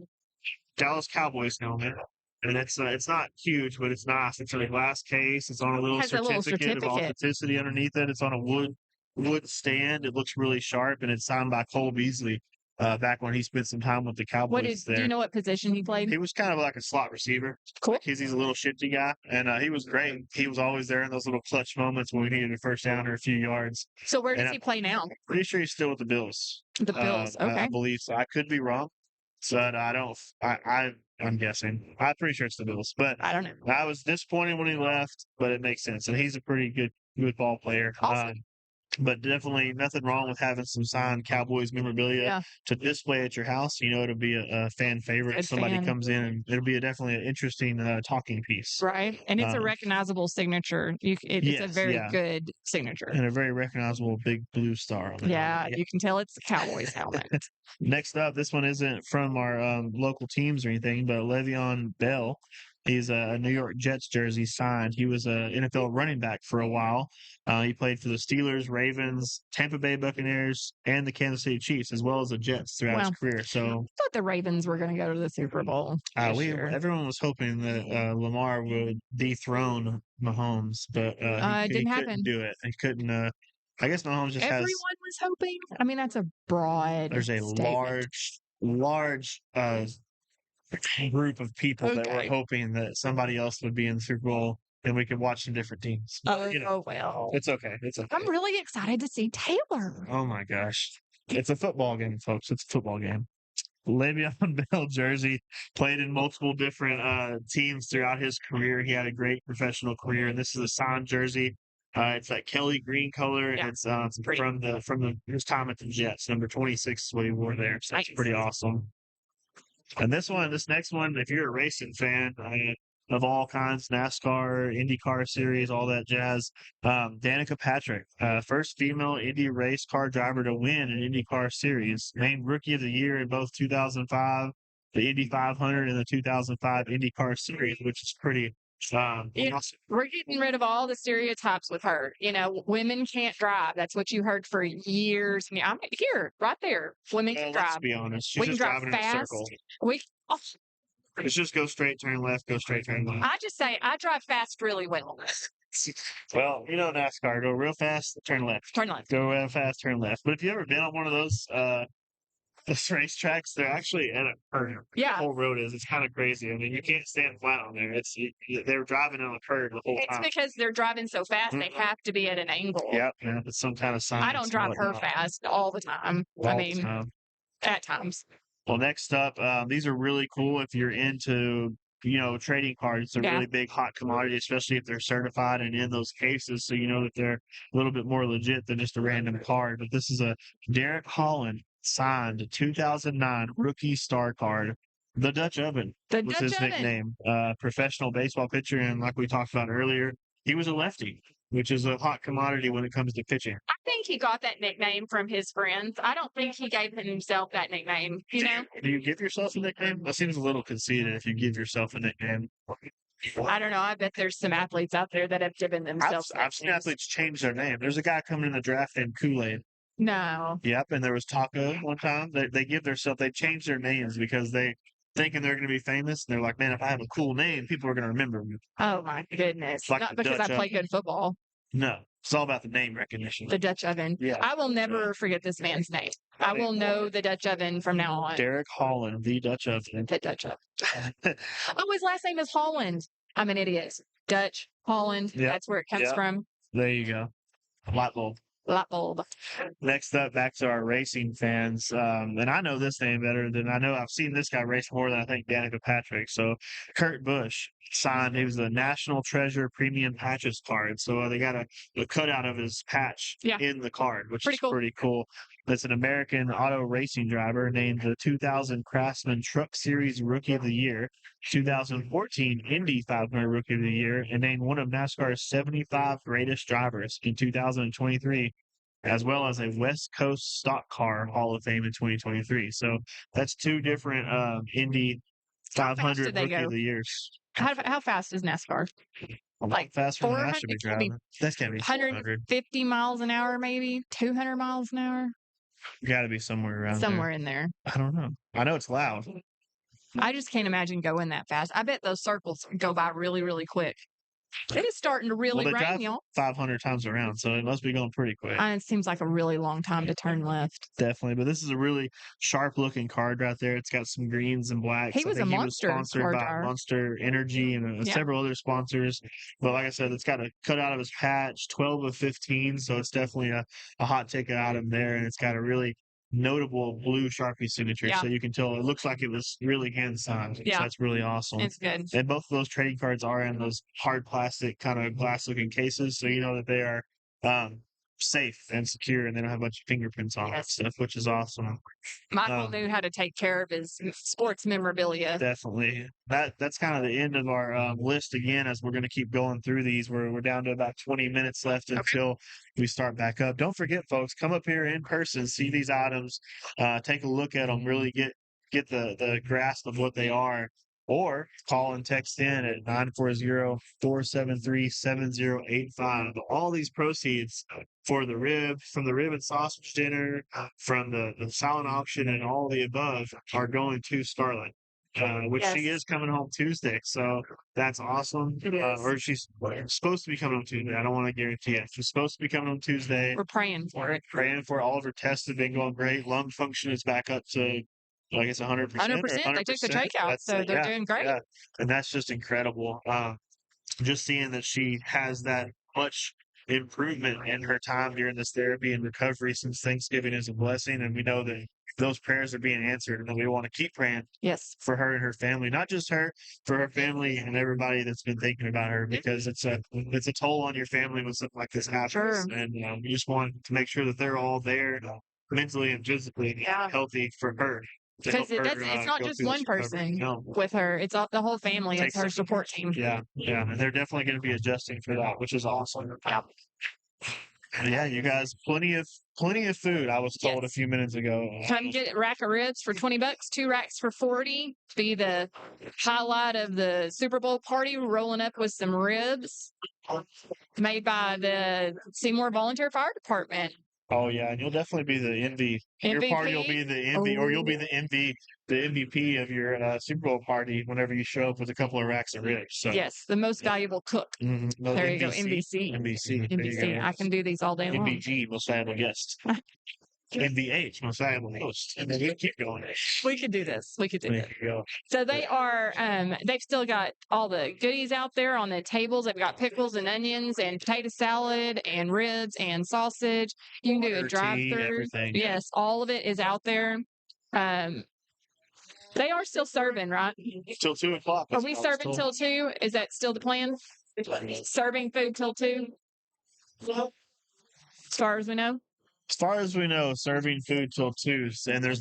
Dallas Cowboys helmet. And it's not huge, but it's nice. It's in a glass case. It's on a little certificate of authenticity underneath it. It's on a wood stand. It looks really sharp, and it's signed by Cole Beasley. Back when he spent some time with the Cowboys. Do you know what position he played? He was kind of like a slot receiver. Cool. He's a little shifty guy, and he was great. He was always there in those little clutch moments when we needed a first down or a few yards. So where does he play now? Pretty sure he's still with the Bills. The Bills, okay. I believe so. I could be wrong, but I'm guessing. I'm pretty sure it's the Bills, but I don't know. I was disappointed when he left, but it makes sense, and he's a pretty good ball player. Awesome. But definitely nothing wrong with having some signed Cowboys memorabilia to display at your house. It'll be a fan favorite. Somebody comes in, and it'll be definitely an interesting talking piece. Right. And it's a recognizable signature. It's a very good signature. And a very recognizable big blue star on it. Yeah, you can tell it's the Cowboys helmet. Next up, this one isn't from our local teams or anything, but Le'Veon Bell. He's a New York Jets jersey signed. He was an NFL running back for a while. He played for the Steelers, Ravens, Tampa Bay Buccaneers, and the Kansas City Chiefs, as well as the Jets throughout his career. So I thought the Ravens were going to go to the Super Bowl. Everyone was hoping that Lamar would dethrone Mahomes, but he didn't happen. Couldn't do it. He couldn't. I guess Mahomes just Everyone was hoping. I mean, that's a broad. There's a statement. large group of people that were hoping that somebody else would be in the Super Bowl and we could watch some different teams. Well. It's okay. It's okay. I'm really excited to see Taylor. Oh my gosh. It's a football game, folks. It's a football game. Le'Veon Bell jersey, played in multiple different teams throughout his career. He had a great professional career, and this is a signed jersey. It's that Kelly green color, and it's from his time at the Jets. Number 26 is what he wore there. So that's pretty awesome. And this next one, if you're a racing fan of all kinds, NASCAR, IndyCar series, all that jazz, Danica Patrick, first female Indy race car driver to win an IndyCar series, named Rookie of the Year in both 2005, the Indy 500, and the 2005 IndyCar series, which is pretty awesome. We're getting rid of all the stereotypes with her. Women can't drive. That's what you heard for years. I mean, I'm here, right there. Women can drive. Let's be honest. She's we just can drive driving fast. in a circle. It's just go straight, turn left, go straight, turn left. I just say I drive fast really well. Well, NASCAR, go real fast, turn left. Turn left. Go real fast, turn left. But if you ever been on one of those racetracks, they're actually at a curve. Yeah. The whole road is. It's kind of crazy. I mean, you can't stand flat on there. They're driving on a curve the whole time. It's because they're driving so fast, they have to be at an angle. Yep. Yeah, it's some kind of science. I don't drive her fast all the time. At times. Well, next up, these are really cool if you're into, trading cards. It's a really big hot commodity, especially if they're certified and in those cases. So you know that they're a little bit more legit than just a random card. But this is a Derek Holland signed 2009 rookie star card. The Dutch Oven was his nickname. Professional baseball pitcher. And like we talked about earlier, he was a lefty, which is a hot commodity when it comes to pitching. I think he got that nickname from his friends. I don't think he gave himself that nickname, you know? Do you give yourself a nickname? That seems a little conceited if you give yourself a nickname. I don't know. I bet there's some athletes out there that have given themselves I've seen nicknames. athletes change their name. There's a guy coming in the draft named Kool-Aid. No. Yep, and there was Taco one time. They change their names because they thinking they're going to be famous. And they're like, man, if I have a cool name, people are going to remember me. Oh my goodness. Like Not the because Dutch I play oven. good football. No, it's all about the name recognition. The Dutch oven. Yeah. I will never forget this man's name. I will know the Dutch oven from now on. Derek Holland, the Dutch oven. The Dutch oven. Oh, his last name is Holland. I'm an idiot. Dutch, Holland. Yep. That's where it comes from. There you go. Light bulb. Light bulb. Next up, back to our racing fans. And I know this name better than I know. I've seen this guy race more than I think Danica Patrick. So Kurt Busch signed. He was the National Treasure Premium Patches card. So they got a cutout of his patch in the card, which is pretty cool. That's an American auto racing driver named the 2000 Craftsman Truck Series Rookie of the Year, 2014 Indy 500 Rookie of the Year, and named one of NASCAR's 75 greatest drivers in 2023, as well as a West Coast Stock Car Hall of Fame in 2023. So that's two different Indy 500 Rookie of the Years. How fast is NASCAR? Like faster than I should be driving. That's gotta be 150 miles an hour, maybe 200 miles an hour. Got to be somewhere around somewhere in there. I don't know. I know it's loud. I just can't imagine going that fast. I bet those circles go by really, really quick. It is starting to really rain, y'all. 500 times around, so it must be going pretty quick. It seems like a really long time to turn left. Definitely, but this is a really sharp-looking card right there. It's got some greens and blacks. He was a Monster. He was sponsored by Monster Energy and several other sponsors. But like I said, it's got a cutout of his patch, 12 of 15, so it's definitely a hot ticket item there, and it's got a really notable blue Sharpie signature, so you can tell it looks like it was really hand signed. So that's really awesome. It's good. And both of those trading cards are in those hard plastic kind of glass looking cases, so you know that they are safe and secure, and they don't have a bunch of fingerprints on it stuff, which is awesome. Michael knew how to take care of his sports memorabilia. Definitely. That's kind of the end of our list again, as we're going to keep going through these. We're down to about 20 minutes left until we start back up. Don't forget, folks, come up here in person, see these items, take a look at them, really get the grasp of what they are. Or call and text in at 940-473-7085. All these proceeds from the rib and sausage dinner, from the silent auction and all the above are going to Scarlet. Which she is coming home Tuesday, so that's awesome. Or she's supposed to be coming home Tuesday. I don't want to guarantee it. She's supposed to be coming home Tuesday. We're praying for it. All of her tests have been going great. Lung function is back up to, I guess, 100%. 100%. They took the trach out, so they're doing great. Yeah. And that's just incredible. Just seeing that she has that much improvement in her time during this therapy and recovery since Thanksgiving is a blessing, and we know that those prayers are being answered, and we want to keep praying for her and her family, not just her, for her family and everybody that's been thinking about her, because it's a toll on your family when something like this happens. And we just want to make sure that they're all there mentally and physically healthy for her. Because it's not just one person with her; it's the whole family. It's her support team. Yeah, and they're definitely going to be adjusting for that, which is awesome. Yeah, you guys, plenty of food. I was told a few minutes ago. Come get a rack of ribs for $20. 2 racks for $40. Be the highlight of the Super Bowl party. Rolling up with some ribs made by the Seymour Volunteer Fire Department. Oh yeah, and you'll definitely be the MVP. Your party will be the MVP, or you'll be the MVP of your Super Bowl party whenever you show up with a couple of racks of ribs. So. Yes, the most valuable cook. Mm-hmm. No, there you go, NBC. I can do these all day long. MBG, most valuable guest. MVH, most valuable host. And then we keep going. We could do this. So they are, they've still got all the goodies out there on the tables. They've got pickles and onions and potato salad and ribs and sausage. You can do a drive-through. Yes, all of it is out there. They are still serving, right? Till 2 o'clock. Are we serving till 2? Is that still the plan? Serving food till 2? As far as we know? As far as we know, serving food till 2, and there's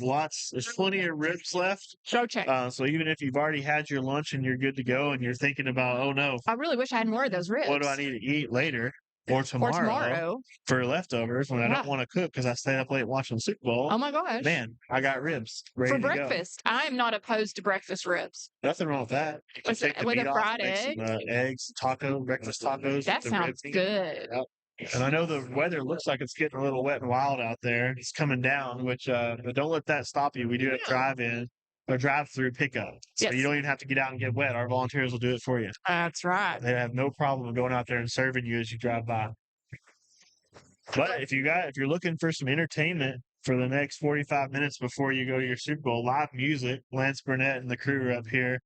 plenty of ribs left. Show check. So even if you've already had your lunch and you're good to go, and you're thinking about, oh no, I really wish I had more of those ribs. What do I need to eat later? or or tomorrow tomorrow. for leftovers when I Yeah. don't want to cook because I stayed up late watching the Super Bowl. Oh my gosh. Man, I got ribs For ready to go. breakfast. I am not opposed to breakfast ribs. Nothing wrong with that. You can take the With a meat off, fried make egg. some eggs, breakfast tacos. That with the sounds rib meat. good. Yep. And I know the weather looks like it's getting a little wet and wild out there. It's coming down, which but don't let that stop you. We do a drive-in or drive-through pickup, so you Yes. don't even have to get out and get wet. Our volunteers will do it for you. That's right. They have no problem going out there and serving you as you drive by. But if you're looking for some entertainment for the next 45 minutes before you go to your Super Bowl, live music, Lance Burnett and the crew are up here,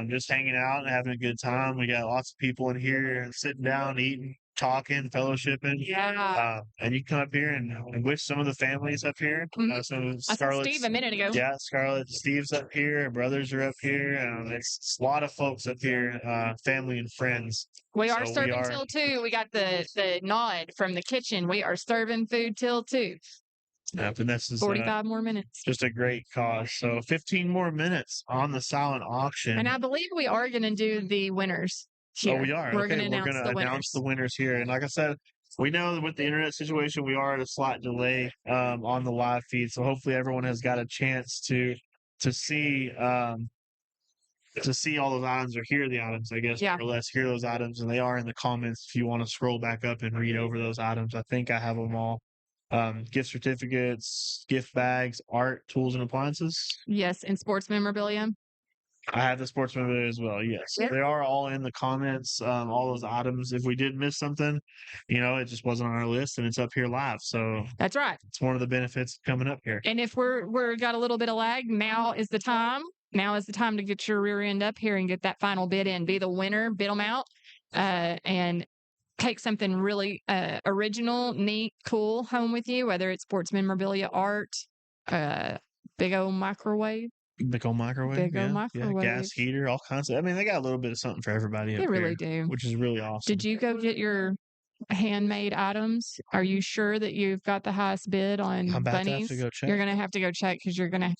just hanging out and having a good time. We got lots of people in here sitting down, eating, talking, fellowshipping. Yeah. And you can come up here and wish some of the families up here. Some of I saw Scarlet's, Steve a minute ago. yeah, Scarlet, Steve's up here, her brothers are up here. It's a lot of folks up here, family and friends. We are So we serving are- till 2. We got the nod from the kitchen. We are serving food till 2. And this is 45 more minutes. just a great cause. So 15 more minutes on the silent auction. And I believe we are going to do the winners here. Oh, we are. We're Okay, going to we're announce going to the announce winners. the winners here. And like I said, we know that with the internet situation, we are at a slight delay on the live feed. So hopefully everyone has got a chance to see all those items or hear the items, I guess, Yeah. more or less hear those items. And they are in the comments if you want to scroll back up and read over those items. I think I have them all. Gift certificates, gift bags, art, tools, and appliances. Yes, and sports memorabilia. I have the sports memorabilia as well. Yes, Yeah. they are all in the comments. All those items. If we did miss something, it just wasn't on our list, and it's up here live. So That's right. it's one of the benefits of coming up here. And if we're got a little bit of lag, now is the time. Now is the time to get your rear end up here and get that final bid in. Be the winner, bid them out, and take something really original, neat, cool home with you, whether it's sports memorabilia, art, big old microwave. Big old microwave, Big old yeah, microwave. gas heater, all kinds of. I mean, they got a little bit of something for everybody. They up really here, do. which is really awesome. Did you go get your handmade items? Are you sure that you've got the highest bid on I'm about to have bunnies? to go check. You're going to have to go check because you're going to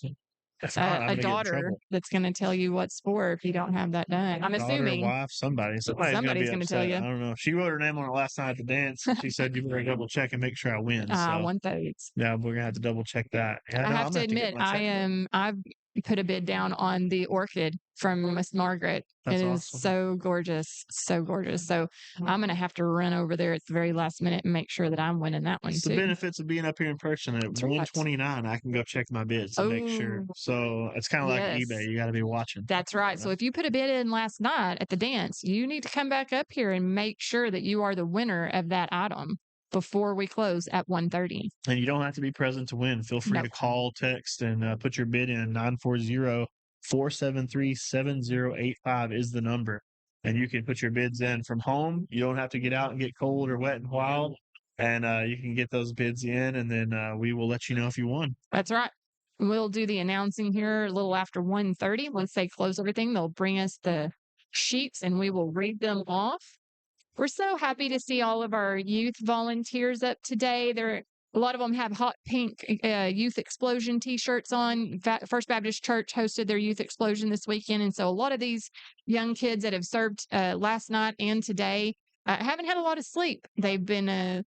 If not, I'm a gonna get in daughter trouble. that's going to tell you what's for if you don't have that done. I'm Daughter, assuming. wife, somebody's Somebody's gonna be gonna tell upset. you. I don't know. She wrote her name on it last night at the dance. And she said you better double check and make sure I win. So One those. yeah, we're gonna have to double check that. Yeah, I no, have I'm to gonna get admit, my check. I've put a bid down on the orchid from Miss Margaret. That's It is awesome. so gorgeous, so gorgeous. So I'm gonna have to run over there at the very last minute and make sure that I'm winning that one It's the too. benefits of being up here in person. At That's right. 129, I can go check my bids and make sure. Oh, So it's kind of like yes. eBay. You got to be watching. That's right. So if you put a bid in last night at the dance, you need to come back up here and make sure that you are the winner of that item before we close at 1:30. And you don't have to be present to win. Feel free No. to call, text, and put your bid in. 940-473-7085 is the number. And you can put your bids in from home. You don't have to get out and get cold or wet and wild. And you can get those bids in, and then we will let you know if you won. That's right. We'll do the announcing here a little after 1:30. Once they close everything, they'll bring us the sheets and we will read them off. We're so happy to see all of our youth volunteers up today. A lot of them have hot pink youth explosion t-shirts on. First Baptist Church hosted their youth explosion this weekend. And so a lot of these young kids that have served last night and today haven't had a lot of sleep. They've been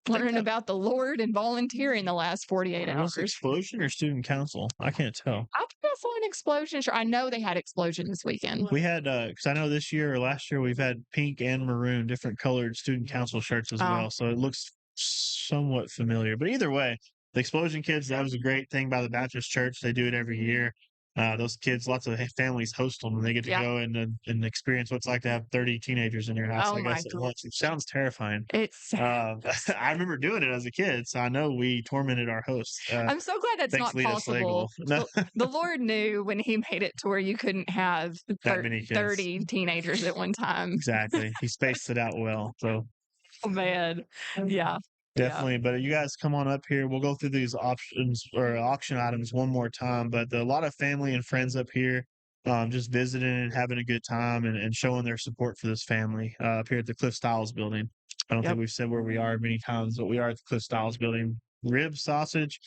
learning about the Lord and volunteering the last 48 Was hours. it explosion or student council? I can't tell. I think I saw an explosion. Sure, I know they had explosion this weekend. We had, because I know this year or last year we've had pink and maroon, different colored student council shirts as well. So it looks somewhat familiar. But either way, the explosion kids, that was a great thing by the Baptist Church. They do it every year. Those kids, lots of families host them, and they get to go and experience what it's like to have 30 teenagers in your house. Oh I guess my at once. It sounds terrifying. It's. I remember doing it as a kid, so I know we tormented our hosts. I'm so glad that's not thankfully that's possible. legal. No. The Lord knew when He made it to where you couldn't have That many kids. 30 teenagers at one time. Exactly. He spaced it out well. So Oh man, yeah. definitely. But you guys come on up here. We'll go through these options or auction items one more time. But a lot of family and friends up here just visiting and having a good time and showing their support for this family up here at the Cliff Styles building. I don't think we've said where we are many times, but we are at the Cliff Styles building. Ribs, sausage,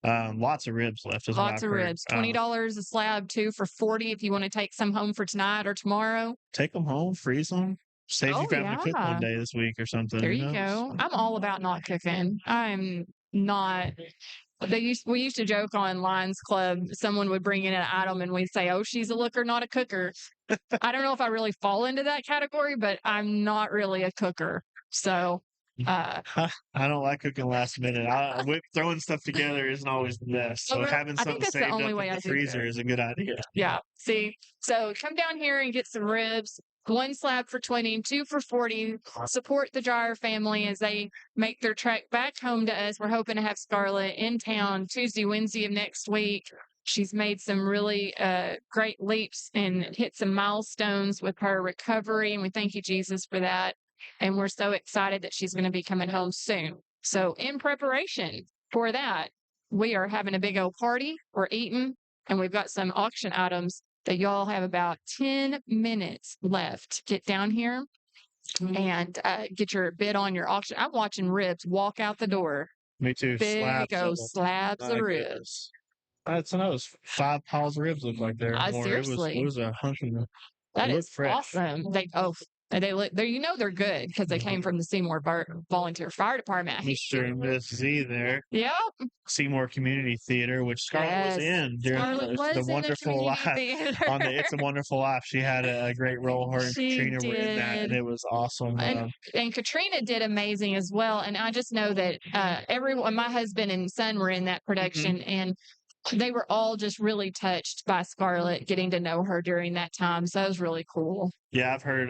lots of ribs left. Lots of ribs. $20 a slab, 2 for $40 if you want to take some home for tonight or tomorrow. Take them home, freeze them. Saves you Oh from having to cook one yeah. day this week or something, There you you know? go. I'm all about not cooking. I'm not. We used to joke on Lions Club. Someone would bring in an item and we'd say, "Oh, she's a looker, not a cooker." I don't know if I really fall into that category, but I'm not really a cooker. So, uh, I don't like cooking last minute. Throwing stuff together isn't always the best. So having I think something that's the saved only up way in I the do freezer cook. is a good idea. Yeah. See, so come down here and get some ribs. One slab for 20, two for 40. Support the Dreyer family as they make their trek back home to us. We're hoping to have Scarlet in town Tuesday, Wednesday of next week. She's made some really great leaps and hit some milestones with her recovery. And we thank you, Jesus, for that. And we're so excited that she's going to be coming home soon. So, in preparation for that, we are having a big old party. We're eating, and we've got some auction items that y'all have about 10 minutes left. Get down here and get your bid on your auction. I'm watching ribs walk out the door. Me too. Big old slabs of My ribs. goodness. That's those 5 piles of ribs look like there more. It Seriously. was a hunk of them. That They look is fresh. awesome. They look there. You know they're good because they came from the Seymour Volunteer Fire Department. Mr. and Miss Z there. Yep. Seymour Community Theater, which Scarlet was in during Scarlet was the in the Wonderful community Life theater. on the It's a Wonderful Life. She had a great role. Her and She Katrina were in that, and did. it was awesome. And Katrina did amazing as well. And I just know that everyone, my husband and son were in that production, and they were all just really touched by Scarlet, getting to know her during that time. So that was really cool. Yeah, I've heard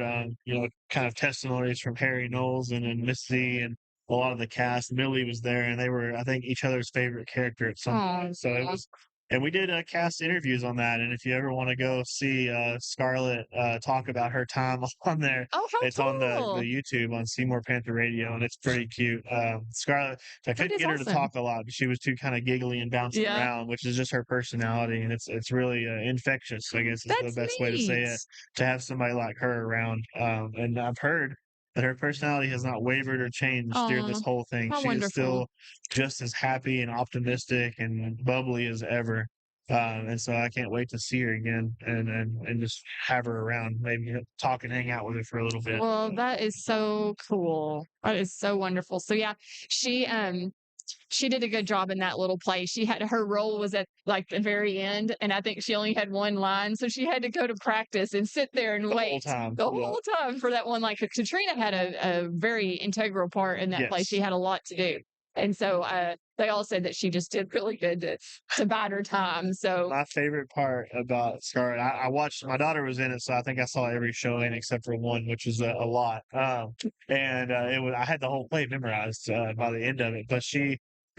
kind of testimonies from Harry Knowles and Miss Z and a lot of the cast. Millie was there, and they were, I think, each other's favorite character at some point. So it was, and we did cast interviews on that. And if you ever want to go see Scarlet talk about her time on there, it's cool. on the YouTube on Seymour Panther Radio, and it's pretty cute. Scarlet, I couldn't get her to talk a lot, but she was too kind of giggly and bouncing around, which is just her personality, and it's really infectious, I guess is the best way to say it, to have somebody like her around. And I've heard that her personality has not wavered or changed through this whole thing. She is still just as happy and optimistic and bubbly as ever. And so I can't wait to see her again and just have her around, maybe talk and hang out with her for a little bit. Well, that is so cool. That is so wonderful. So yeah, she did a good job in that little play. She had her role was at like the very end, and I think she only had one line, so she had to go to practice and sit there and wait the whole time for that one line. Katrina had a very integral part in that play. She had a lot to do, and so they all said that she just did really good to bide her time. So my favorite part about Scarlet, I watched. My daughter was in it, so I think I saw every show in except for one, which was a lot. And it was I had the whole play memorized by the end of it. But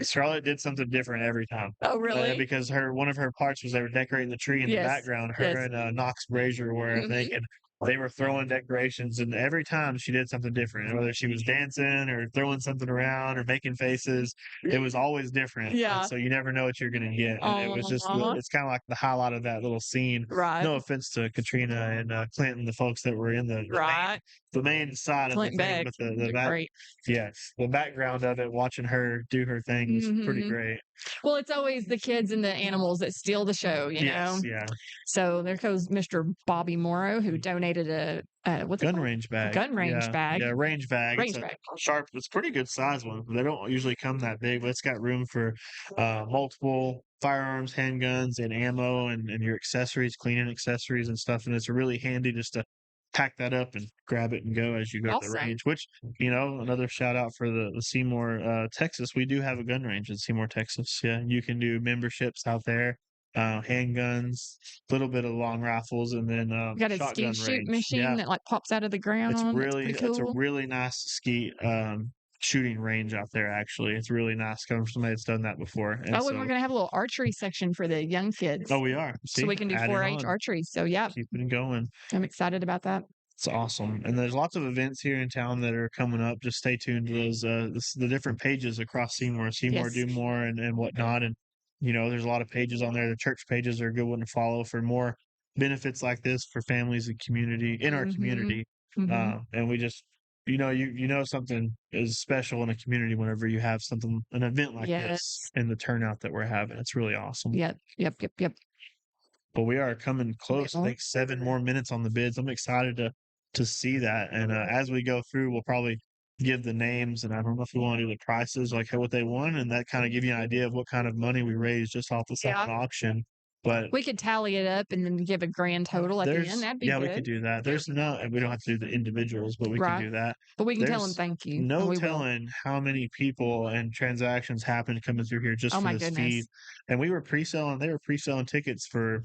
Scarlett did something different every time. Oh, really? Because one of her parts was they were decorating the tree in the background. Her and Knox Brazier were, I think, and they were throwing decorations, and every time she did something different. Whether she was dancing or throwing something around or making faces, it was always different. Yeah. And so you never know what you're going to get. And it was just, it's kind of like the highlight of that little scene. Right. No offense to Katrina and Clinton, the folks that were in the main side Clint of the thing, Beck, but the background of it, watching her do her thing was pretty great. Well, it's always the kids and the animals that steal the show, you know? Yeah. So there goes Mr. Bobby Morrow, who donated a gun range bag. Gun range bag. Yeah, range bag. Range it's bag. Sharp. It's a pretty good size one. They don't usually come that big, but it's got room for multiple firearms, handguns, and ammo, and your accessories, cleaning accessories and stuff. And it's really handy just to pack that up and grab it and go as you go to the range, which, another shout out for the Seymour, Texas. We do have a gun range in Seymour, Texas. Yeah. You can do memberships out there, handguns, a little bit of long rifles, and then, got a skeet shoot machine that like pops out of the ground. It's cool. a really nice skeet, shooting range out there. Actually, it's really nice coming from somebody that's done that before. And and we're going to have a little archery section for the young kids. Oh, we are. So we can do 4-H archery. So yeah, keep it going. I'm excited about that. It's awesome. And there's lots of events here in town that are coming up. Just stay tuned to those, the different pages across Seymour Do More and whatnot. And, there's a lot of pages on there. The church pages are a good one to follow for more benefits like this for families and community in our community. And we just, something is special in a community whenever you have an event like this and the turnout that we're having. It's really awesome. Yep. But we are coming close. I think 7 more minutes on the bids. I'm excited to to see that. And as we go through, we'll probably give the names, and I don't know if we want to do the prices, like what they won, and that kind of give you an idea of what kind of money we raised just off the second auction. But We could tally it up and then give a grand total at the end. there's That'd be yeah, good. we could do that. There's no, and we don't have to do the individuals, but we can Right. do that. But we can tell them There's thank you. and no we will. telling how many people and transactions happen coming through here just Oh for my this feed. goodness. And they were pre-selling tickets for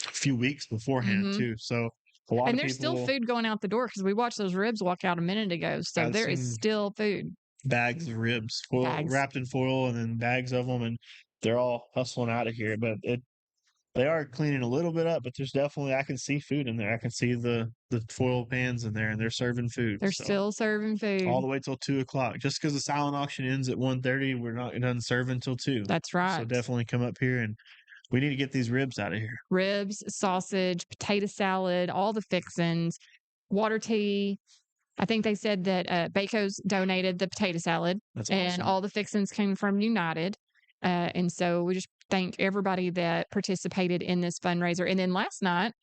a few weeks beforehand Mhm. too. So a lot And of there's still people food going out the door because we watched those ribs walk out a minute ago. So I've there is seen still food. bags of ribs, Bags. wrapped in foil, and then bags of them, and they're all hustling out of here. But they are cleaning a little bit up, but there's definitely, I can see food in there. I can see the foil pans in there, and they're serving food. They're So still serving food. all the way till 2:00. Just because the silent auction ends at 1:30, we're not done serving till 2. That's So right. definitely come up here, and we need to get these ribs out of here. Ribs, sausage, potato salad, all the fixins, water tea. I think they said that Baco's donated the potato salad, That's and awesome. all the fixins came from United. And so we just thank everybody that participated in this fundraiser. And then last night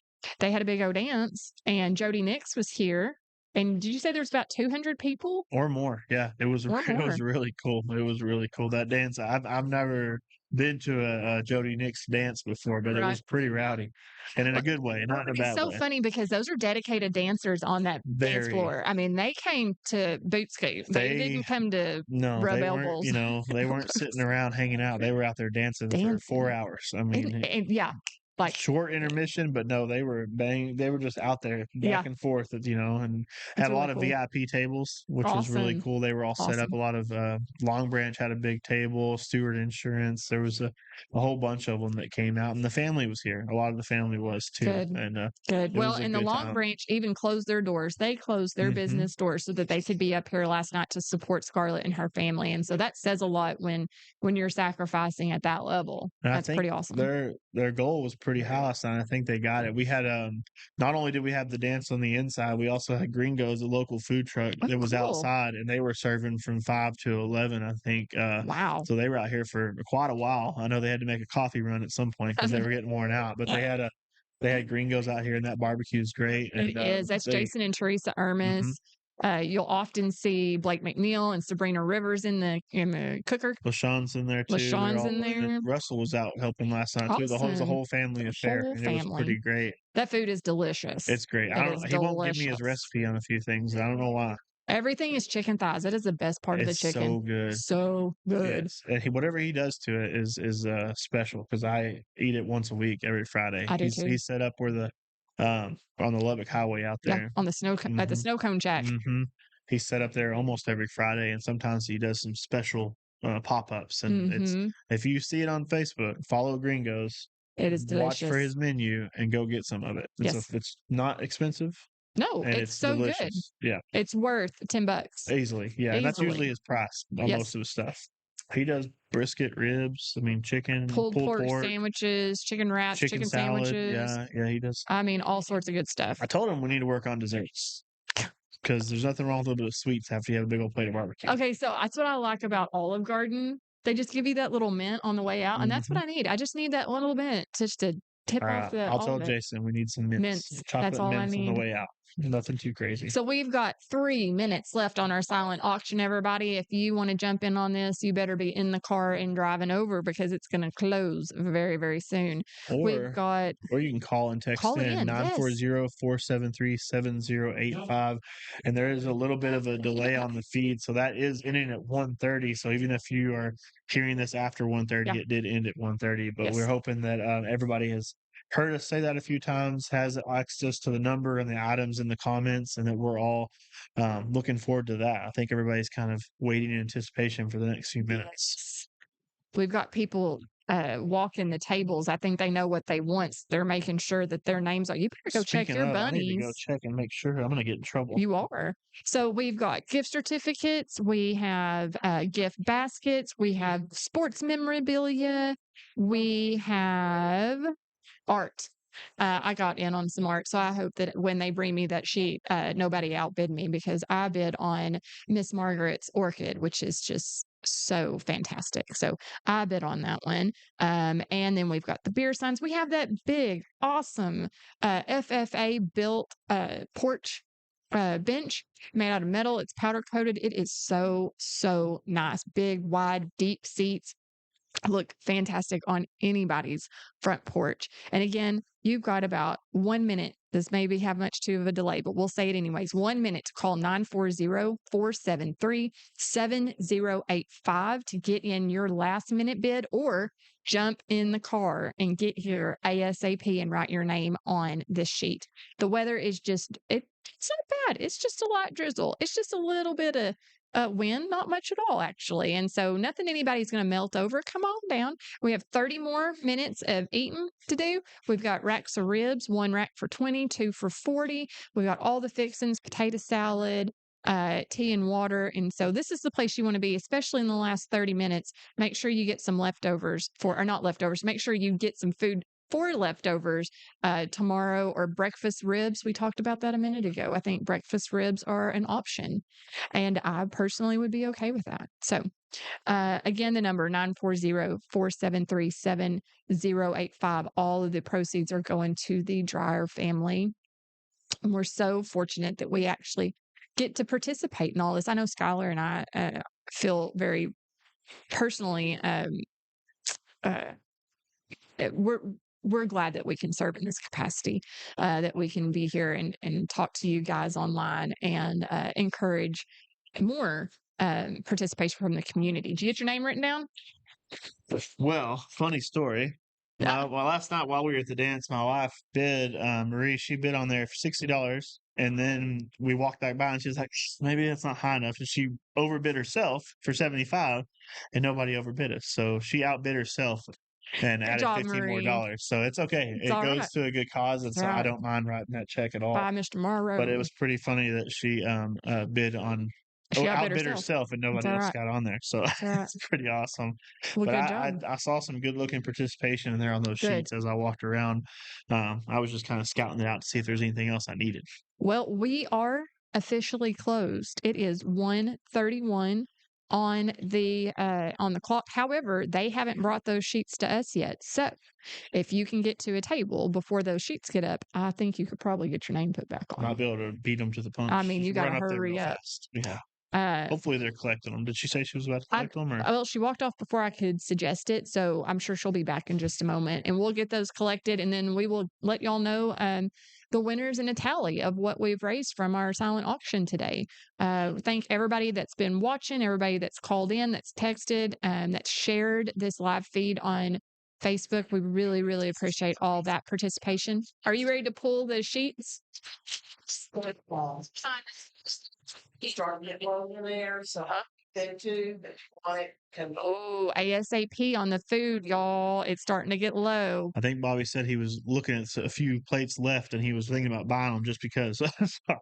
they had a big old dance, and Jody Nix was here. And did you say there's about 200 people Or more. Yeah, it was or it more? was really cool. It was really cool. That dance, I've never been to a Jody Nix dance before, but it Right. was pretty rowdy, and in a good way, not in a It's bad so way. funny because those are dedicated dancers on that dance Very. floor. I mean, they came to boot scoot. They They didn't come to no, rub they weren't. elbows. They weren't sitting around hanging out. They were out there dancing for 4 Dancing. hours. I mean, And yeah, like short intermission, but no, they were They were just out there Yeah. back and forth, and it's had a really lot of cool. VIP tables, which was really Awesome. cool. They were all set up. Awesome. A lot of Long Branch had a big table. Stewart Insurance. There was a whole bunch of them that came out, and the family was here. A lot of the family was too, Good. and Good. it Well, was a and the good Long time. Branch even closed their doors. They closed their Mhm. business doors so that they could be up here last night to support Scarlet and her family. And so that says a lot when you're sacrificing at that level. And I That's think pretty awesome. their goal was pretty high last night. I think they got it. We had not only did we have the dance on the inside, we also had Gringos, a local food truck Oh, that was cool. outside, and they were serving from 5 to 11, I think. Wow. So they were out here for quite a while. I know they had to make a coffee run at some point because they were getting worn out, but they had Gringos out here, and that barbecue is great. And It is. That's they Jason and Teresa Ermis. You'll often see Blake McNeil and Sabrina Rivers in the cooker. LaShawn's in there too. LaShawn's in there. Russell was out helping last night too. It was a Awesome. whole family affair, Whole and it was family. pretty great. That food is delicious. It's great. It is He won't give me his delicious. recipe on a few things. I don't know why. Everything is chicken thighs. That is the best part of the It's chicken. so good. So good. Yes. And whatever he does to it is special because I eat it once a week every Friday. I do too. He's set up where the on the Lubbock Highway out Yeah, there. on the at the snow cone shack. He's set up there almost every Friday, and sometimes he does some special pop-ups. And if you see it on Facebook, follow Gringos. It is Watch for delicious. his menu and go get some of it. Yes. It's not expensive. No, And it's so good. delicious. Yeah, It's worth $10. easily. Yeah, and that's Easily. usually his price on Yes. most of his stuff. He does brisket, ribs. I mean, chicken, Pulled pork pork, sandwiches, chicken wraps, chicken salad. sandwiches. Yeah, he does. I mean, all sorts of good stuff. I told him we need to work on desserts because there's nothing wrong with a little bit of sweets after you have a big old plate of barbecue. Okay, so that's what I like about Olive Garden. They just give you that little mint on the way out, and that's what I need. I just need that little mint just to tip off the. I'll tell Jason we need some mints. Mints. Chocolate That's all I mints on need. the way out. Nothing too crazy. So we've got 3 minutes left on our silent auction, everybody. If you want to jump in on this, you better be in the car and driving over because it's going to close very, very soon. We've got... Or you can call and text in 940-473-7085. And there is a little bit of a delay on the feed. So that is ending at 1:30. So even if you are hearing this after 1:30, it did end at 1:30. But we're hoping that everybody has heard us say that a few times, has access to the number and the items in the comments, and that we're all looking forward to that. I think everybody's kind of waiting in anticipation for the next few minutes. We've got people walking the tables. I think they know what they want. They're making sure that their names are. You better go check your bunnies. I need to go check and make sure. I'm going to get in trouble. You are. So we've got gift certificates. We have gift baskets. We have sports memorabilia. We have art. I got in on some art, so I hope that when they bring me that sheet, nobody outbid me because I bid on Miss Margaret's orchid, which is just so fantastic. So I bid on that one. And then we've got the beer signs. We have that big, awesome FFA built porch bench made out of metal. It's powder coated. It is so nice. Big, wide, deep seats look fantastic on anybody's front porch. And again, you've got about 1 minute. This maybe have much too of a delay, but we'll say it anyways. 1 minute to call 940-473-7085 to get in your last minute bid, or jump in the car and get here ASAP and write your name on this sheet. The weather is just, it's not bad. It's just a light drizzle. It's just a little bit of wind, not much at all, actually. And so nothing anybody's going to melt over. Come on down. We have 30 more minutes of eating to do. We've got racks of ribs, 1 rack for 20, 2 for 40. We've got all the fixings, potato salad, tea and water. And so this is the place you want to be, especially in the last 30 minutes. Make sure you get some leftovers or not leftovers. Make sure you get some food for leftovers tomorrow, or breakfast ribs. We talked about that a minute ago. I think breakfast ribs are an option, and I personally would be okay with that. So again, the number 940-473-7085. All of the proceeds are going to the Dreyer family. And we're so fortunate that we actually get to participate in all this. I know Skyler and I feel very personally we're glad that we can serve in this capacity, that we can be here and talk to you guys online and encourage more participation from the community. Did you get your name written down? Well, funny story. Well, last night while we were at the dance, my wife bid, Marie, she bid on there for $60. And then we walked back by and she was like, maybe that's not high enough. And she overbid herself for 75 and nobody overbid us. So she outbid herself and Good added job, 15 more Marie. dollars. So it's okay. It's It all goes right. to a good cause. And It's so all I right. don't mind writing that check at all. Bye, Mr. Morrow. But it was pretty funny that she bid on She outbid herself and nobody all else right. got on there. So It's all right. it's pretty awesome. Well, But good I job. saw some good looking participation in there on those Good. sheets as I walked around. I was just kind of scouting it out to see if there's anything else I needed. Well, we are officially closed. It is 1:31 on the clock. However, they haven't brought those sheets to us yet. So if you can get to a table before those sheets get up, I think you could probably get your name put back on. Might be able to beat them to the punch. I mean, you got to run up there hurry real up. fast. Yeah. Uh, Hopefully they're collecting them. Did she say she was about to collect them? Or? Well, she walked off before I could suggest it, so I'm sure she'll be back in just a moment, and we'll get those collected, and then we will let y'all know the winners in a tally of what we've raised from our silent auction today. Thank everybody that's been watching, everybody that's called in, that's texted, that's shared this live feed on Facebook. We really, really appreciate all that participation. Are you ready to pull the sheets? Starting to get low in there, so then too, but like Oh, ASAP on the food, y'all. It's starting to get low. I think Bobby said he was looking at a few plates left and he was thinking about buying them just because. I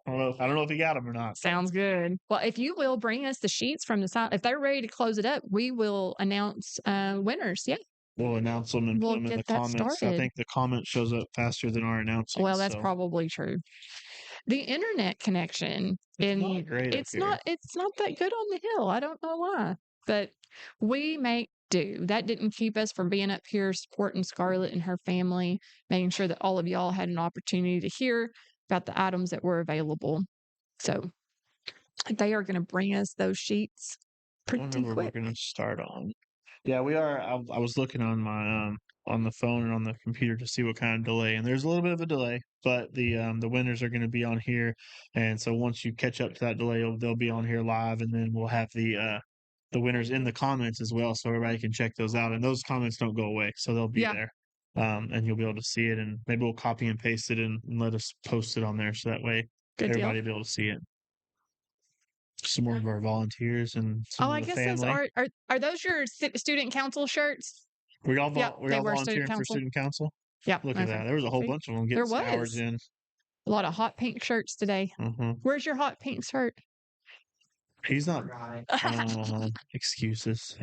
don't know if he got them or not. Sounds good. Well, if you will bring us the sheets from the side, if they're ready to close it up, we will announce winners. Yeah. We'll announce them and We'll put them in get the that comments. I started. think the comment shows up faster than our announcing. Well, that's so. probably true. The internet connection not great it's not that good on the hill. I don't know why, but we make do. That didn't keep us from being up here supporting Scarlet and her family, making sure that all of y'all had an opportunity to hear about the items that were available. So they are going to bring us those sheets pretty Whenever quick. we're going to start on. Yeah, we are. I was looking on my on the phone and on the computer to see what kind of delay, and there's a little bit of a delay, but the winners are going to be on here, and so once you catch up to that delay, they'll be on here live, and then we'll have the winners in the comments as well, so everybody can check those out, and those comments don't go away, so they'll be there, and you'll be able to see it, and maybe we'll copy and paste it and let us post it on there, so that way everybody will be able to see it. Some more of our volunteers and some of the family. Are those your student council shirts? We're all volunteering for student council. Yeah, look at that. There was a whole bunch of them getting hours in. A lot of hot pink shirts today. Where's your hot pink shirt? He's not. Excuses.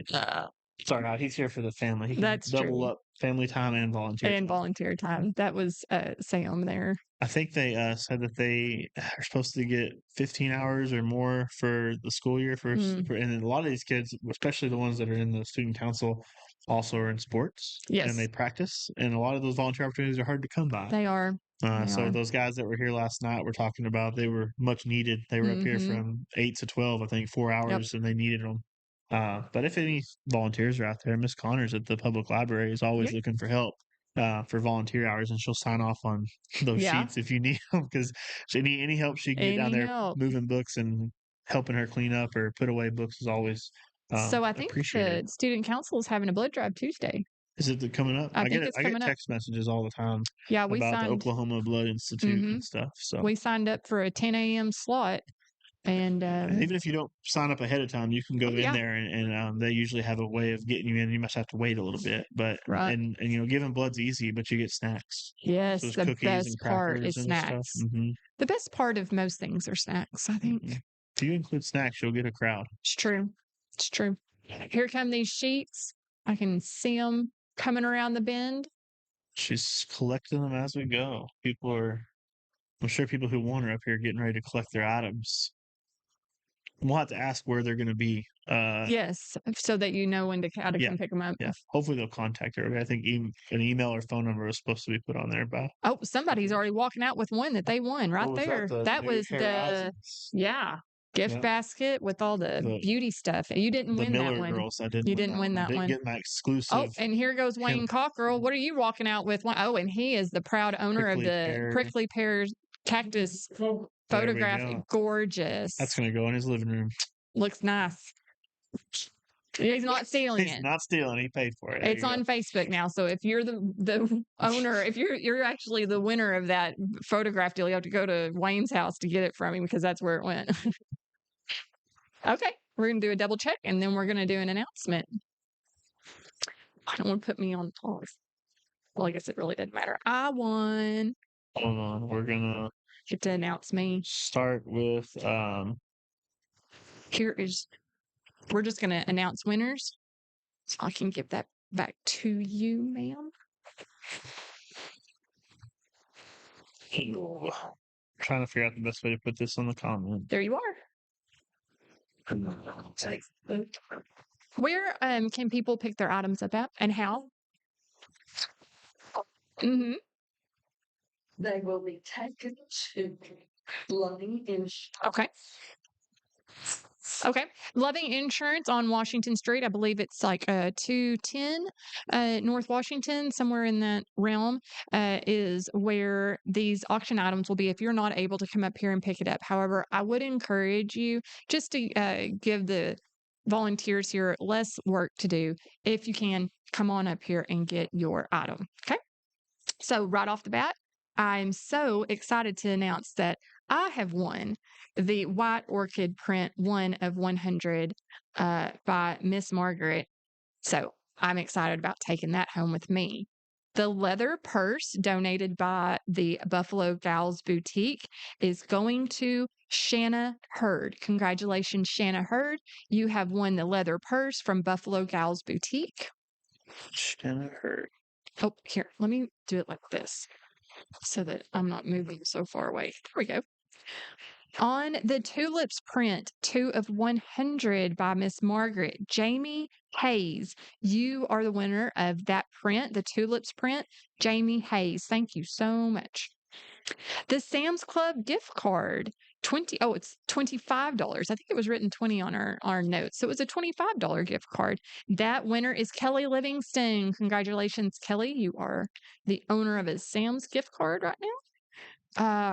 Sorry, God, he's here for the family. He can double up family time and volunteer time. That was Sam there. I think they said that they are supposed to get 15 hours or more for the school year and a lot of these kids, especially the ones that are in the student council, also are in sports. Yes. And they practice. And a lot of those volunteer opportunities are hard to come by. They are. They So are. those guys that were here last night were talking about they were much needed. They were up here Mm-hmm. from 8 to 12, I think, 4 Yep. hours, and they needed them. But if any volunteers are out there, Miss Connors at the public library is always Yep. looking for help for volunteer hours, and she'll sign off on those Yeah. sheets if you need them because any help she can get down Any there help. moving books and helping her clean up or put away books is always So I think appreciated. the student council is having a blood drive Tuesday. Is it coming up? I think it's I get coming up. text messages all the time Yeah, we about the signed. Oklahoma Blood Institute Mm-hmm. and stuff. So We signed up for a 10 a.m. slot, and even if you don't sign up ahead of time, you can go in yeah, there and they usually have a way of getting you in. You must have to wait a little bit, but right. and giving blood's easy, but you get snacks. So Yes, there's the cookies and best part crackers is and stuff. snacks. The best part of most things are snacks, I think. If you include snacks, you'll get a crowd. It's true. It's true. Here come these sheets. I can see them coming around the bend. She's collecting them as we go. I'm sure people who want her up here getting ready to collect their items. We'll have to ask where they're going to be. Yes, so that you know when to how to Yeah, come pick them up. Yeah, hopefully they'll contact her. I think an email or phone number is supposed to be put on there by. Oh, somebody's already walking out with one that they won right Oh, was there. That New was the Horizons? gift Yeah. basket with all the beauty stuff. You didn't The win that Miller one. girls, I didn't. You didn't win that Didn't one. get my Oh, exclusive and here goes Wayne Cockerell. What are you walking out with? Oh, and he is the proud owner of prickly the pear. prickly pear cactus photograph. go. Gorgeous. That's going to go in his living room. Looks nice. He's not stealing He's it. not stealing. He paid for it. It's on Facebook now. So if you're the owner, if you're actually the winner of that photograph deal, you have to go to Wayne's house to get it from him because that's where it went. Okay, we're gonna do a double check and then we're gonna do an announcement. I don't want to put me on pause. Well, I guess it really doesn't matter. I won. Hold on. We're gonna Get to announce me. start with We're just gonna announce winners. So I can give that back to you, ma'am. trying to figure out the best way to put this on the comment. There you are. Where can people pick their items up at and how? Mm-hmm. They will be taken to Loving Insurance. Okay. Okay. Loving Insurance on Washington Street. I believe it's like 210 North Washington, somewhere in that realm, is where these auction items will be if you're not able to come up here and pick it up. However, I would encourage you just to give the volunteers here less work to do. If you can, come on up here and get your item. Okay. So right off the bat, I'm so excited to announce that I have won the White Orchid print 1 of 100 by Miss Margaret. So I'm excited about taking that home with me. The leather purse donated by the Buffalo Gals Boutique is going to Shanna Hurd. Congratulations, Shanna Hurd. You have won the leather purse from Buffalo Gals Boutique. Shanna Hurd. Oh, here, let me do it like this so that I'm not moving so far away. There we go. On the Tulips print, 2 of 100 by Miss Margaret, Jamie Hayes. You are the winner of that print, the Tulips print, Jamie Hayes. Thank you so much. The Sam's Club gift card, it's $25. I think it was written 20 on our notes. So it was a $25 gift card. That winner is Kelly Livingston. Congratulations, Kelly. You are the owner of a Sam's gift card right now.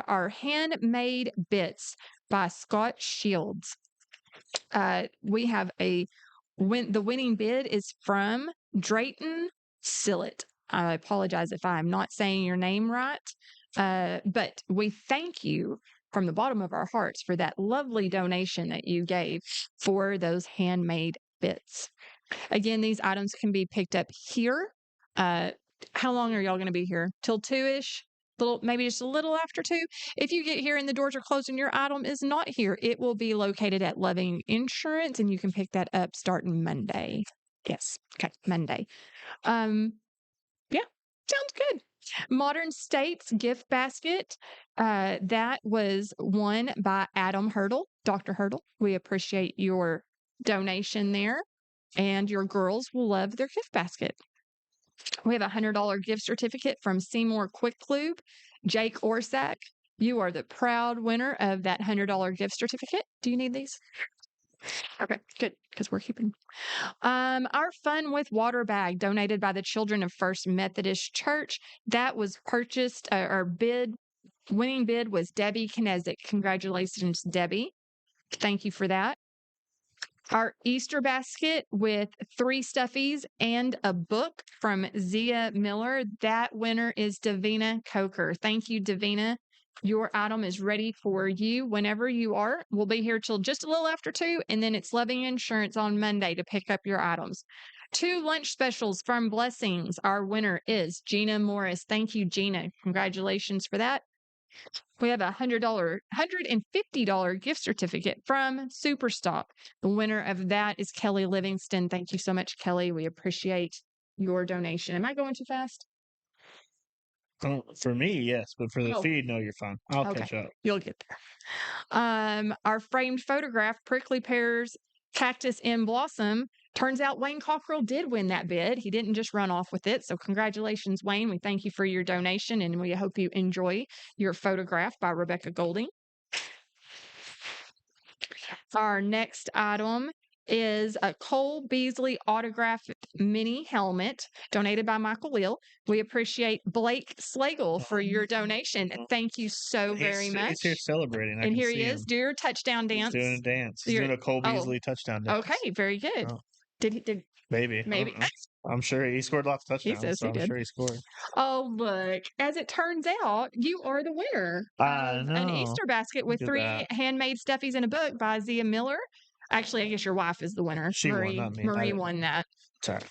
Our Handmade Bits by Scott Shields. We have the winning bid is from Drayton Sillett. I apologize if I'm not saying your name right. But we thank you from the bottom of our hearts for that lovely donation that you gave for those handmade bits. Again, these items can be picked up here. How long are y'all going to be here? Till 2-ish? Maybe just a little after 2. If you get here and the doors are closed and your item is not here, it will be located at Loving Insurance and you can pick that up starting Monday. Yes. Okay. Monday. Yeah. Sounds good. Modern States gift basket. That was won by Adam Hurdle. Dr. Hurdle, we appreciate your donation there. And your girls will love their gift basket. We have a $100 gift certificate from Seymour Quick Lube. Jake Orsak, you are the proud winner of that $100 gift certificate. Do you need these? Okay, good, because we're keeping. Our Fun with Water bag donated by the children of First Methodist Church. That was purchased, winning bid was Debbie Kinesic. Congratulations, Debbie. Thank you for that. Our Easter basket with 3 stuffies and a book from Zia Miller. That winner is Davina Coker. Thank you, Davina. Your item is ready for you whenever you are. We'll be here till just a little after 2, and then it's Loving Insurance on Monday to pick up your items. 2 lunch specials from Blessings. Our winner is Gina Morris. Thank you, Gina. Congratulations for that. We have a $150 gift certificate from Superstop. The winner of that is Kelly Livingston. Thank you so much, Kelly. We appreciate your donation. Am I going too fast? For me, yes, but for the feed, no, you're fine. I'll catch up. You'll get there. Our framed photograph, Prickly Pears, Cactus in Blossom. Turns out Wayne Cockrell did win that bid. He didn't just run off with it. So congratulations, Wayne. We thank you for your donation, and we hope you enjoy your photograph by Rebecca Golding. Our next item is a Cole Beasley autographed mini helmet donated by Michael Leal. We appreciate Blake Slagle for your donation. Thank you so very much. He's here celebrating. And here he is. Do your touchdown dance. He's doing a dance. He's doing a Cole Beasley touchdown dance. Okay, very good. Oh. Did Maybe. I'm sure he scored lots of touchdowns. He says so I'm sure he scored. Oh, look. As it turns out, you are the winner of an Easter basket with 3 handmade stuffies and a book by Zia Miller. Actually, I guess your wife is the winner. She won, not me. Marie won that. Sorry.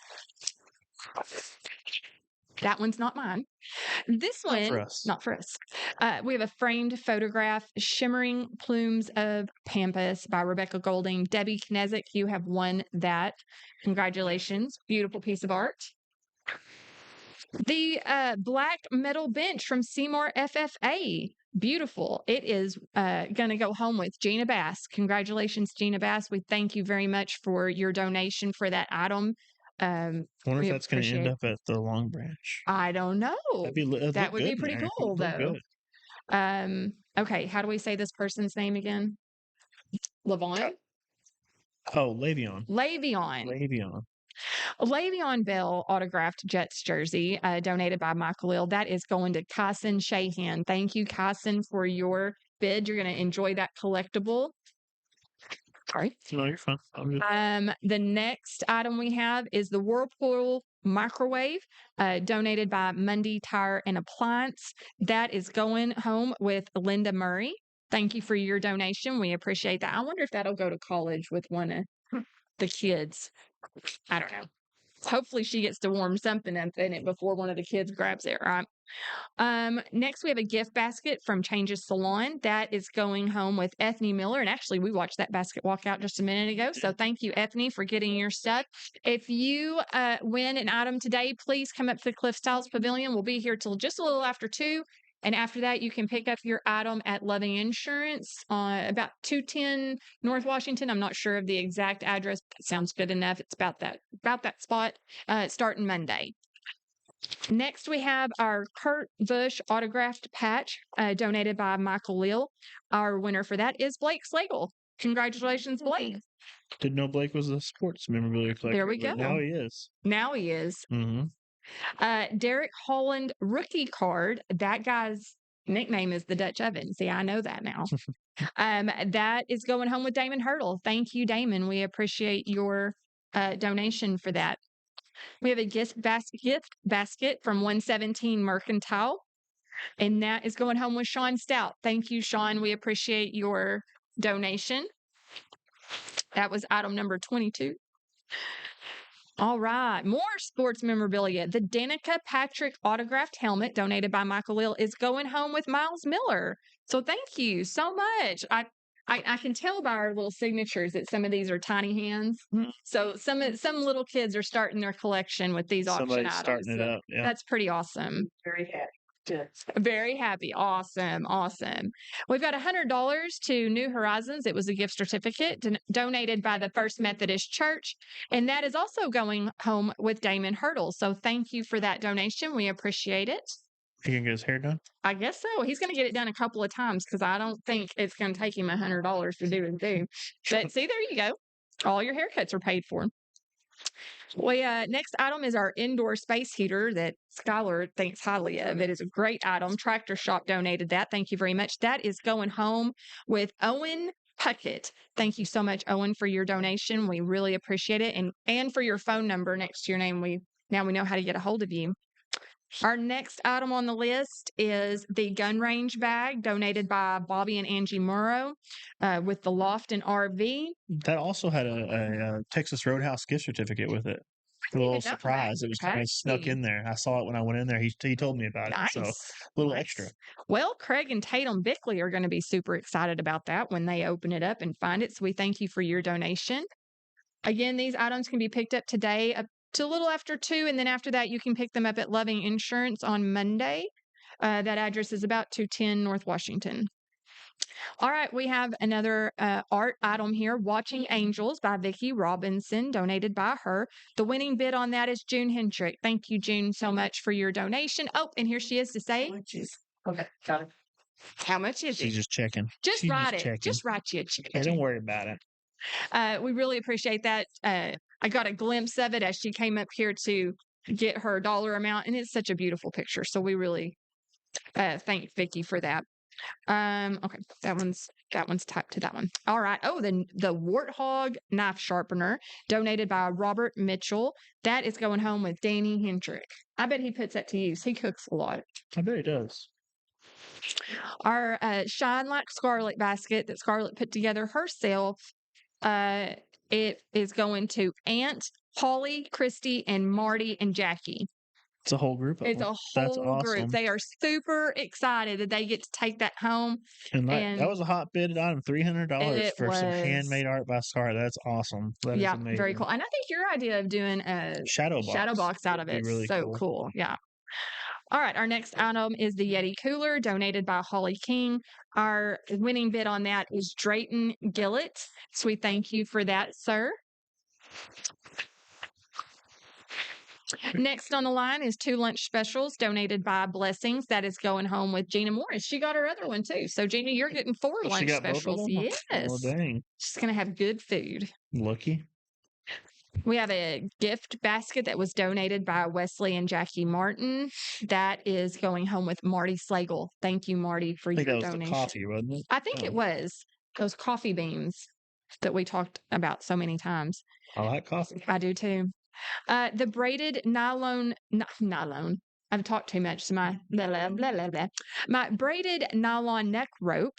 That one's not mine. This one, not for us. We have a framed photograph, Shimmering Plumes of Pampas by Rebecca Golding. Debbie Kinesic, you have won that. Congratulations. Beautiful piece of art. The black metal bench from Seymour FFA. Beautiful. It is going to go home with Gina Bass. Congratulations, Gina Bass. We thank you very much for your donation for that item. I wonder if that's going to end up at the Long Branch. I don't know. That would be pretty cool, though. Okay, how do we say this person's name again? Levon? Oh, Le'Veon. Le'Veon Bell autographed Jets jersey donated by Michael Hill. That is going to Kyson Shahan. Thank you, Kyson, for your bid. You're going to enjoy that collectible. Sorry. No, you're fine. The next item we have is the Whirlpool microwave donated by Mundy Tire and Appliance. That is going home with Linda Murray. Thank you for your donation. We appreciate that. I wonder if that'll go to college with one of the kids. I don't know. Hopefully she gets to warm something up in it before one of the kids grabs it, right? Next, we have a gift basket from Changes Salon. That is going home with Ethne Miller. And actually, we watched that basket walk out just a minute ago. So thank you, Ethne, for getting your stuff. If you win an item today, please come up to the Cliff Styles Pavilion. We'll be here till just a little after 2. And after that, you can pick up your item at Loving Insurance on about 210 North Washington. I'm not sure of the exact address. But it sounds good enough. It's about that spot starting Monday. Next, we have our Kurt Busch autographed patch donated by Michael Leal. Our winner for that is Blake Slagle. Congratulations, Blake. Didn't know Blake was a sports memorabilia collector. There we go. Now he is. Mm-hmm. Derek Holland rookie card. That guy's nickname is the Dutch Oven. See, I know that now. That is going home with Damon Hurdle. Thank you, Damon. We appreciate your donation for that. We have a gift basket from 117 Mercantile, and that is going home with Sean Stout. Thank you, Sean. We appreciate your donation. That was item number 22. All right, more sports memorabilia. The Danica Patrick autographed helmet donated by Michael Hill is going home with Miles Miller. So thank you so much. I can tell by our little signatures that some of these are tiny hands. So some little kids are starting their collection with these auction items. Somebody's starting it up. Yeah. That's pretty awesome. Very happy. Good. Very happy. Awesome. Awesome. We've got $100 to New Horizons. It was a gift certificate donated by the First Methodist Church. And that is also going home with Damon Hurdle. So thank you for that donation. We appreciate it. He can get his hair done? I guess so. He's going to get it done a couple of times because I don't think it's going to take him $100 to do and do. But see, there you go. All your haircuts are paid for. We next item is our indoor space heater that Skyler thinks highly of. It is a great item. Tractor Shop donated that. Thank you very much. That is going home with Owen Puckett. Thank you so much, Owen, for your donation. We really appreciate it, and for your phone number next to your name. Now we know how to get a hold of you. Our next item on the list is the gun range bag donated by Bobby and Angie Morrow with the Loft and RV. That also had a Texas Roadhouse gift certificate with it. A little surprise. It was kind of snuck in there. I saw it when I went in there. He told me about it. So a little extra. Well, Craig and Tatum Bickley are going to be super excited about that when they open it up and find it. So we thank you for your donation. Again, these items can be picked up today up to a little after 2. And then after that, you can pick them up at Loving Insurance on Monday. That address is about 210 North Washington. All right, we have another art item here, Watching Angels by Vicki Robinson, donated by her. The winning bid on that is June Hendrick. Thank you, June, so much for your donation. Oh, and here she is to say. Okay, got it. How much is it? She's just checking. Just write it. Just write you a check. Hey, don't worry about it. We really appreciate that. I got a glimpse of it as she came up here to get her dollar amount, and it's such a beautiful picture. So we really thank Vicki for that. Okay, that one's typed to that one. All right. Oh, the Warthog knife sharpener donated by Robert Mitchell. That is going home with Danny Hendrick. I bet he puts that to use. He cooks a lot. I bet he does. Our Shine Like Scarlet basket that Scarlet put together herself. It is going to Aunt, Holly, Christy, and Marty and Jackie. It's a whole group of It's them. a whole group. They are super excited that they get to take that home. And that was a hot bid item, $300 for some handmade art by Scarlet. That's awesome. That is amazing. Very cool. And I think your idea of doing a shadow box out of it is really so cool. Yeah. All right. Our next item is the Yeti cooler donated by Holly King. Our winning bid on that is Drayton Gillett. So we thank you for that, sir. Next on the line is 2 lunch specials donated by Blessings. That is going home with Gina Morris. She got her other one too. So Gina, you're getting 4 lunch specials. Yes. Oh, dang. She's going to have good food. Lucky. We have a gift basket that was donated by Wesley and Jackie Martin. That is going home with Marty Slagle. Thank you, Marty, for your donation. That was the coffee, wasn't it? I think it was. Those coffee beans that we talked about so many times. I like coffee. I do too. The braided nylon. I've talked too much. So my braided nylon neck rope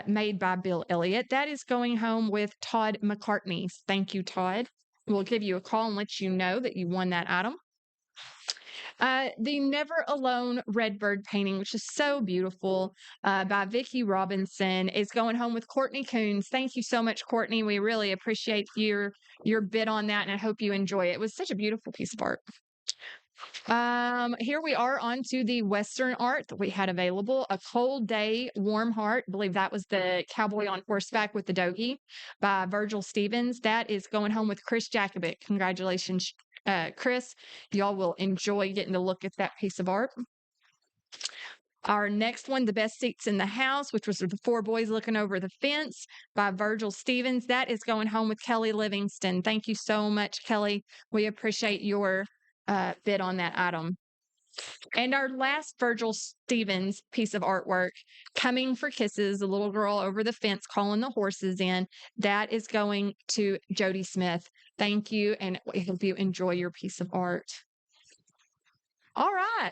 made by Bill Elliott. That is going home with Todd McCartney. Thank you, Todd. We'll give you a call and let you know that you won that item. The Never Alone Redbird painting, which is so beautiful, by Vicki Robinson, is going home with Courtney Coons. Thank you so much, Courtney. We really appreciate your bid on that, and I hope you enjoy it. It was such a beautiful piece of art. Here we are on to the Western art that we had available. A Cold Day, Warm Heart. I believe that was the cowboy on horseback with the doggie by Virgil Stevens. That is going home with Chris Jacobic. Congratulations, Chris. Y'all will enjoy getting to look at that piece of art. Our next one, The Best Seats in the House, which was the 4 boys looking over the fence by Virgil Stevens. That is going home with Kelly Livingston. Thank you so much, Kelly. We appreciate your bid on that item. And our last Virgil Stevens piece of artwork, Coming for Kisses, the little girl over the fence calling the horses in, that is going to Jody Smith. Thank you, and we hope you enjoy your piece of art. All right.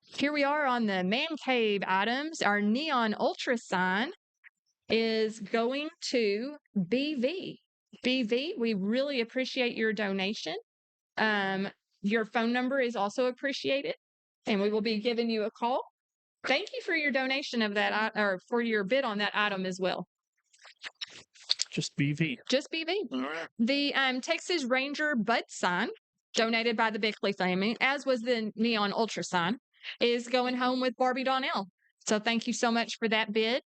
Here we are on the Man Cave items. Our neon ultra sign is going to BV. BV, we really appreciate your donation. Your phone number is also appreciated, and we will be giving you a call. Thank you for your donation of that, or for your bid on that item as well. Just BV. Just BV. All right. The Texas Ranger Bud sign, donated by the Bickley family, as was the neon ultra sign. is going home with Barbie Donnell. So thank you so much for that bid.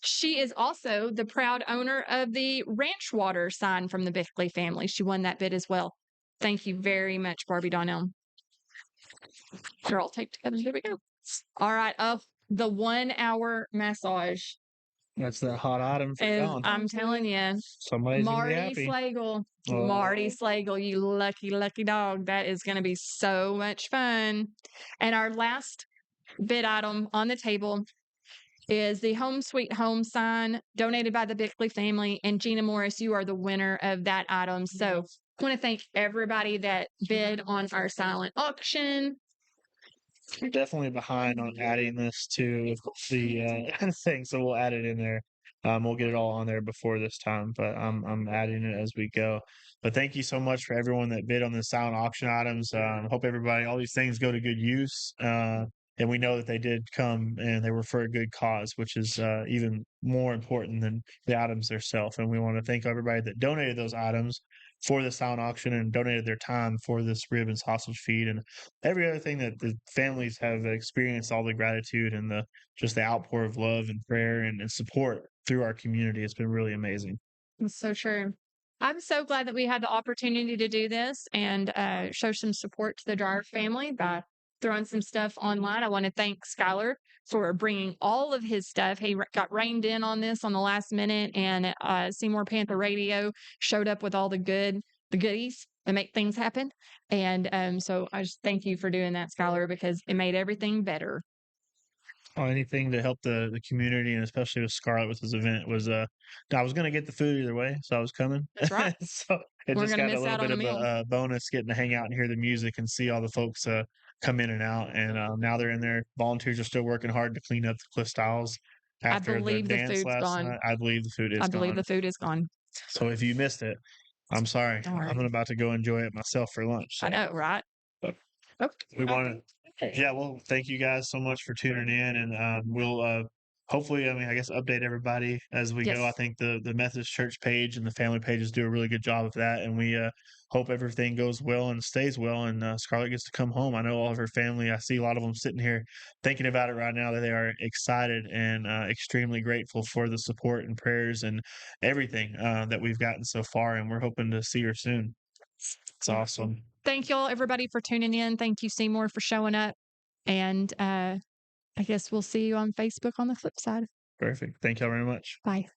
She is also the proud owner of the Ranch Water sign from the Bickley family. She won that bid as well. Thank you very much, Barbie Donnell. They're all taped together. There we go. All right. Oh, the 1 hour massage. That's the hot item for And Dawn. I'm telling you, Somebody's gonna be Marty happy. Slagle, Oh. Marty Slagle, you lucky, lucky dog. That is going to be so much fun. And our last bid item on the table is the Home Sweet Home sign donated by the Bickley family. And Gina Morris, you are the winner of that item. So I want to thank everybody that bid on our silent auction. We're definitely behind on adding this to the thing, so we'll add it in there. We'll get it all on there before this time, but I'm adding it as we go. But thank you so much for everyone that bid on the silent auction items. Hope everybody, all these things go to good use. And we know that they did come and they were for a good cause, which is even more important than the items themselves. And we want to thank everybody that donated those items for the silent auction and donated their time for this rib and sausage feed and every other thing that the families have experienced. All the gratitude and the just the outpour of love and prayer and support through our community. It's been really amazing. That's so true. I'm so glad that we had the opportunity to do this and show some support to the Dreyer family by throwing some stuff online. I want to thank Skyler for bringing all of his stuff. He got reined in on this on the last minute, and Seymour Panther Radio showed up with all the goodies that make things happen. And so I just thank you for doing that, Skyler, because it made everything better. Anything to help the community and especially with Scarlet with this event was I was going to get the food either way, so I was coming. That's right. So it We're just gonna got a miss little out bit on of the meal. a bonus getting to hang out and hear the music and see all the folks come in and out. And now they're in there. Volunteers are still working hard to clean up the cliff styles after the believe the dance food's last gone. night. I believe the food is I believe gone. the food is gone. So if you missed it, I'm sorry. Darn. I'm about to go enjoy it myself for lunch. I know, right? We want to, yeah. Well, thank you guys so much for tuning in, and we'll hopefully, I guess, update everybody as we go. I Yes. think the Methodist Church page and the family pages do a really good job of that, and we hope everything goes well and stays well, and Scarlett gets to come home. I know all of her family. I see a lot of them sitting here thinking about it right now. That they are excited and extremely grateful for the support and prayers and everything that we've gotten so far, and we're hoping to see her soon. It's awesome. Thank y'all, everybody, for tuning in. Thank you, Seymour, for showing up. And I guess we'll see you on Facebook on the flip side. Perfect. Thank y'all very much. Bye.